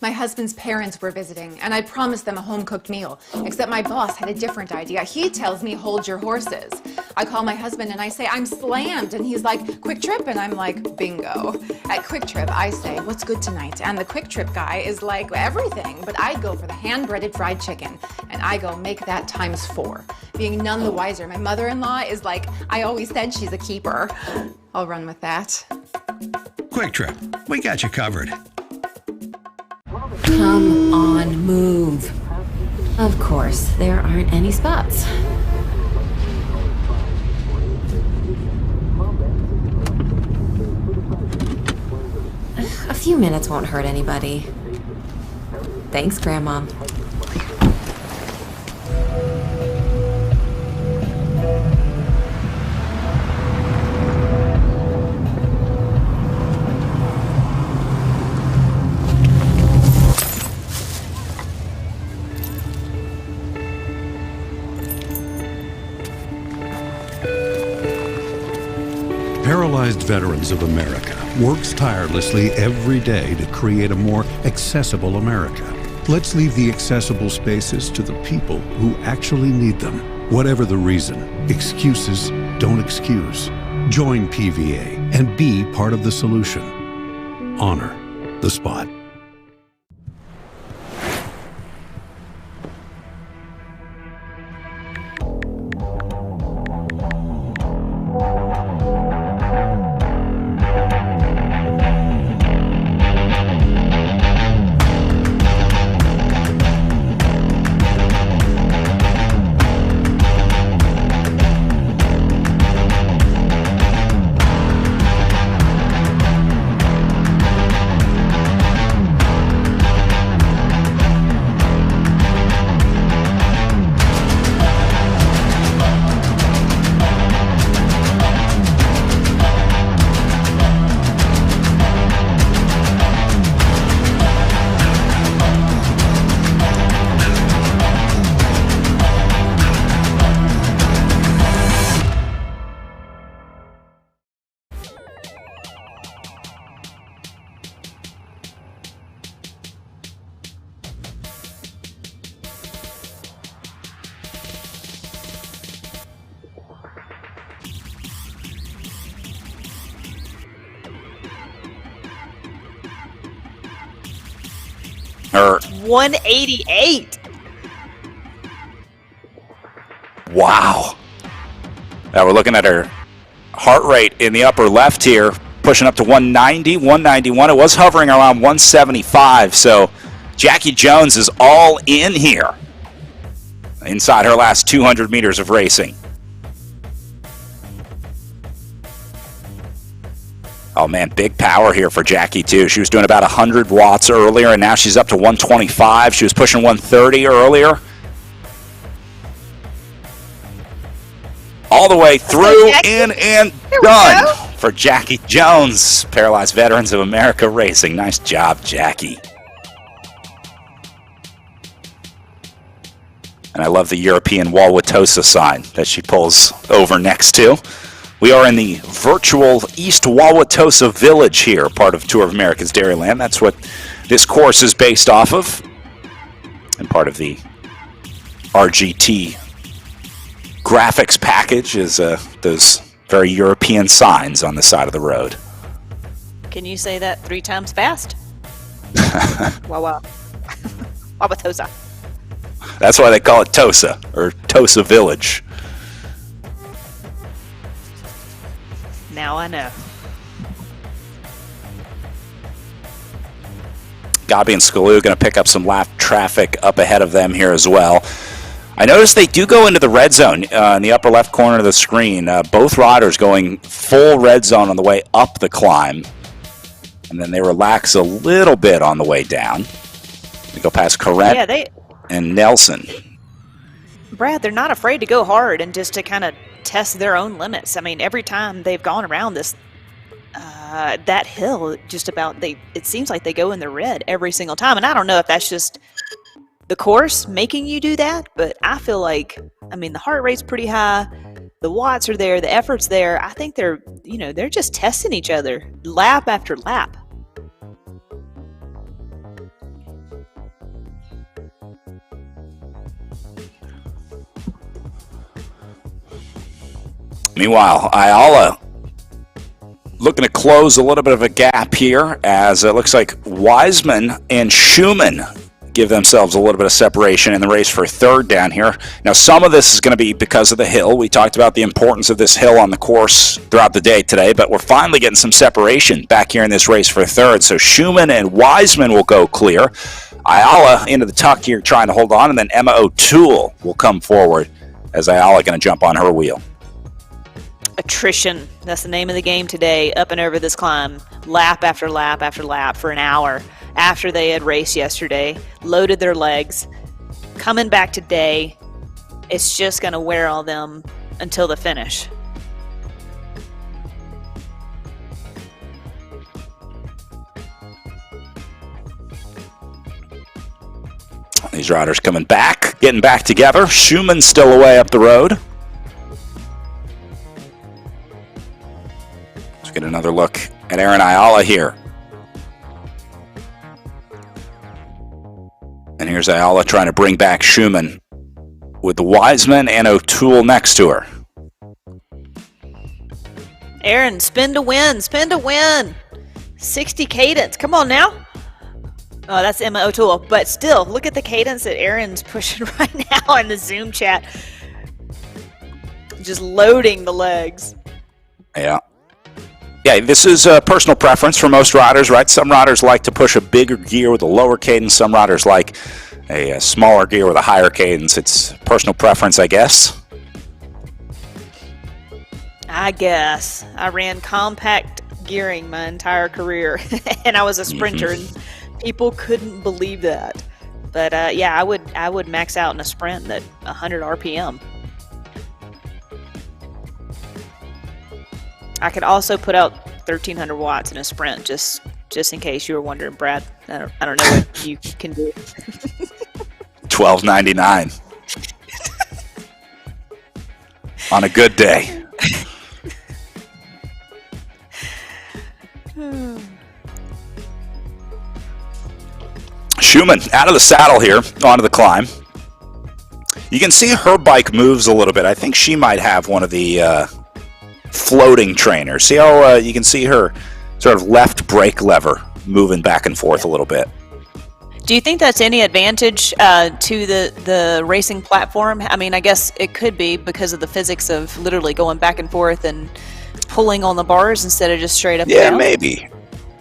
My husband's parents were visiting, and I promised them a home-cooked meal, except my boss had a different idea. He tells me, hold your horses. I call my husband and I say, I'm slammed, and he's like, Quick Trip, and I'm like, bingo. At Quick Trip, I say, what's good tonight? And the Quick Trip guy is like, everything, but I go for the hand-breaded fried chicken, and I go, make that ×4. Being none the wiser, my mother-in-law is like, I always said she's a keeper. I'll run with that. Quick Trip, we got you covered. Come on, move. Of course, there aren't any spots. few minutes won't hurt anybody. Thanks, Grandma. Paralyzed Veterans of America works tirelessly every day to create a more accessible America. Let's leave the accessible spaces to the people who actually need them. Whatever the reason, excuses don't excuse. Join PVA and be part of the solution. Honor the spot. Her 188. Wow. Now we're looking at her heart rate in the upper left here, pushing up to 190, 191. It was hovering around 175, so Jackie Jones is all in here inside her last 200 meters of racing. Oh man, big power here for Jackie too. She was doing about 100 watts earlier, and now she's up to 125. She was pushing 130 earlier. All the way through, in, and done for Jackie Jones, Paralyzed Veterans of America Racing. Nice job, Jackie. And I love the European Wauwatosa sign that she pulls over next to. We are in the virtual East Wauwatosa Village here, part of Tour of America's Dairyland. That's what this course is based off of, and part of the RGT graphics package is those very European signs on the side of the road. Can you say that 3 times fast? Wauwatosa. That's why they call it Tosa, or Tosa Village. Now I know. Gabi and Skaloo going to pick up some lap traffic up ahead of them here as well. I noticed they do go into the red zone in the upper left corner of the screen. Both riders going full red zone on the way up the climb. And then they relax a little bit on the way down. They go past Corrette and Nelson. Brad, they're not afraid to go hard and just to kind of test their own limits. I mean, every time they've gone around this, that hill, just about, it seems like they go in the red every single time. And I don't know if that's just the course making you do that, but I feel like, I mean, the heart rate's pretty high, the watts are there, the effort's there. I think they're just testing each other lap after lap. Meanwhile, Ayala looking to close a little bit of a gap here, as it looks like Wiseman and Schumann give themselves a little bit of separation in the race for third down here. Now, some of this is going to be because of the hill. We talked about the importance of this hill on the course throughout the day today, but we're finally getting some separation back here in this race for third. So Schumann and Wiseman will go clear. Ayala into the tuck here trying to hold on, and then Emma O'Toole will come forward as Ayala going to jump on her wheel. attrition. That's the name of the game today, up and over this climb, lap after lap after lap for an hour after they had raced yesterday, loaded their legs. Coming back today, it's just going to wear on them until the finish. These riders coming back, getting back together. Schumann's still away up the road. Let's get another look at Aaron Ayala here. And here's Ayala trying to bring back Schumann with the Wiseman and O'Toole next to her. Aaron, spin to win, spin to win. 60 cadence, come on now. Oh, that's Emma O'Toole. But still, look at the cadence that Aaron's pushing right now in the Zoom chat. Just loading the legs. Yeah. Yeah, this is a personal preference for most riders, right? Some riders like to push a bigger gear with a lower cadence. Some riders like a smaller gear with a higher cadence. It's personal preference, I guess. I guess. I ran compact gearing my entire career, and I was a sprinter, and people couldn't believe that. But yeah, I would max out in a sprint at 100 RPM. I could also put out 1,300 watts in a sprint, just in case you were wondering, Brad. I don't know what you can do. $12.99 on a good day. Schumann out of the saddle here, onto the climb. You can see her bike moves a little bit. I think she might have one of the floating trainers. See how you can see her sort of left brake lever moving back and forth a little bit. Do you think that's any advantage to the racing platform? I mean, I guess it could be because of the physics of literally going back and forth and pulling on the bars instead of just straight up and down? Yeah, maybe.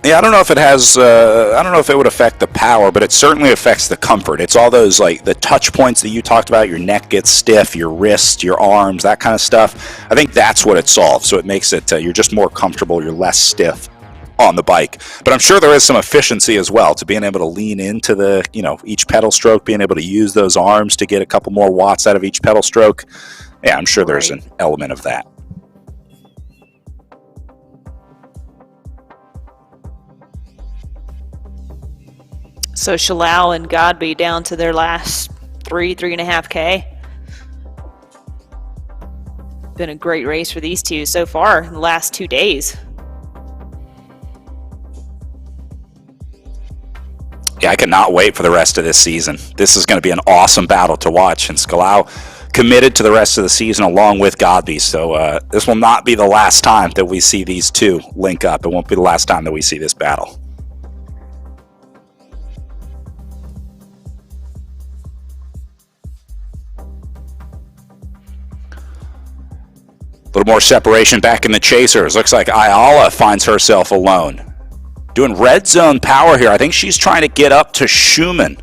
Yeah, I don't know if it has, I don't know if it would affect the power, but it certainly affects the comfort. It's all those, like, the touch points that you talked about. Your neck gets stiff, your wrist, your arms, that kind of stuff. I think that's what it solves. So it makes it, you're just more comfortable, you're less stiff on the bike. But I'm sure there is some efficiency as well to being able to lean into the, each pedal stroke, being able to use those arms to get a couple more watts out of each pedal stroke. Yeah, I'm sure there's an element of that. So Shalal and Godby down to their last 3.5K. Been a great race for these two so far in the last 2 days. Yeah, I cannot wait for the rest of this season. This is going to be an awesome battle to watch, and Scalau committed to the rest of the season along with Godby. So this will not be the last time that we see these two link up. It won't be the last time that we see this battle. A little more separation back in the chasers. Looks like Ayala finds herself alone. Doing red zone power here. I think she's trying to get up to Schumann.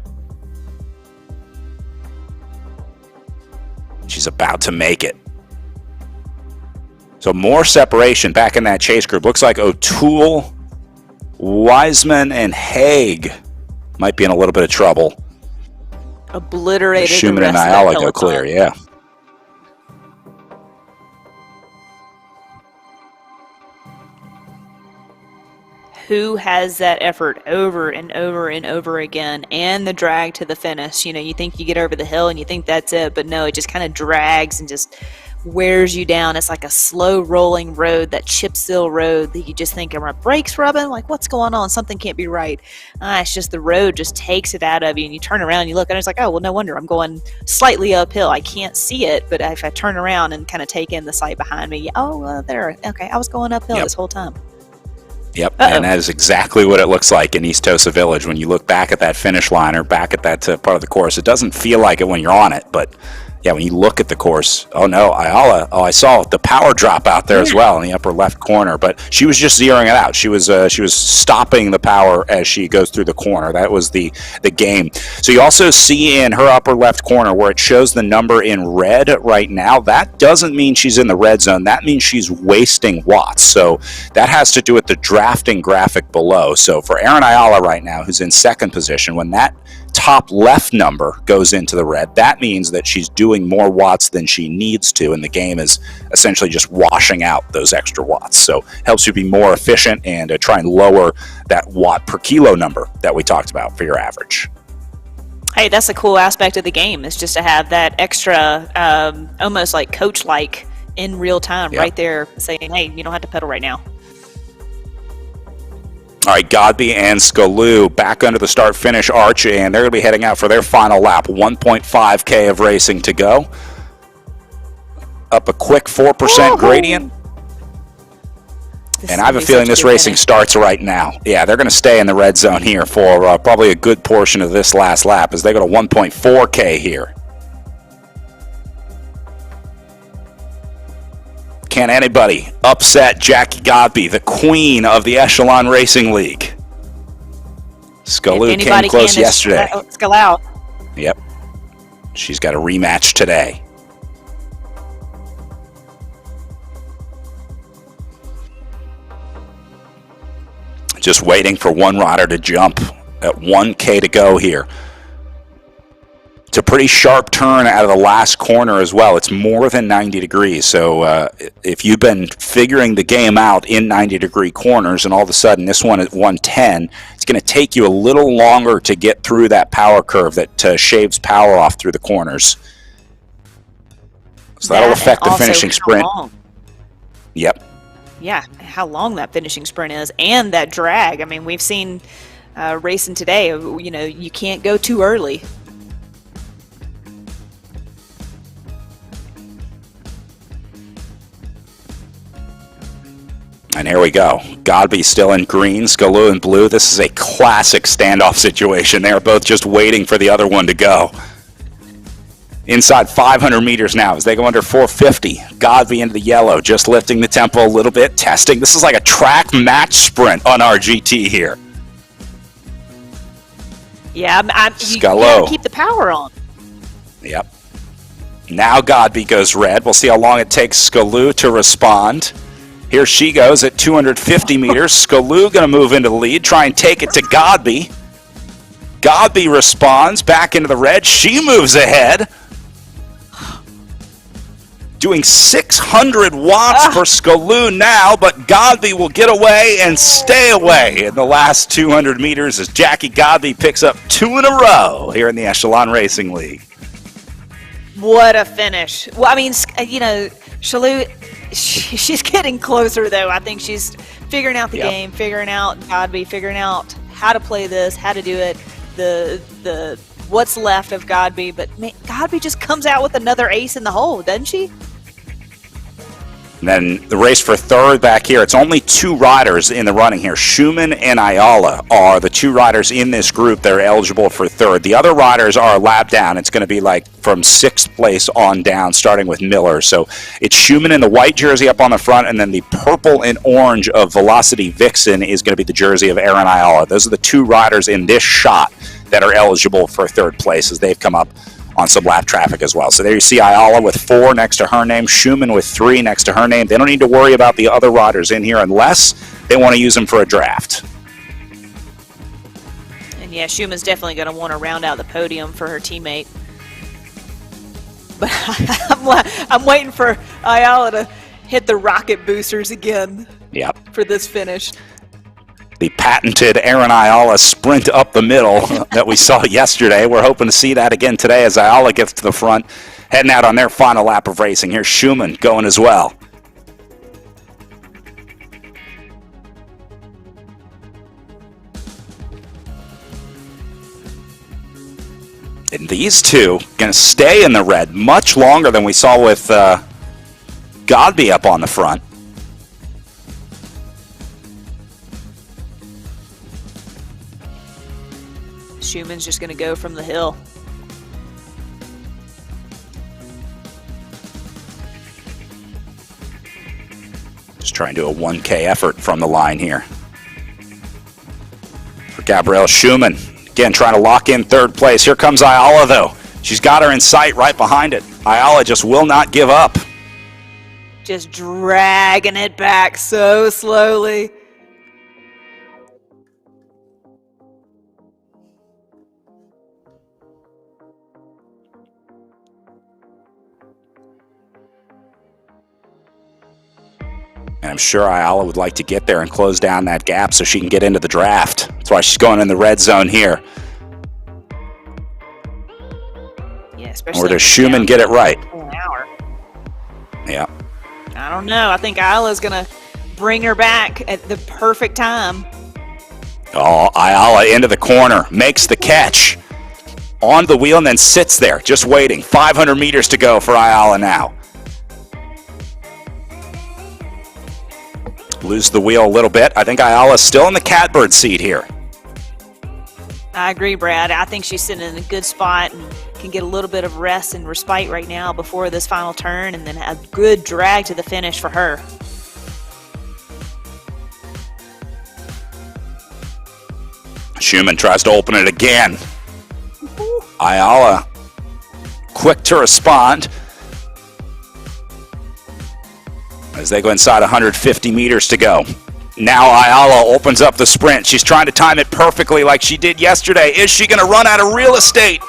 She's about to make it. So more separation back in that chase group. Looks like O'Toole, Wiseman, and Haig might be in a little bit of trouble. Obliterated. Schumann and Ayala go clear, yeah. Who has that effort over and over and over again, and the drag to the finish? You think you get over the hill and you think that's it, but no, it just kind of drags and just wears you down. It's like a slow rolling road, that chip seal road that you just think, are my brakes rubbing? Like, what's going on? Something can't be right. It's just the road just takes it out of you, and you turn around and you look and it's like, oh, well, no wonder I'm going slightly uphill. I can't see it, but if I turn around and kind of take in the sight behind me, there, okay, I was going uphill this whole time. Yep, and that is exactly what it looks like in East Tosa Village. When you look back at that finish line or back at that part of the course, it doesn't feel like it when you're on it, but Yeah, when you look at the course, oh no, Ayala. Oh, I saw the power drop out there as well in the upper left corner, but she was just zeroing it out. She was stopping the power as she goes through the corner. That was the game. So you also see in her upper left corner where it shows the number in red right now. That doesn't mean she's in the red zone. That means she's wasting watts. So that has to do with the drafting graphic below. So for Erin Ayala right now, who's in second position, when that top left number goes into the red, that means that she's doing more watts than she needs to, and the game is essentially just washing out those extra watts. So helps you be more efficient and try and lower that watt per kilo number that we talked about for your average. Hey, that's a cool aspect of the game, is just to have that extra, almost like coach-like in real time right there saying, hey, you don't have to pedal right now. All right, Godby and Skalou back under the start-finish arch, and they're going to be heading out for their final lap. 1.5K of racing to go. Up a quick 4% gradient. And I have a feeling this racing starts right now. Yeah, they're going to stay in the red zone here for probably a good portion of this last lap as they go to 1.4K here. Can anybody upset Jackie Godby, the queen of the Echelon Racing League? Skalou came close yesterday. Skalou. Yep. She's got a rematch today. Just waiting for one rider to jump at 1K to go here. It's a pretty sharp turn out of the last corner as well. It's more than 90 degrees. So if you've been figuring the game out in 90-degree corners and all of a sudden this one at 110, it's going to take you a little longer to get through that power curve that shaves power off through the corners. So that'll affect the finishing sprint. Yep. Yeah, how long that finishing sprint is and that drag. I mean, we've seen racing today, you know, you can't go too early. And here we go. Godby still in green, Skalou in blue. This is a classic standoff situation. They are both just waiting for the other one to go. Inside 500 meters now as they go under 450. Godby into the yellow, just lifting the tempo a little bit, testing. This is like a track match sprint on RGT here. Yeah, you gotta keep the power on. Yep. Now Godby goes red. We'll see how long it takes Skalou to respond. Here she goes at 250 meters. Skalou going to move into the lead, try and take it to Godby. Godby responds back into the red. She moves ahead. Doing 600 watts for Skalou now, but Godby will get away and stay away in the last 200 meters as Jackie Godby picks up 2 in a row here in the Echelon Racing League. What a finish. Well, I mean, you know, Skalou, she's getting closer, though. I think she's figuring out the game, figuring out Godby, figuring out how to play this, how to do it, the what's left of Godby. But man, Godby just comes out with another ace in the hole, doesn't she? And then the race for third back here. It's only 2 riders in the running here. Schumann and Ayala are the 2 riders in this group that are eligible for third. The other riders are a lap down. It's going to be like from 6th place on down, starting with Miller. So it's Schumann in the white jersey up on the front, and then the purple and orange of Velocity Vixen is going to be the jersey of Erin Ayala. Those are the 2 riders in this shot that are eligible for third place as they've come up on some lap traffic as well. So there you see Ayala with 4 next to her name, Schumann with 3 next to her name. They don't need to worry about the other riders in here unless they want to use them for a draft. And yeah, Schumann's definitely going to want to round out the podium for her teammate. But I'm waiting for Ayala to hit the rocket boosters again for this finish. The patented Erin Ayala sprint up the middle that we saw yesterday. We're hoping to see that again today as Ayala gets to the front, heading out on their final lap of racing. Here's Schumann going as well. And these two going to stay in the red much longer than we saw with Godby up on the front. Schumann's just going to go from the hill. Trying to do a 1K effort from the line here. For Gabrielle Schumann. Again, trying to lock in third place. Here comes Ayala, though. She's got her in sight right behind it. Ayala just will not give up. Just dragging it back so slowly. And I'm sure Ayala would like to get there and close down that gap so she can get into the draft. That's why she's going in the red zone here. Yeah, especially. Or does Schumann get it right? An hour. Yeah. I don't know. I think Ayala's going to bring her back at the perfect time. Oh, Ayala into the corner, makes the catch. On the wheel and then sits there, just waiting. 500 meters to go for Ayala now. Lose the wheel a little bit. I think Ayala's still in the catbird seat here. I agree, Brad. I think she's sitting in a good spot and can get a little bit of rest and respite right now before this final turn, and then a good drag to the finish for her. Schumann tries to open it again. Ayala quick to respond as they go inside 150 meters to go. Now Ayala opens up the sprint. She's trying to time it perfectly like she did yesterday. Is she going to run out of real estate?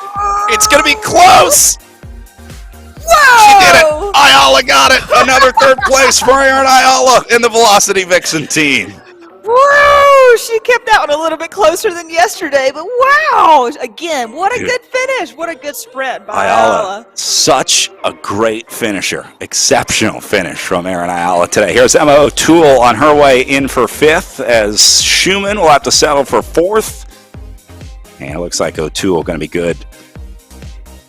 It's going to be close. Whoa! She did it. Ayala got it. Another third place for Aaron Ayala in the Velocity Vixen team. Whoa! She kept that one a little bit closer than yesterday, but wow! Again, what a good finish. What a good sprint by Ayala. Such a great finisher. Exceptional finish from Aaron Ayala today. Here's Emma O'Toole on her way in for fifth, as Schumann will have to settle for fourth. And it looks like O'Toole going to be good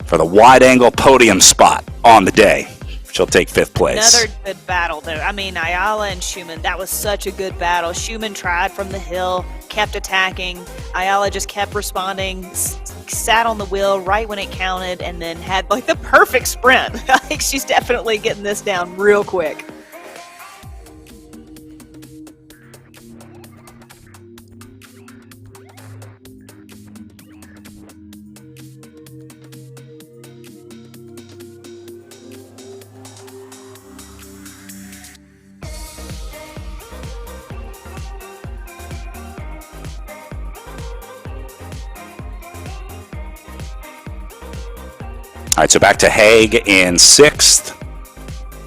for the wide-angle podium spot on the day. She'll take fifth place. Another good battle, though. I mean, Ayala and Schumann, that was such a good battle. Schumann tried from the hill, kept attacking. Ayala just kept responding, sat on the wheel right when it counted, and then had like the perfect sprint. I think she's definitely getting this down real quick. All right, so back to Haig in sixth,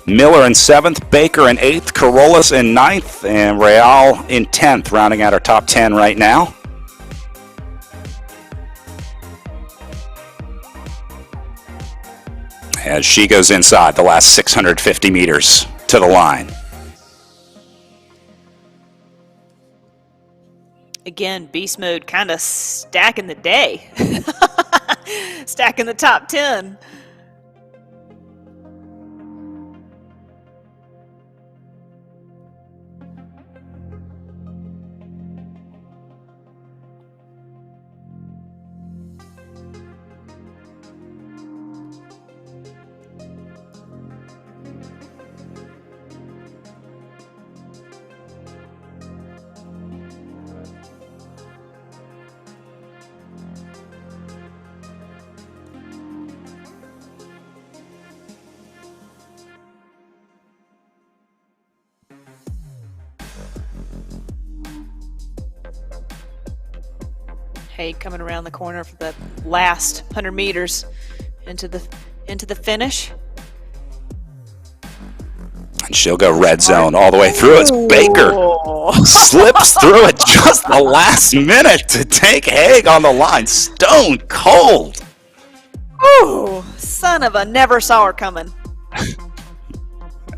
Miller in seventh, Baker in eighth, Carolus in ninth, and Real in 10th, rounding out our top 10 right now. As she goes inside the last 650 meters to the line. Again, beast mode kind of stacking the day. Stacking the top 10. Haig coming around the corner for the last 100 meters into the finish. And she'll go red zone all the way through. It's Baker. Slips through it just the last minute to take Haig on the line. Stone cold. Ooh, son of a, never saw her coming.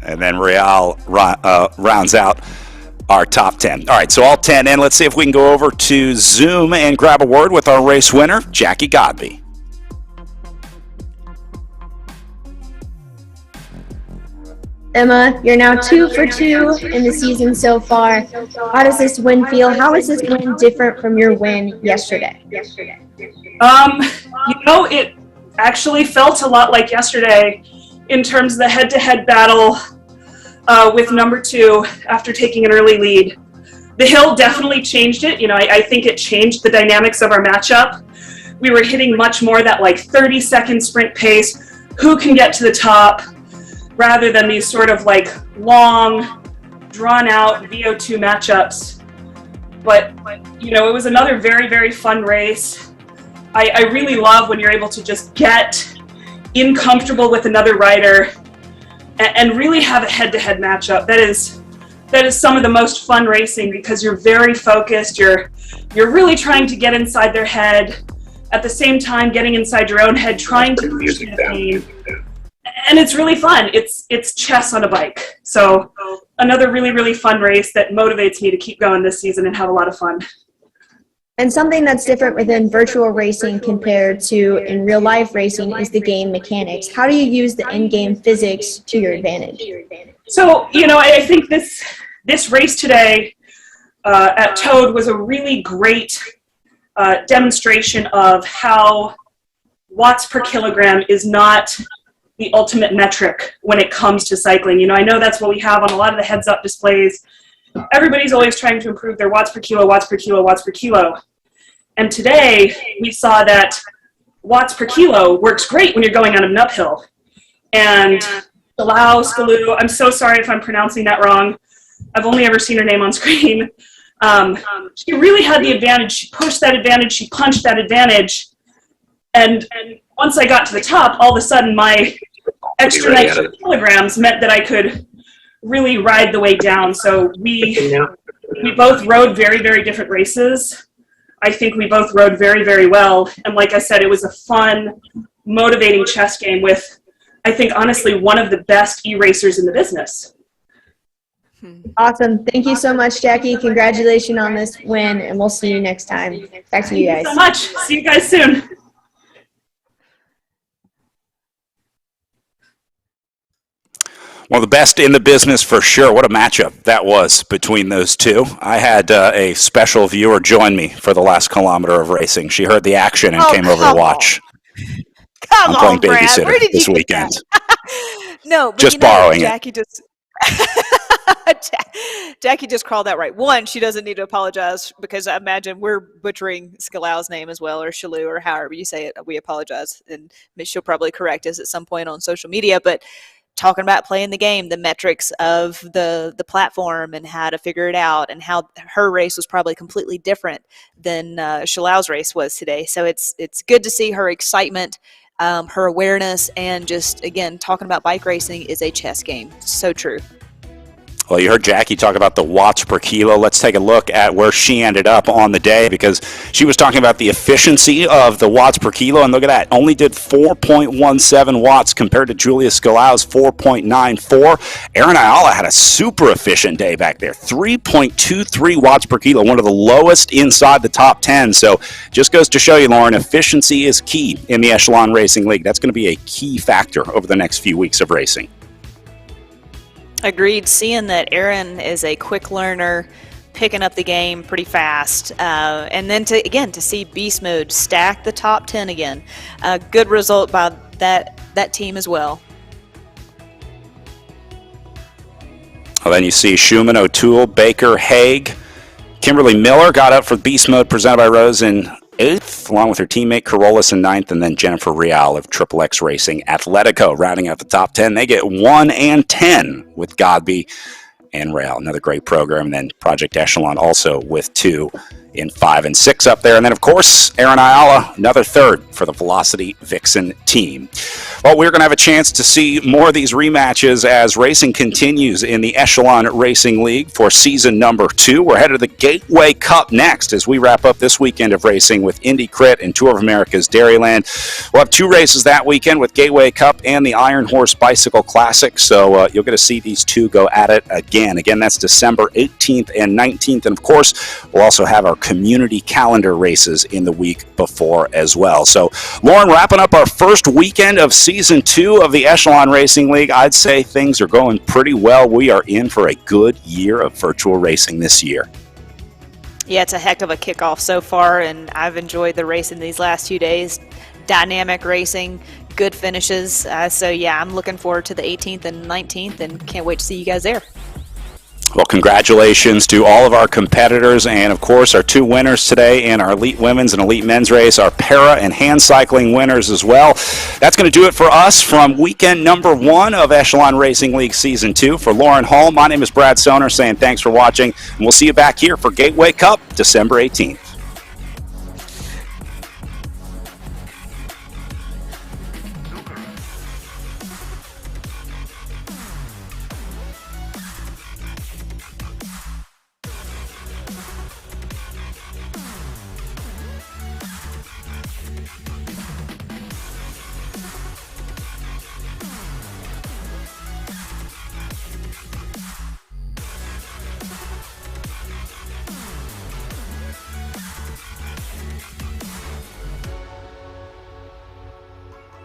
And then Real rounds out our top 10. All right, so all 10 in. Let's see if we can go over to Zoom and grab a word with our race winner, Jackie Godby. Emma, you're now 2 for 2 in the season so far. How does this win feel? How is this win different from your win yesterday? It actually felt a lot like yesterday in terms of the head-to-head battle. with number 2 after taking an early lead. The hill definitely changed it. I think it changed the dynamics of our matchup. We were hitting much more that 30-second sprint pace, who can get to the top, rather than these sort of long, drawn-out VO2 matchups. But, it was another very, very fun race. I really love when you're able to just get in comfortable with another rider and really have a head-to-head matchup. That is some of the most fun racing, because you're very focused. You're really trying to get inside their head, at the same time getting inside your own head, trying to push the pain. And it's really fun. It's chess on a bike. So another really, really fun race that motivates me to keep going this season and have a lot of fun. And something that's different within virtual racing compared to in real life racing is the game mechanics. How do you use the in-game physics to your advantage? So, I think this race today at Toad was a really great demonstration of how watts per kilogram is not the ultimate metric when it comes to cycling. I know that's what we have on a lot of the heads-up displays. Everybody's always trying to improve their watts per kilo, watts per kilo, watts per kilo. And today we saw that watts per kilo works great when you're going on an uphill. And Skalou, I'm so sorry if I'm pronouncing that wrong. I've only ever seen her name on screen. She really had the advantage. She pushed that advantage. She punched that advantage. And once I got to the top, all of a sudden my extra 19 kilograms meant that I could really ride the way down. So we both rode very, very different races. I think we both rode very, very well. And like I said, it was a fun, motivating chess game with, I think, honestly, one of the best e-racers in the business. Awesome. Thank you so much, Jackie. Congratulations on this win, and we'll see you next time. Back to you guys. Thank you so much. See you guys soon. One of the best in the business for sure. What a matchup that was between those two. I had a special viewer join me for the last kilometer of racing. She heard the action and came over to watch. Come I'm on, playing Brad. babysitter Where did this you get weekend. that? No, but Just borrowing Jackie just Jackie just called that right. One, she doesn't need to apologize, because I imagine we're butchering Skalou's name as well, or Shalou, or however you say it. We apologize, and she'll probably correct us at some point on social media. But talking about playing the game, the metrics of the platform and how to figure it out, and how her race was probably completely different than Shalou's race was today. So it's good to see her excitement, her awareness, and just, again, talking about bike racing is a chess game. So true. Well, you heard Jackie talk about the watts per kilo. Let's take a look at where she ended up on the day, because she was talking about the efficiency of the watts per kilo. And look at that. Only did 4.17 watts compared to Julia Skalou's 4.94. Erin Ayala had a super efficient day back there. 3.23 watts per kilo, one of the lowest inside the top 10. So just goes to show you, Lauren, efficiency is key in the Echelon Racing League. That's going to be a key factor over the next few weeks of racing. Agreed. Seeing that Erin is a quick learner, picking up the game pretty fast, and then to see Beast Mode stack the top 10 again. Good result by that team as well. Well, then you see Schumann, O'Toole, Baker, Haig. Kimberly Miller got up for Beast Mode, presented by Rose, in 8th, along with her teammate Carolus in 9th, and then Jennifer Real of Triple X Racing Atletico rounding out the top 10. They get 1 and 10 with Godby and Real. Another great program. And then Project Echelon also with 2 in 5 and 6 up there. And then, of course, Erin Ayala, another 3rd for the Velocity Vixen team. Well, we're going to have a chance to see more of these rematches as racing continues in the Echelon Racing League for season number 2. We're headed to the Gateway Cup next as we wrap up this weekend of racing with Indy Crit and Tour of America's Dairyland. We'll have 2 races that weekend with Gateway Cup and the Iron Horse Bicycle Classic. So you'll get to see these 2 go at it again. Again, that's December 18th and 19th. And, of course, we'll also have our community calendar races in the week before as well. So, Lauren, wrapping up our first weekend of season 2 of the Echelon Racing League, I'd say things are going pretty well. We are in for a good year of virtual racing this year. Yeah, it's a heck of a kickoff so far, and I've enjoyed the racing these last 2 days. dynamic racing, good finishes. So yeah, I'm looking forward to the 18th and 19th, and can't wait to see you guys there. Well, congratulations to all of our competitors and, of course, our 2 winners today in our Elite Women's and Elite Men's race, our para and hand cycling winners as well. That's going to do it for us from weekend number 1 of Echelon Racing League Season 2. For Lauren Hall, my name is Brad Soner saying thanks for watching, and we'll see you back here for Gateway Cup December 18th.